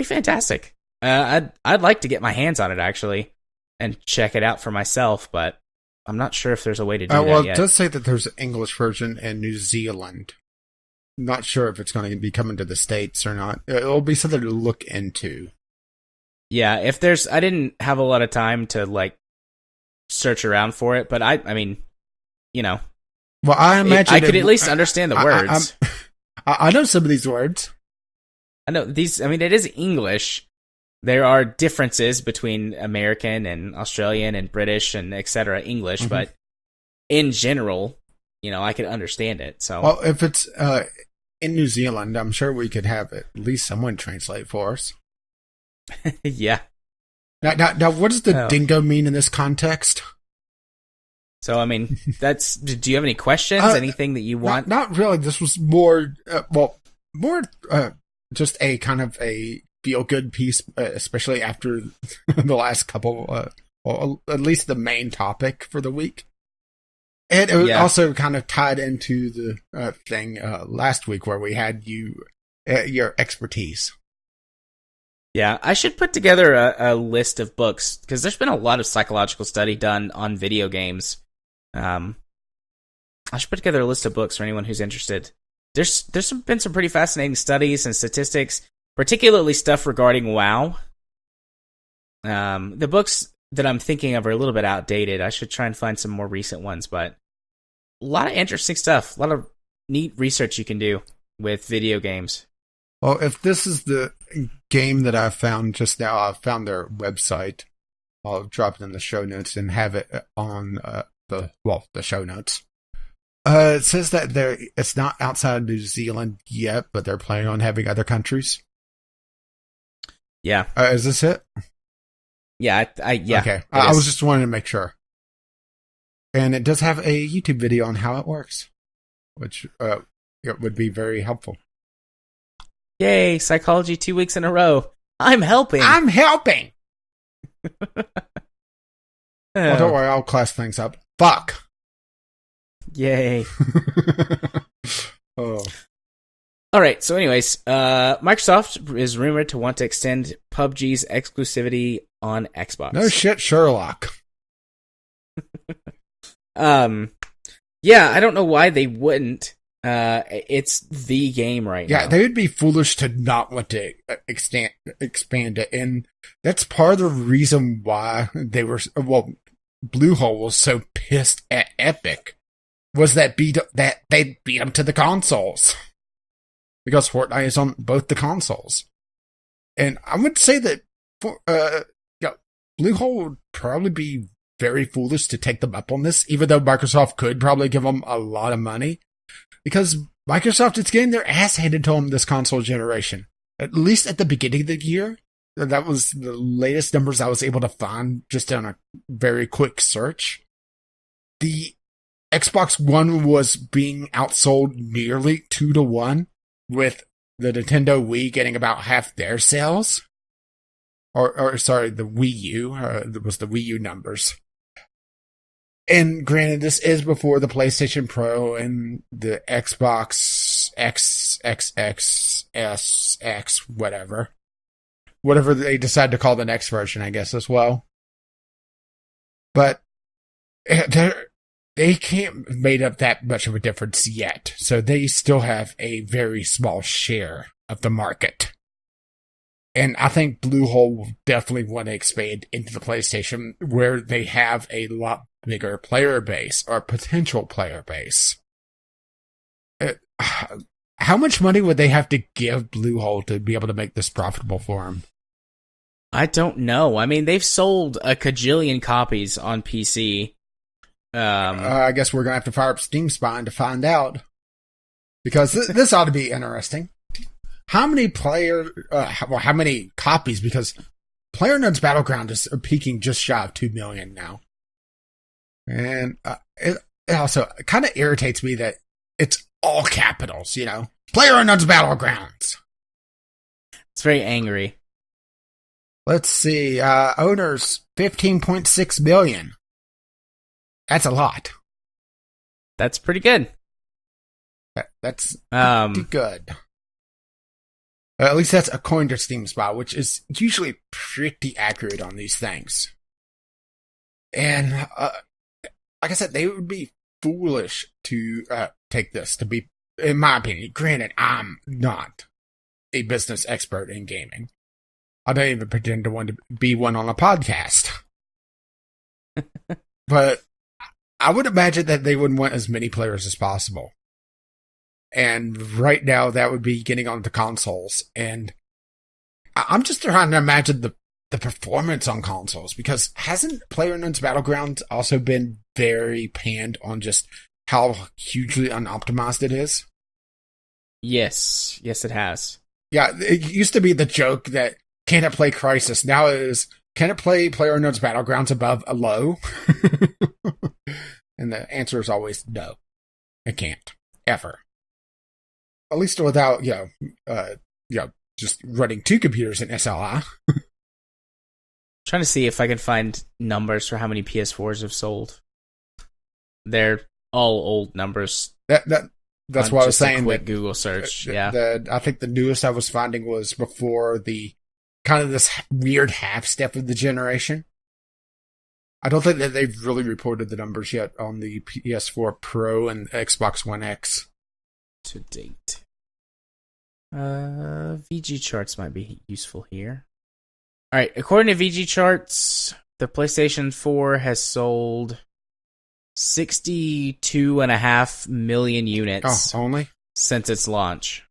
fantastic. I'd like to get my hands on it, actually, and check it out for myself, but I'm not sure if there's a way to do that well, yet. it does say that there's an English version in New Zealand. Not sure if it's going to be coming to the States or not. It'll be something to look into. Yeah, I didn't have a lot of time to, search around for it, but I mean, Well, I imagine I could at least understand the words. I know some of these words. I know these. I mean, it is English. There are differences between American and Australian and British and etc. English, but in general, I could understand it. So, well, if it's in New Zealand, I'm sure we could have at least someone translate for us. Yeah. Now, what does the dingo mean in this context? So, I mean, do you have any questions? Anything that you want? Not really. This was more, just a kind of a feel-good piece, especially after the last couple, at least the main topic for the week. And it also kind of tied into the thing last week where we had your expertise. Yeah, I should put together a list of books, because there's been a lot of psychological study done on video games. I should put together a list of books for anyone who's interested. There's been some pretty fascinating studies and statistics, particularly stuff regarding WoW. The books that I'm thinking of are a little bit outdated. I should try and find some more recent ones, but a lot of interesting stuff, a lot of neat research you can do with video games. Well, if this is the game that I found just now, I found their website. I'll drop it in the show notes and have it on the show notes. It says that it's not outside New Zealand yet, but they're planning on having other countries. Yeah. Is this it? Yeah. Yeah. Okay. I was just wanting to make sure. And it does have a YouTube video on how it works, which it would be very helpful. Yay, psychology 2 weeks in a row. I'm helping. Well, don't worry, I'll class things up. Fuck. Yay. Oh. All right, so anyways, Microsoft is rumored to want to extend PUBG's exclusivity on Xbox. No shit, Sherlock. Yeah, I don't know why they wouldn't. It's the game right now. Yeah, they would be foolish to not want to expand it, and that's part of the reason why they were. Well, Bluehole was so pissed at Epic, was that they beat them to the consoles because Fortnite is on both the consoles, and I would say that Bluehole would probably be very foolish to take them up on this, even though Microsoft could probably give them a lot of money. Because Microsoft is getting their ass handed to them this console generation. At least at the beginning of the year. That was the latest numbers I was able to find just on a very quick search. The Xbox One was being outsold nearly 2-1, with the Nintendo Wii getting about half their sales. Or sorry, the Wii U. It was the Wii U numbers. And granted, this is before the PlayStation Pro and the Xbox XXXSX, whatever. Whatever they decide to call the next version, I guess, as well. But they can't have made up that much of a difference yet. So they still have a very small share of the market. And I think Bluehole will definitely want to expand into the PlayStation where they have a lot bigger player base or potential player base. How much money would they have to give Bluehole to be able to make this profitable for them? I don't know. I mean, they've sold a kajillion copies on PC. I guess we're going to have to fire up Steam Spine to find out. Because this ought to be interesting. How many how many copies? Because PlayerUnknown's Battleground is peaking just shy of 2 million now. And it also kind of irritates me that it's all capitals, you know? PlayerUnknown's Battlegrounds. It's very angry. Let's see. Owners, 15.6 million. That's a lot. That's pretty good. That's pretty good. At least that's according to Steam Spy, which is usually pretty accurate on these things. And like I said, they would be foolish to take this to be, in my opinion. Granted, I'm not a business expert in gaming. I don't even pretend to want to be one on a podcast. But I would imagine that they would want as many players as possible. And right now, that would be getting onto consoles. And I'm just trying to imagine the performance on consoles. Because hasn't PlayerUnknown's Battlegrounds also been very panned on just how hugely unoptimized it is? Yes. Yes, it has. Yeah, it used to be the joke that, can it play Crysis? Now it is, can it play PlayerUnknown's Battlegrounds above a low? And the answer is always no. It can't. Ever. At least without, just running two computers in SLI. Trying to see if I can find numbers for how many PS4s have sold. They're all old numbers. That's what I was saying. A quick Google search. I think the newest I was finding was before the kind of this weird half step of the generation. I don't think that they've really reported the numbers yet on the PS4 Pro and Xbox One X. To date. VG charts might be useful here. Alright, according to VG charts, the PlayStation 4 has sold 62.5 million units only? Since its launch.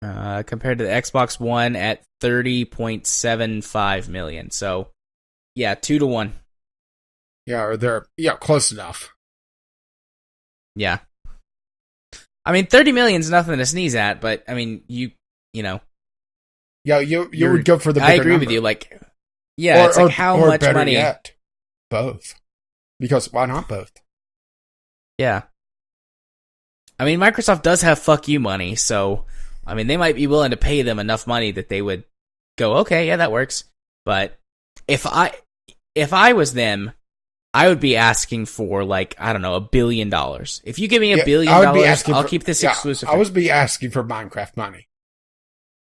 Compared to the Xbox One at 30.75 million. So, yeah, 2-1. Yeah, or they're close enough. Yeah. I mean, 30 million is nothing to sneeze at, but I mean, you know. Yeah, you would go for the bigger I agree number. with you. Like, yeah, it's like how much better money? Yet, both. Because why not both? Yeah. I mean, Microsoft does have fuck you money, so I mean, they might be willing to pay them enough money that they would go, okay, yeah, that works. But if I was them, I would be asking for, like, I don't know, $1 billion. If you give me $1 billion, I'll keep this exclusive. I would be asking for Minecraft money.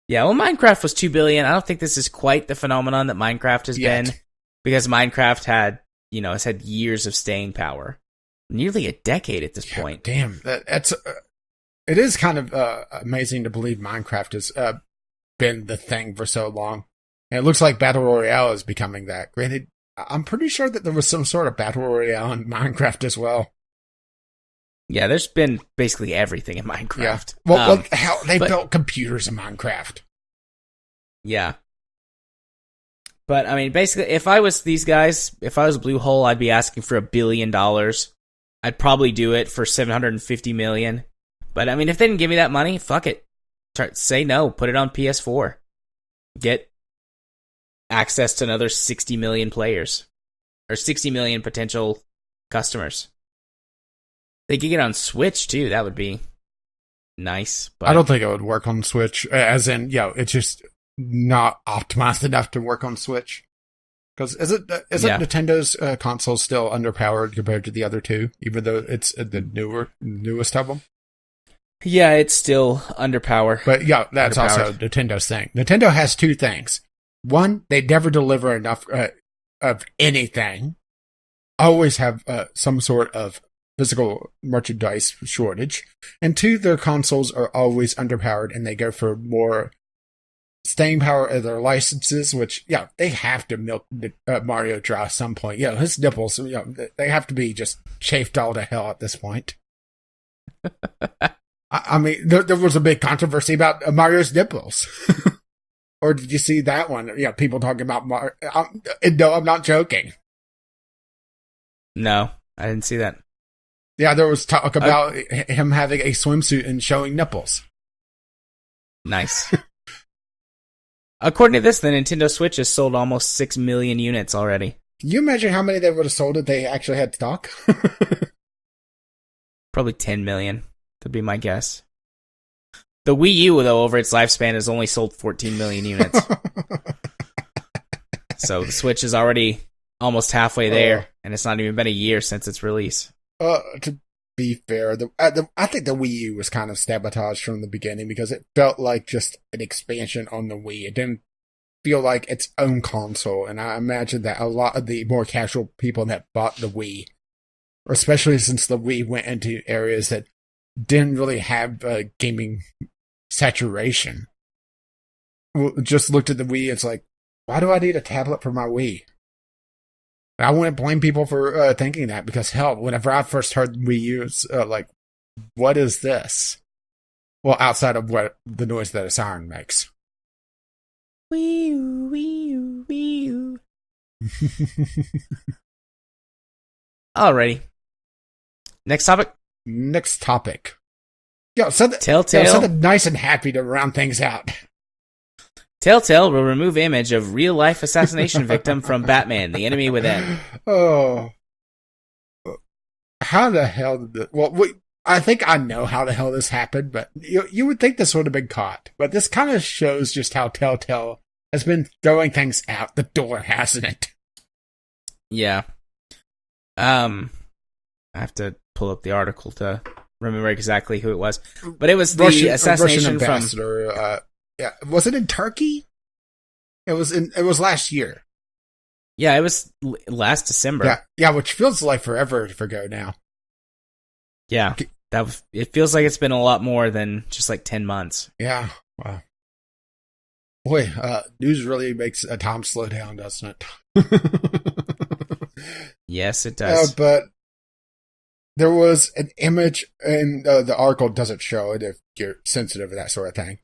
Yeah, well, Minecraft was $2 billion. I don't think this is quite the phenomenon that Minecraft has been, because Minecraft has had years of staying power, nearly a decade at this point. Damn, it is kind of amazing to believe Minecraft has been the thing for so long. And it looks like Battle Royale is becoming that. Granted, I'm pretty sure that there was some sort of Battle Royale in Minecraft as well. Yeah, there's been basically everything in Minecraft. Yeah. Well, hell, they built computers in Minecraft. Yeah. But, I mean, basically, if I was these guys, if I was Bluehole, I'd be asking for $1 billion. I'd probably do it for $750 million. But, I mean, if they didn't give me that money, fuck it. Say no. Put it on PS4. Get access to another 60 million players. Or 60 million potential customers. They could get on Switch, too. That would be nice. But I don't think it would work on Switch. As in, it's just not optimized enough to work on Switch. Because isn't Nintendo's console still underpowered compared to the other two, even though it's the newest of them? Yeah, it's still underpowered. But yeah, that's also Nintendo's thing. Nintendo has two things. One, they never deliver enough of anything. Always have some sort of physical merchandise shortage. And two, their consoles are always underpowered, and they go for more staying power of their licenses, which, they have to milk Mario dry at some point. His nipples, they have to be just chafed all to hell at this point. I mean, there was a big controversy about Mario's nipples. Or did you see that one? People talking about Mario. No, I'm not joking. No, I didn't see that. Yeah, there was talk about him having a swimsuit and showing nipples. Nice. According to this, the Nintendo Switch has sold almost 6 million units already. Can you imagine how many they would have sold if they actually had stock? Probably 10 million, would be my guess. The Wii U, though, over its lifespan has only sold 14 million units. So the Switch is already almost halfway there, and it's not even been a year since its release. To be fair, I think the Wii U was kind of sabotaged from the beginning because it felt like just an expansion on the Wii. It didn't feel like its own console, and I imagine that a lot of the more casual people that bought the Wii, especially since the Wii went into areas that didn't really have gaming saturation, just looked at the Wii. It's like, why do I need a tablet for my Wii? I wouldn't blame people for thinking that, because hell, whenever I first heard Wii U, it's like, what is this? Well, outside of what the noise that a siren makes. Wii U, Wii U, Wii U. Alrighty. Next topic. Something nice and happy to round things out. Telltale will remove image of real-life assassination victim from Batman, The Enemy Within. Oh. How the hell did this... Well, I think I know how the hell this happened, but you would think this would have been caught. But this kind of shows just how Telltale has been throwing things out the door, hasn't it? Yeah. I have to pull up the article to remember exactly who it was. But it was the assassination Russian ambassador, yeah, was it in Turkey? It was last year. Yeah, it was last December. Yeah, which feels like forever ago now. Yeah, it feels like it's been a lot more than just like 10 months. Yeah, wow. Boy, news really makes time slow down, doesn't it? Yes, it does. But there was an image, and the article doesn't show it if you're sensitive to that sort of thing.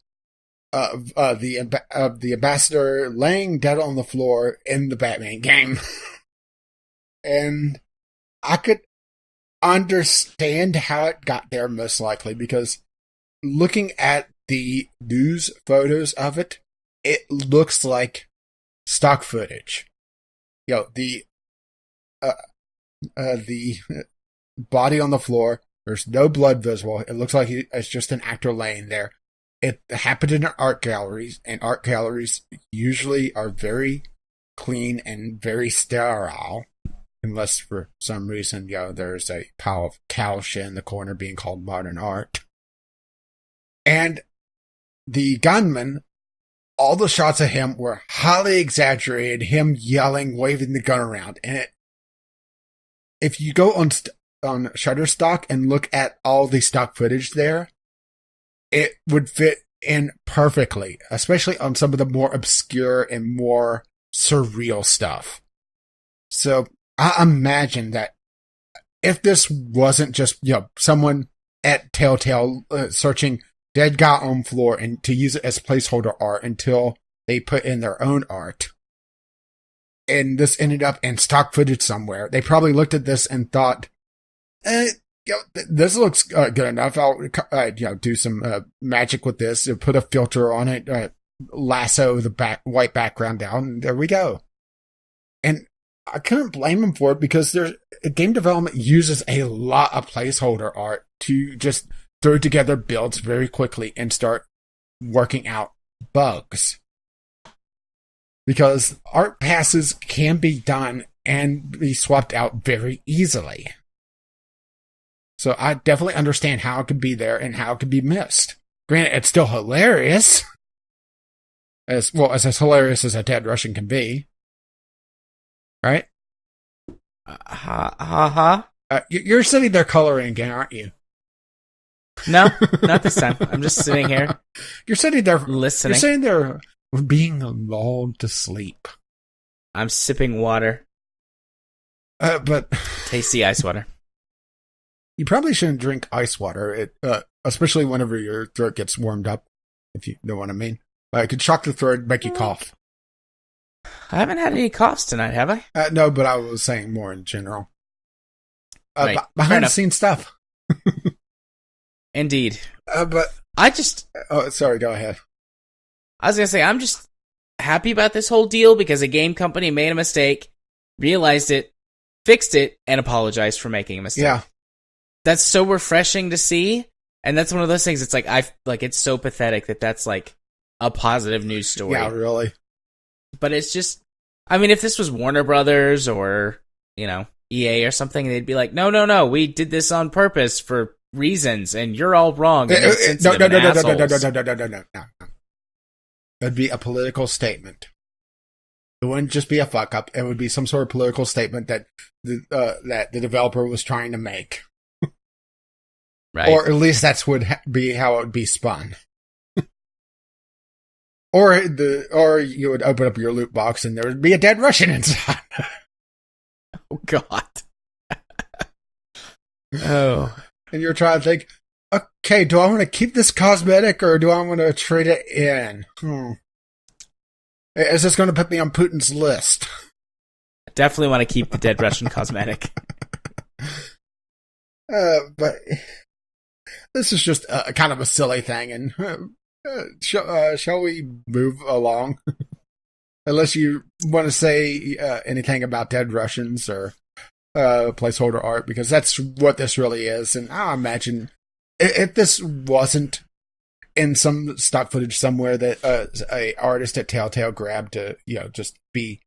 Of the ambassador laying dead on the floor in the Batman game. And I could understand how it got there, most likely, because looking at the news photos of it, it looks like stock footage. The body on the floor, there's no blood visible. It looks like it's just an actor laying there. It happened in art galleries, and art galleries usually are very clean and very sterile, unless for some reason, there's a pile of cow shit in the corner being called modern art. And the gunman, all the shots of him were highly exaggerated, him yelling, waving the gun around. And if you go on Shutterstock and look at all the stock footage there, it would fit in perfectly, especially on some of the more obscure and more surreal stuff. So I imagine that if this wasn't just, someone at Telltale searching dead guy on floor and to use it as placeholder art until they put in their own art, and this ended up in stock footage somewhere, they probably looked at this and thought, this looks good enough. I'll do some magic with this. Put a filter on it, lasso the white background down, and there we go. And I couldn't blame them for it, because game development uses a lot of placeholder art to just throw together builds very quickly and start working out bugs. because art passes can be done and be swapped out very easily. So I definitely understand how it could be there and how it could be missed. Granted, it's still hilarious. As hilarious as a dead Russian can be. Right? You're sitting there coloring again, aren't you? No, not this time. I'm just sitting here. You're sitting there listening. You're sitting there being lulled to sleep. I'm sipping water. But tasty ice water. You probably shouldn't drink ice water, especially whenever your throat gets warmed up, if you know what I mean. It could shock the throat and make you cough. I haven't had any coughs tonight, have I? No, but I was saying more in general. Right. Behind the scenes stuff. Indeed. But I just... Oh, sorry, go ahead. I was going to say, I'm just happy about this whole deal because a game company made a mistake, realized it, fixed it, and apologized for making a mistake. Yeah. That's so refreshing to see, and that's one of those things, it's like, it's so pathetic that that's like a positive news story. Yeah, really. But it's just, I mean, if this was Warner Brothers or, EA or something, they'd be like, no, we did this on purpose for reasons, and you're all wrong. No. It'd be a political statement. It wouldn't just be a fuck up. It would be some sort of political statement that the developer was trying to make. Right. Or at least that's would be how it would be spun. Or you would open up your loot box and there would be a dead Russian inside. Oh God. Oh. And you're trying to think, okay, do I want to keep this cosmetic or do I want to trade it in? Is this going to put me on Putin's list? I definitely want to keep the dead Russian cosmetic. But this is just kind of a silly thing, and shall we move along? Unless you want to say anything about dead Russians or placeholder art, because that's what this really is. And I imagine if this wasn't in some stock footage somewhere that a artist at Telltale grabbed to, just be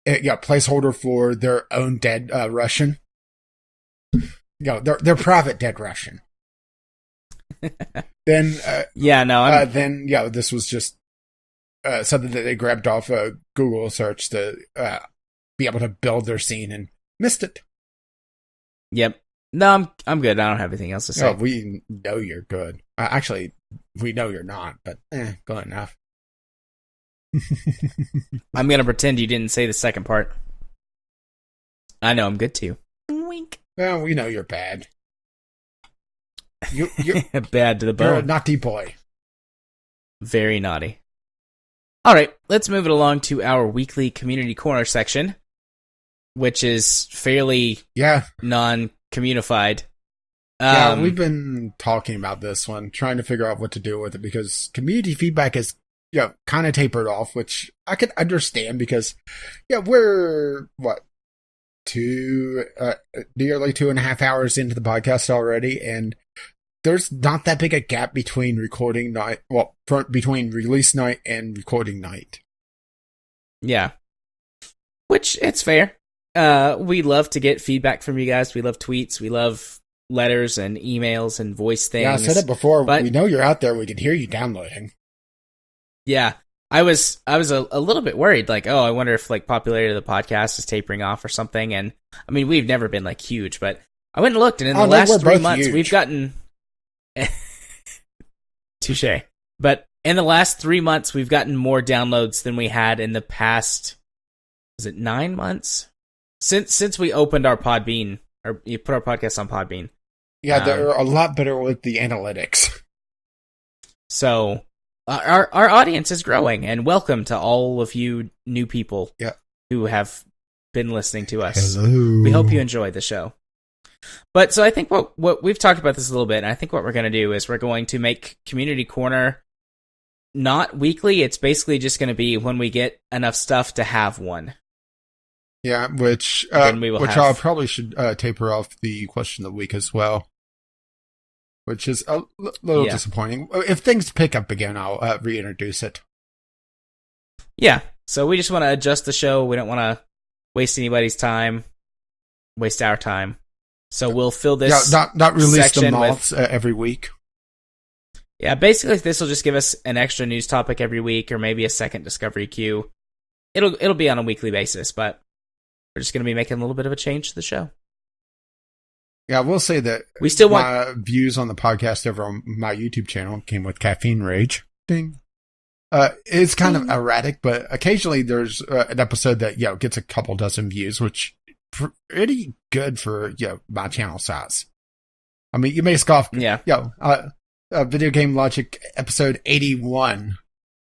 placeholder for their own dead Russian, their private dead Russian. Then this was just something that they grabbed off a Google search to be able to build their scene and missed it. Yep. No, I'm good. I don't have anything else to say. Oh, we know you're good. Actually, we know you're not, but good enough. I'm going to pretend you didn't say the second part. I know I'm good too. Wink. Well, we know you're bad. You're bad to the bone. You're a naughty boy. Very naughty. All right, let's move it along to our weekly community corner section, which is fairly non-communified. Yeah, we've been talking about this one, trying to figure out what to do with it, because community feedback is kind of tapered off, which I could understand because we're nearly 2.5 hours into the podcast already, and there's not that big a gap between recording night, between release night and recording night. Yeah. Which, it's fair. We love to get feedback from you guys. We love tweets. We love letters and emails and voice things. Yeah, I said it before. But we know you're out there. We can hear you downloading. Yeah. I was a little bit worried, I wonder if popularity of the podcast is tapering off or something. And I mean, we've never been huge, but I went and looked, and in the last 3 months, we've gotten touche. But in the last 3 months, we've gotten more downloads than we had in the past. Was it 9 months since we opened our Podbean, or you put our podcast on Podbean? Yeah, they're a lot better with the analytics. So our audience is growing, and welcome to all of you new people who have been listening to us. Hello. We hope you enjoy the show. But so I think what we've talked about this a little bit, and I think what we're going to do is we're going to make Community Corner not weekly. It's basically just going to be when we get enough stuff to have one. Yeah, which I probably should taper off the question of the week as well, which is a little disappointing. If things pick up again, I'll reintroduce it. Yeah, So we just want to adjust the show. We don't want to waste anybody's time, waste our time. So we'll fill this not release the section moths every week. Yeah, basically this will just give us an extra news topic every week, or maybe a second discovery queue. It'll be on a weekly basis, but we're just going to be making a little bit of a change to the show. Yeah, I will say that we still my views on the podcast over on my YouTube channel came with Caffeine Rage. Ding. It's kind of erratic, but occasionally there's an episode that gets a couple dozen views, which pretty good for my channel size. I mean, you may scoff. Yeah. Video Game Logic episode 81,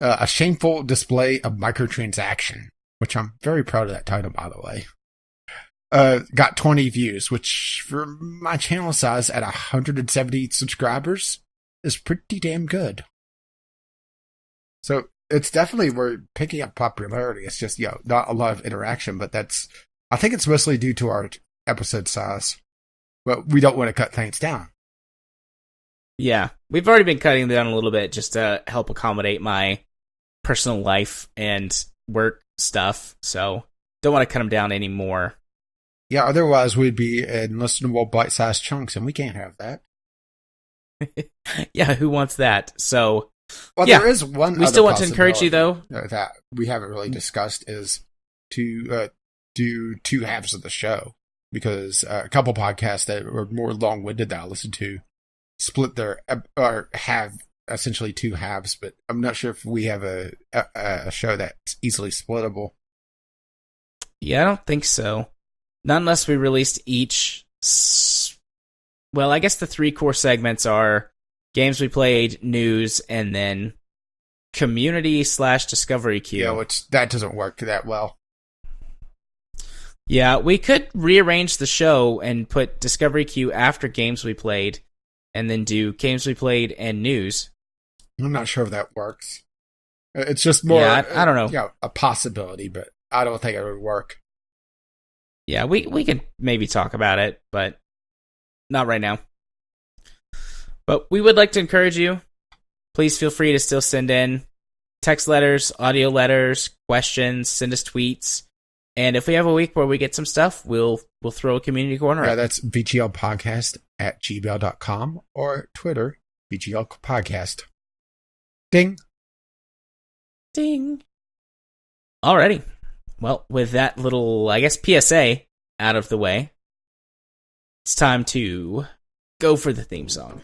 a shameful display of microtransaction, which I'm very proud of that title, by the way. Got 20 views, which for my channel size at 170 subscribers is pretty damn good. So it's definitely, we're picking up popularity. It's just, not a lot of interaction, but I think it's mostly due to our episode size. But we don't want to cut things down. Yeah, we've already been cutting down a little bit just to help accommodate my personal life and work stuff. So don't want to cut them down anymore. Yeah, otherwise we'd be in listenable bite-sized chunks, and we can't have that. Yeah, who wants that? So, there is one. We still want to encourage you, though. That we haven't really discussed is to do two halves of the show, because a couple podcasts that were more long-winded that I listened to split or have essentially two halves, but I'm not sure if we have a show that's easily splittable. Yeah, I don't think so. Not unless we released each. Well, I guess the three core segments are games we played, news, and then community/discovery queue. Yeah, which that doesn't work that well. Yeah, we could rearrange the show and put discovery queue after games we played, and then do games we played and news. I'm not sure if that works. It's just more. Yeah, I don't know. Yeah, a possibility, but I don't think it would work. Yeah, we could maybe talk about it, but not right now. But we would like to encourage you. Please feel free to still send in text letters, audio letters, questions, send us tweets. And if we have a week where we get some stuff, we'll throw a community corner Yeah, up. that's vglpodcast@gmail.com or Twitter, vglpodcast. Ding. Ding. Alrighty. Well, with that little, I guess, PSA out of the way, it's time to go for the theme song.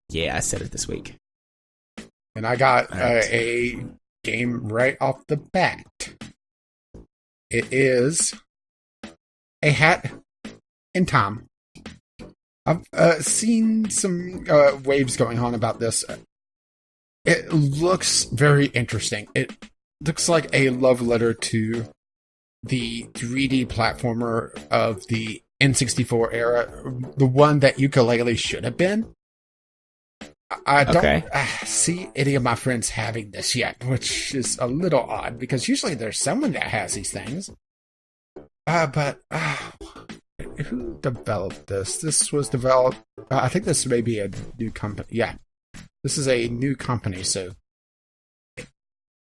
Yeah, I said it this week. And I got Right. a game right off the bat. It is A Hat in Time. I've seen some waves going on about this. It looks very interesting. It looks like a love letter to the 3D platformer of the N64 era, the one that Ukulele should have been. I don't see any of my friends having this yet, which is a little odd, because usually there's someone that has these things. But who developed this? This was developed, I think this may be a new company. Yeah, this is a new company, so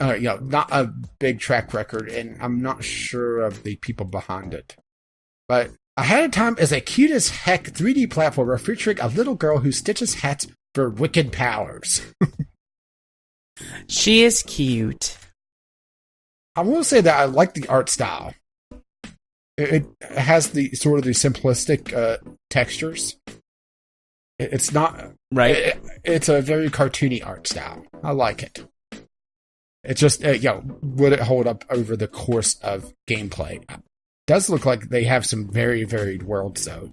not a big track record, and I'm not sure of the people behind it. But Ahead of Time is a cute as heck 3D platformer featuring a little girl who stitches hats for wicked powers. She is cute. I will say that I like the art style. It has the sort of the simplistic textures. It's not right. It's a very cartoony art style. I like it. It's just would it hold up over the course of gameplay? It does look like they have some very varied worlds though,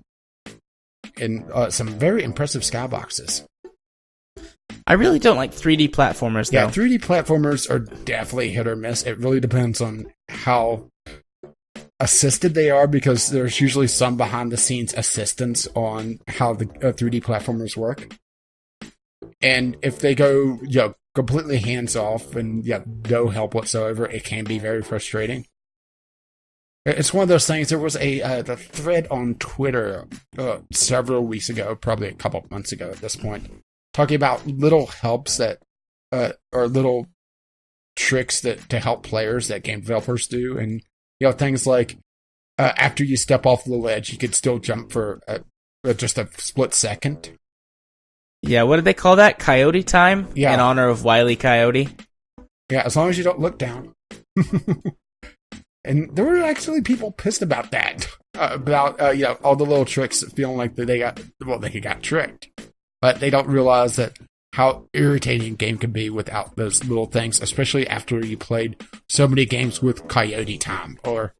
and some very impressive skyboxes. I really don't like 3D platformers, though. Yeah, 3D platformers are definitely hit or miss. It really depends on how assisted they are, because there's usually some behind-the-scenes assistance on how the 3D platformers work. And if they go completely hands-off and no help whatsoever, it can be very frustrating. It's one of those things. There was the thread on Twitter several weeks ago, probably a couple of months ago at this point, talking about little helps that, or little tricks to help players that game developers do, and things like after you step off the ledge, you could still jump for just a split second. Yeah, what did they call that? Coyote time? Yeah. In honor of Wile E. Coyote? Yeah, as long as you don't look down. And there were actually people pissed about that. About all the little tricks, feeling like they got tricked. But they don't realize that how irritating a game can be without those little things, especially after you played so many games with Coyote time. Or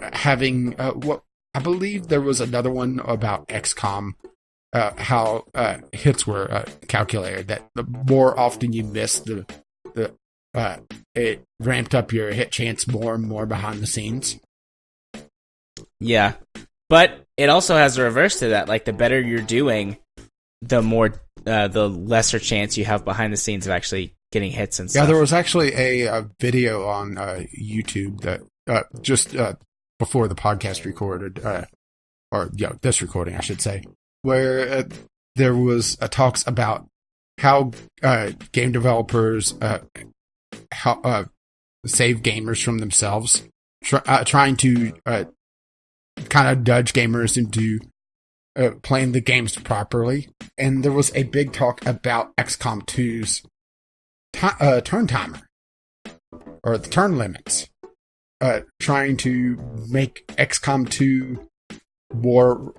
having what I believe there was another one about XCOM. How hits were calculated. That the more often you missed, it ramped up your hit chance more and more behind the scenes. Yeah, but it also has a reverse to that. Like, the better you're doing, the lesser chance you have behind the scenes of actually getting hits and stuff. Yeah, there was actually a video on YouTube that just before the podcast recorded, this recording, I should say, where there was talks about how game developers save gamers from themselves, trying to kind of nudge gamers into playing the games properly. And there was a big talk about XCOM 2's turn timer, or the turn limits, trying to make XCOM 2 more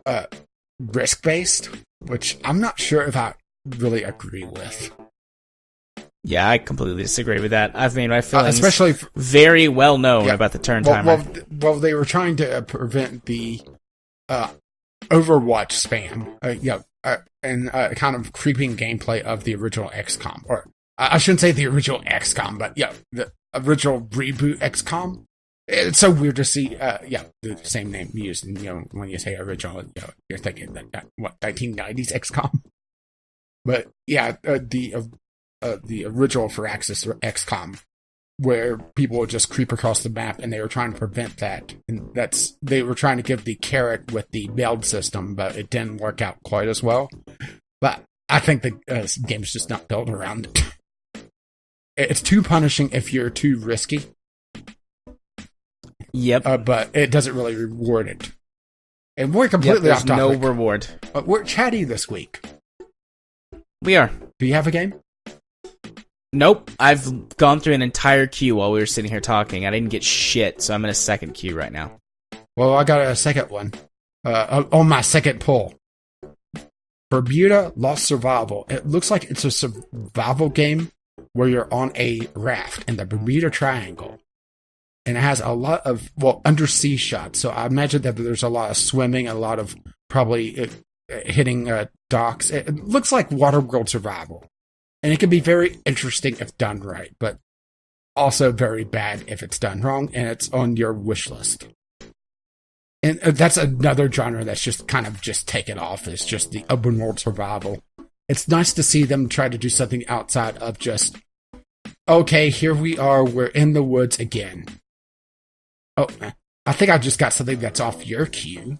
risk-based, which I'm not sure if I really agree with. Yeah, I completely disagree with that. I've made my feelings especially very well known about the turn timer. Well, they were trying to prevent the Overwatch spam, and kind of creeping gameplay of the original XCOM. Or I shouldn't say the original XCOM, but the original reboot XCOM. It's so weird to see, the same name used. And, when you say original, you're thinking that 1990s XCOM. But the original Firaxis or XCOM, where people would just creep across the map, and they were trying to prevent that. And they were trying to give the carrot with the build system, but it didn't work out quite as well. But I think the game's just not built around it. It's too punishing if you're too risky. Yep. But it doesn't really reward it. And we're completely off topic. No reward. We're chatty this week. We are. Do you have a game? Nope. I've gone through an entire queue while we were sitting here talking. I didn't get shit, so I'm in a second queue right now. Well, I got a second one. On my second pull. Bermuda Lost Survival. It looks like it's a survival game where you're on a raft in the Bermuda Triangle. And it has a lot of, undersea shots. So I imagine that there's a lot of swimming, a lot of probably hitting docks. It looks like Waterworld Survival. And it can be very interesting if done right, but also very bad if it's done wrong, and it's on your wish list. And that's another genre that's just kind of just taken off. It's just the open world survival. It's nice to see them try to do something outside of just, okay, here we are, we're in the woods again. Oh, I think I just got something that's off your queue.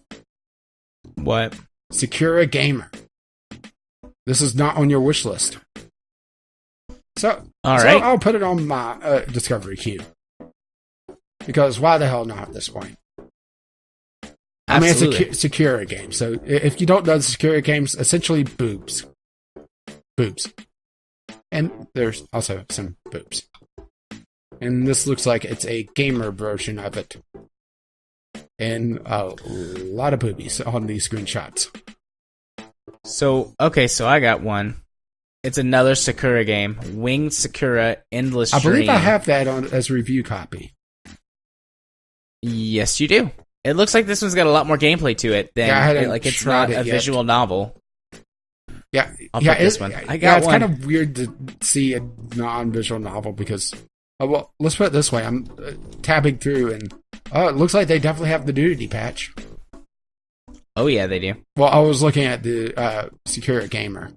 What? Secura Gamer. This is not on your wish list. So I'll put it on my Discovery queue. Because why the hell not at this point? Absolutely. I mean, it's a Secura game. So if you don't know the Secura games, essentially boobs. Boobs. And there's also some boobs. And this looks like it's a gamer version of it. And a lot of boobies on these screenshots. So I got one. It's another Sakura game. Winged Sakura Endless Dream. I believe I have that as a review copy. Yes, you do. It looks like this one's got a lot more gameplay to it than it's not a visual novel. Yeah, I'll put this one. I got it's one. kind of weird to see a non-visual novel because, let's put it this way. I'm tabbing through and it looks like they definitely have the nudity patch. Oh yeah, they do. Well, I was looking at the Secura Gamer.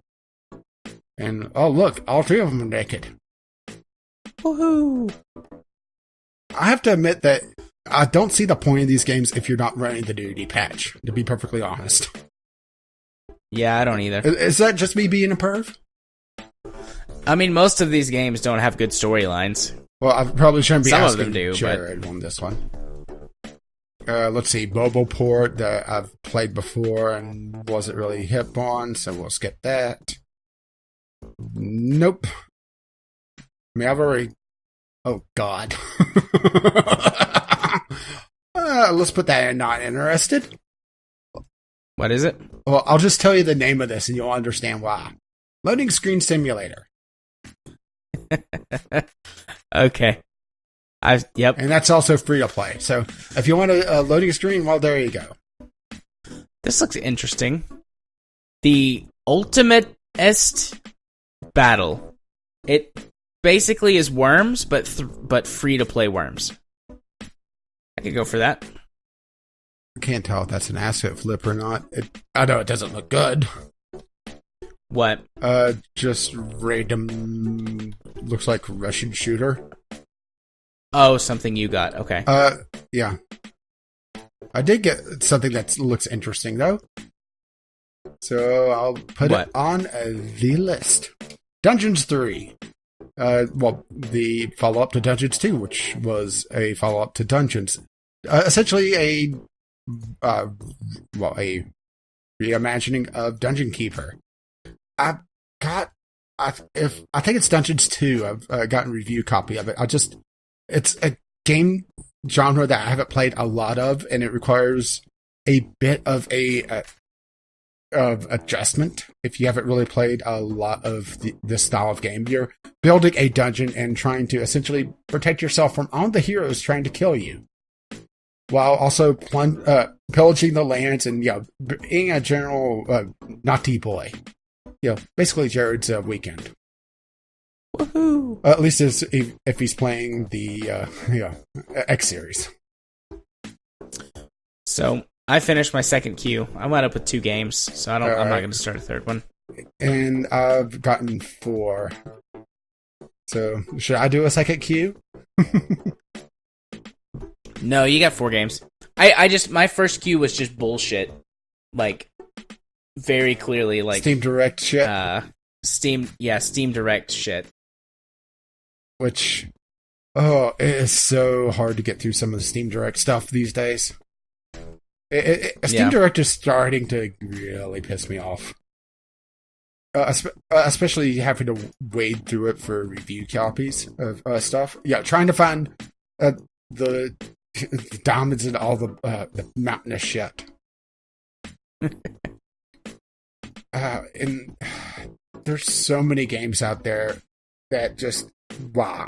And, look, all three of them are naked. Woohoo! I have to admit that I don't see the point of these games if you're not running the nudity patch, to be perfectly honest. Yeah, I don't either. Is that just me being a perv? I mean, most of these games don't have good storylines. Well, I probably shouldn't be Some asking of them do, Jared on this one. Let's see, mobile port that I've played before and wasn't really hip on, so we'll skip that. Nope. I mean, I've already... Oh, God. Let's put that in not interested. What is it? Well, I'll just tell you the name of this and you'll understand why. Loading Screen Simulator. Okay. Yep. And that's also free to play. So if you want a loading screen, well, there you go. This looks interesting. The ultimate-est battle. It basically is Worms, but free to play Worms. I could go for that. I can't tell if that's an asset flip or not. I know it doesn't look good. What? Just random. Looks like Russian shooter. Oh, something you got. Okay. Yeah. I did get something that looks interesting though. So I'll put it on the list. Dungeons 3. Well, the follow-up to Dungeons 2, which was a follow-up to Dungeons. Essentially a reimagining of Dungeon Keeper. I think it's Dungeons 2. I've gotten a review copy of it. It's a game genre that I haven't played a lot of, and it requires a bit of of adjustment. If you haven't really played a lot of this style of game, you're building a dungeon and trying to essentially protect yourself from all the heroes trying to kill you, while also pillaging the lands and being a general naughty boy. Basically Jared's weekend. Woohoo! At least if he's playing the X series. So I finished my second queue. I wound up with 2 games, so I'm not going to start a third one. And I've gotten 4. So should I do a second queue? No, you got 4 games. My first queue was just bullshit. Like, very clearly, like Steam Direct shit. Steam Direct shit. Which, it is so hard to get through some of the Steam Direct stuff these days. Steam Direct is starting to really piss me off. Especially having to wade through it for review copies of stuff. Yeah, trying to find the diamonds and all the mountainous shit. And there's so many games out there that just wow.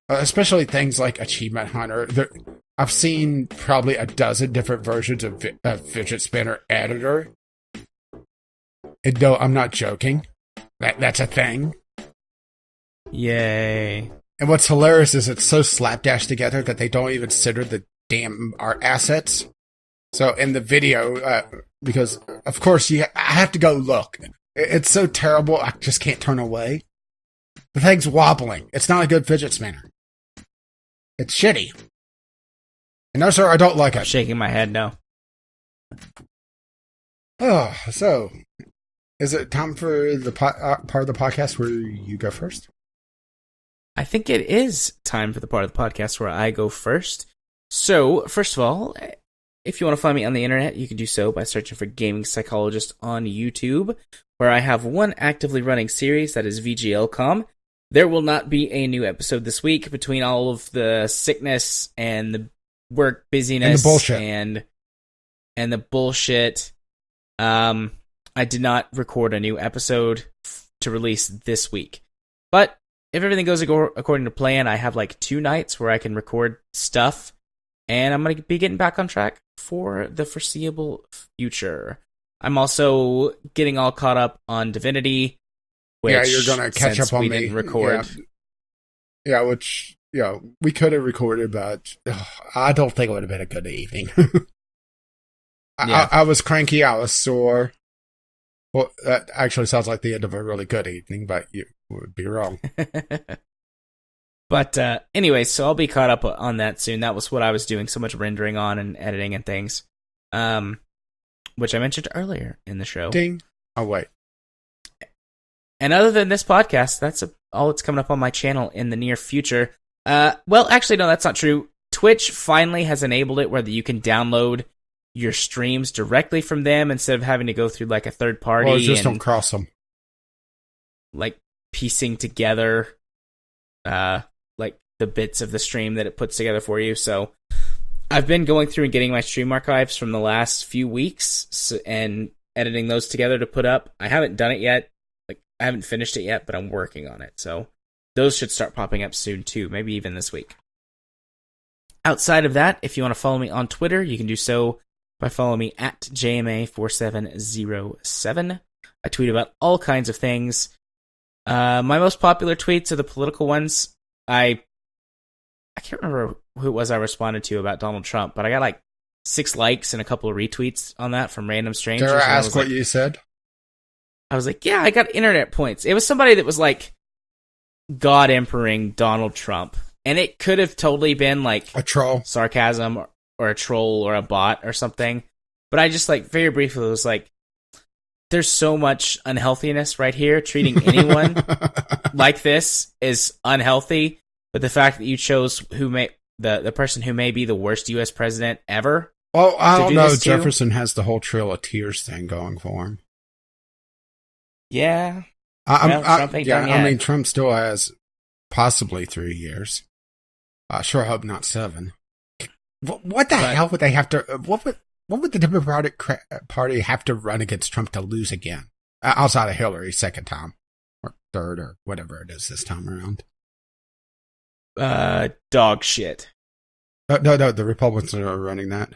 Especially things like Achievement Hunter. I've seen probably a dozen different versions of Fidget Spinner Editor. And no, I'm not joking. That's a thing. Yay. And what's hilarious is it's so slapdash together that they don't even consider the damn art assets. So in the video, because of course I have to go look. It's so terrible, I just can't turn away. The thing's wobbling. It's not a good fidget spinner. It's shitty. And no, sir, I don't like it. I'm shaking my head no. Oh, so is it time for the part of the podcast where you go first? I think it is time for the part of the podcast where I go first. So, first of all, if you want to find me on the internet, you can do so by searching for Gaming Psychologist on YouTube, where I have one actively running series that is VGL.com. There will not be a new episode this week between all of the sickness and the work busyness and the bullshit. And the bullshit. I did not record a new episode to release this week. But if everything goes according to plan, I have like 2 nights where I can record stuff, and I'm going to be getting back on track for the foreseeable future. I'm also getting all caught up on Divinity. Which, you're going to catch up on me. Didn't record. Yeah, which, we could have recorded, but I don't think it would have been a good evening. I was cranky, I was sore. Well, that actually sounds like the end of a really good evening, but you would be wrong. But anyway, so I'll be caught up on that soon. That was what I was doing so much rendering on and editing and things, which I mentioned earlier in the show. Ding. Oh, wait. And other than this podcast, that's all that's coming up on my channel in the near future. Well, actually, no, that's not true. Twitch finally has enabled it where you can download your streams directly from them instead of having to go through like a third party. Or just don't cross them. Like piecing together like the bits of the stream that it puts together for you. So I've been going through and getting my stream archives from the last few weeks and editing those together to put up. I haven't done it yet. Like I haven't finished it yet, but I'm working on it. So those should start popping up soon too, maybe even this week. Outside of that, if you want to follow me on Twitter, you can do so by following me at JMA4707. I tweet about all kinds of things. My most popular tweets are the political ones. I can't remember who it was I responded to about Donald Trump, but I got like 6 likes and a couple of retweets on that from random strangers. Dare I ask what you said? I was like, yeah, I got internet points. It was somebody that was like God Emperor Donald Trump. And it could have totally been like a troll, sarcasm, or a troll, or a bot, or something. But I just like very briefly was like, "There's so much unhealthiness right here. Treating anyone like this is unhealthy." But the fact that you chose the person who may be the worst U.S. president ever. Well, I don't know. Jefferson has the whole Trail of Tears thing going for him. Yeah, Trump ain't done yet. I mean, Trump still has possibly 3 years. I sure hope not 7. What the hell would they have to? What would the Democratic Party have to run against Trump to lose again? Outside of Hillary, second time or third or whatever it is this time around. Dog shit. No, the Republicans are running that.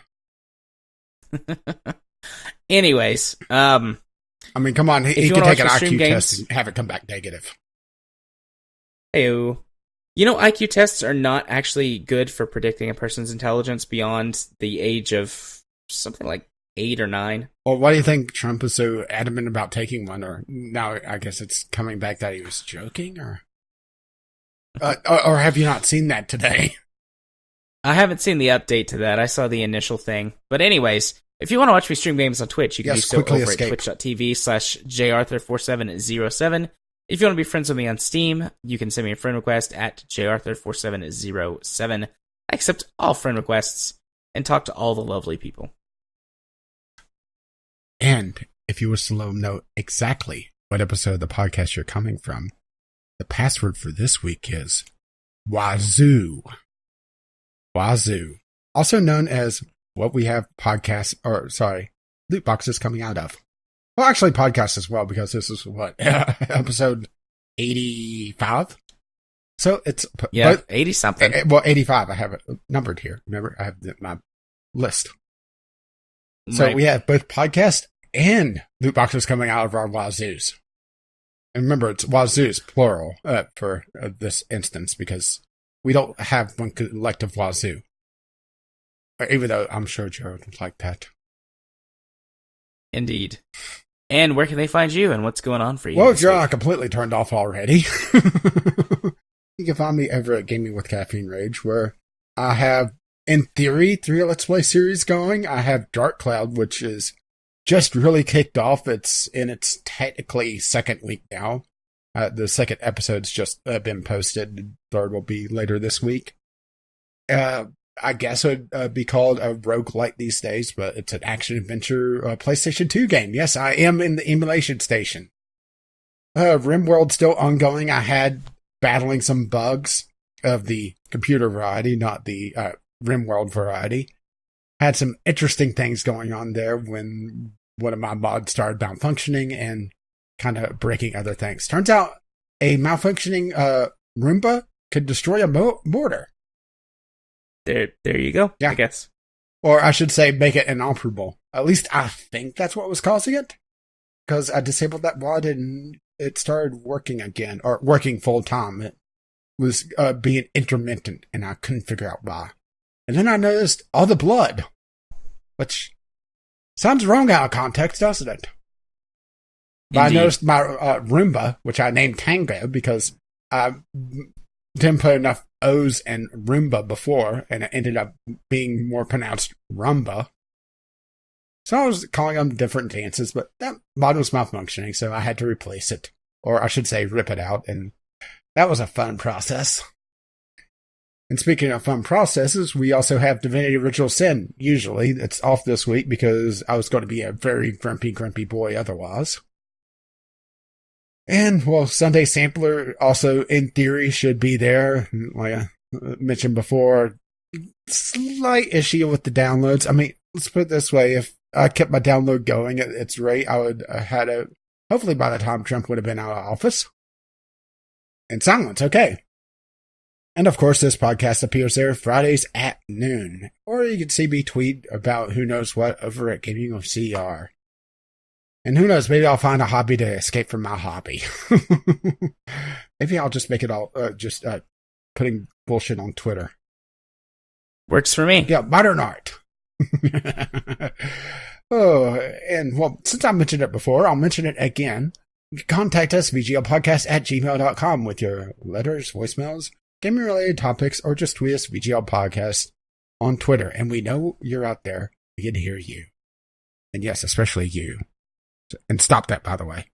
Anyways, I mean, come on, he can take an IQ test and have it come back negative. Ew. You know, IQ tests are not actually good for predicting a person's intelligence beyond the age of something like 8 or 9. Well, why do you think Trump is so adamant about taking one? Or now I guess it's coming back that he was joking? Or have you not seen that today? I haven't seen the update to that. I saw the initial thing. But anyways, if you want to watch me stream games on Twitch, you can do so over at twitch.tv/jarthur4707. If you want to be friends with me on Steam, you can send me a friend request at jarthur4707. I accept all friend requests and talk to all the lovely people. And if you wish to know exactly what episode of the podcast you're coming from, the password for this week is Wazoo. Wazoo. Also known as what we have loot boxes coming out of. Well, actually, podcasts as well, because this is episode 85? So it's... Yeah, 80-something. Well, 85. I have it numbered here. Remember, I have my list. So we have both podcast and loot boxes coming out of our Wazoos. And remember, it's Wazoos, plural, for this instance, because we don't have one collective Wazoo. Even though I'm sure Jared would like that. Indeed. And where can they find you, and what's going on for you? Well, John, I completely turned off already. You can find me over at Gaming with Caffeine Rage, where I have, in theory, 3 Let's Play series going. I have Dark Cloud, which is just really kicked off. It's in its technically second week now. The second episode's just been posted. The third will be later this week. I guess it would be called a roguelite these days, but it's an action-adventure PlayStation 2 game. Yes, I am in the emulation station. RimWorld's still ongoing. I had battling some bugs of the computer variety, not the RimWorld variety. Had some interesting things going on there when one of my mods started malfunctioning and kind of breaking other things. Turns out a malfunctioning Roomba could destroy a mortar. There you go, yeah. I guess. Or I should say, make it inoperable. At least I think that's what was causing it. Because I disabled that mod and it started working again, or working full time. It was being intermittent, and I couldn't figure out why. And then I noticed all the blood, which sounds wrong out of context, doesn't it? But I noticed my Roomba, which I named Tango because I didn't put enough O's and Roomba before, and it ended up being more pronounced Rumba. So I was calling them different dances, but that mod was malfunctioning, so I had to replace it. or I should say rip it out, and that was a fun process. And speaking of fun processes, we also have Divinity Original Sin. Usually, it's off this week because I was going to be a very grumpy boy otherwise. And, well, Sunday Sampler also, in theory, should be there. Like I mentioned before, slight issue with the downloads. I mean, let's put it this way. If I kept my download going at its rate, I would have had it. Hopefully by the time Trump would have been out of office. And silence, okay. And of course, this podcast appears there Fridays at noon. Or you can see me tweet about who knows what over at Gaming with CR. And who knows, maybe I'll find a hobby to escape from my hobby. Maybe I'll just make it all putting bullshit on Twitter. Works for me. Yeah, modern art. Oh, and well, since I mentioned it before, I'll mention it again. You can contact us, vglpodcast@gmail.com, with your letters, voicemails, gaming-related topics, or just tweet us VGL Podcast on Twitter. And we know you're out there. We can hear you. And yes, especially you. And stop that, by the way.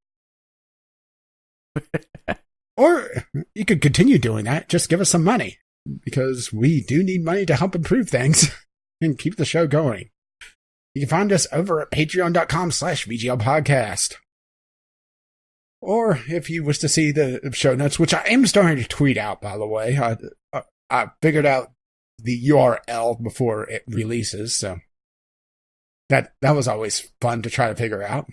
Or you could continue doing that. Just give us some money. Because we do need money to help improve things and keep the show going. You can find us over at patreon.com/VGL Podcast. Or if you wish to see the show notes, which I am starting to tweet out, by the way. I figured out the URL before it releases, so that was always fun to try to figure out.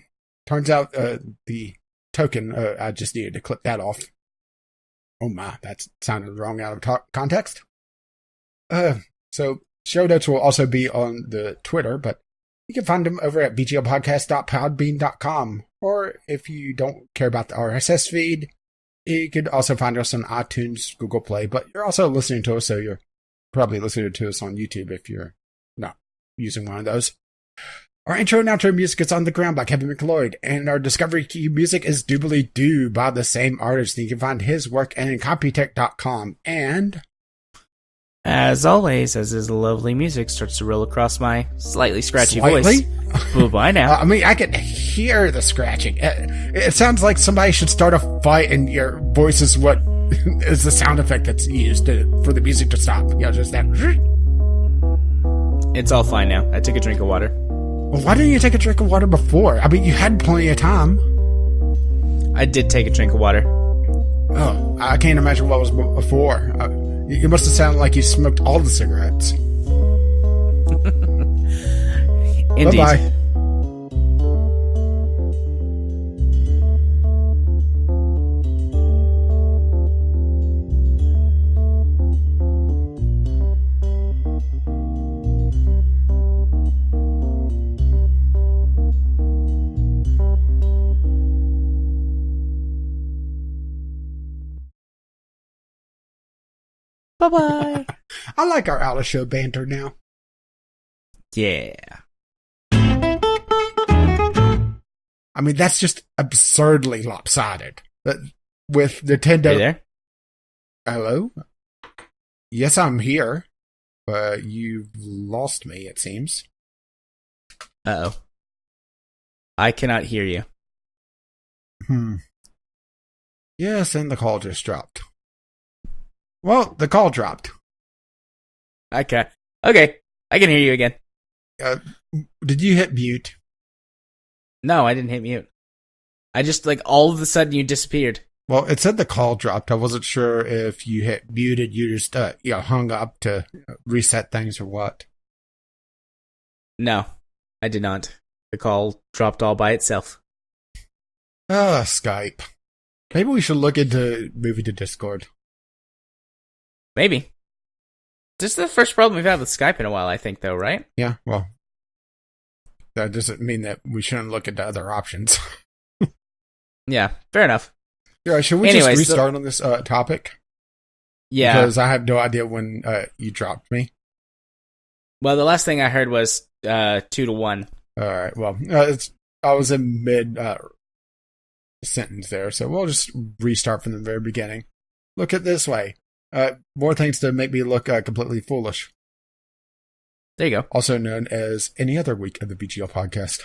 Turns out the token, I just needed to clip that off. Oh my, that sounded wrong out of context. So show notes will also be on the Twitter, but you can find them over at bglpodcast.podbean.com. Or if you don't care about the RSS feed, you could also find us on iTunes, Google Play, but you're also listening to us, so you're probably listening to us on YouTube if you're not using one of those. Our intro and outro music is On the Ground by Kevin McLeod, and our Discovery Key music is Doobly Doo by the same artist. And you can find his work at Incompetech.com. And as always, as his lovely music starts to roll across my slightly scratchy voice. Well, by now. I mean, I can hear the scratching. It sounds like somebody should start a fight, and your voice is what is the sound effect that's used for the music to stop. You know, just that. It's all fine now. I took a drink of water. Well, why didn't you take a drink of water before? I mean, you had plenty of time. I did take a drink of water. Oh, I can't imagine what was before. You must have sounded like you smoked all the cigarettes. Indeed. Bye-bye. Bye-bye. I like our out-of-show banter now. Yeah. I mean, that's just absurdly lopsided. With Nintendo... Hey there? Hello? Yes, I'm here. But you've lost me, it seems. Uh-oh. I cannot hear you. Yes, and the call just dropped. Well, the call dropped. Okay. Okay. I can hear you again. Did you hit mute? No, I didn't hit mute. I just, all of a sudden you disappeared. Well, it said the call dropped. I wasn't sure if you hit muted, you just, hung up to reset things or what. No, I did not. The call dropped all by itself. Skype. Maybe we should look into moving to Discord. Maybe. This is the first problem we've had with Skype in a while, I think, though, right? Yeah, well, that doesn't mean that we shouldn't look into other options. Yeah, fair enough. Yeah, should we just restart on this topic? Yeah. Because I have no idea when you dropped me. Well, the last thing I heard was 2-1. All right, well, I was in mid-sentence there, so we'll just restart from the very beginning. Look at it this way. More things to make me look completely foolish. There you go. Also known as any other week of the BGL podcast.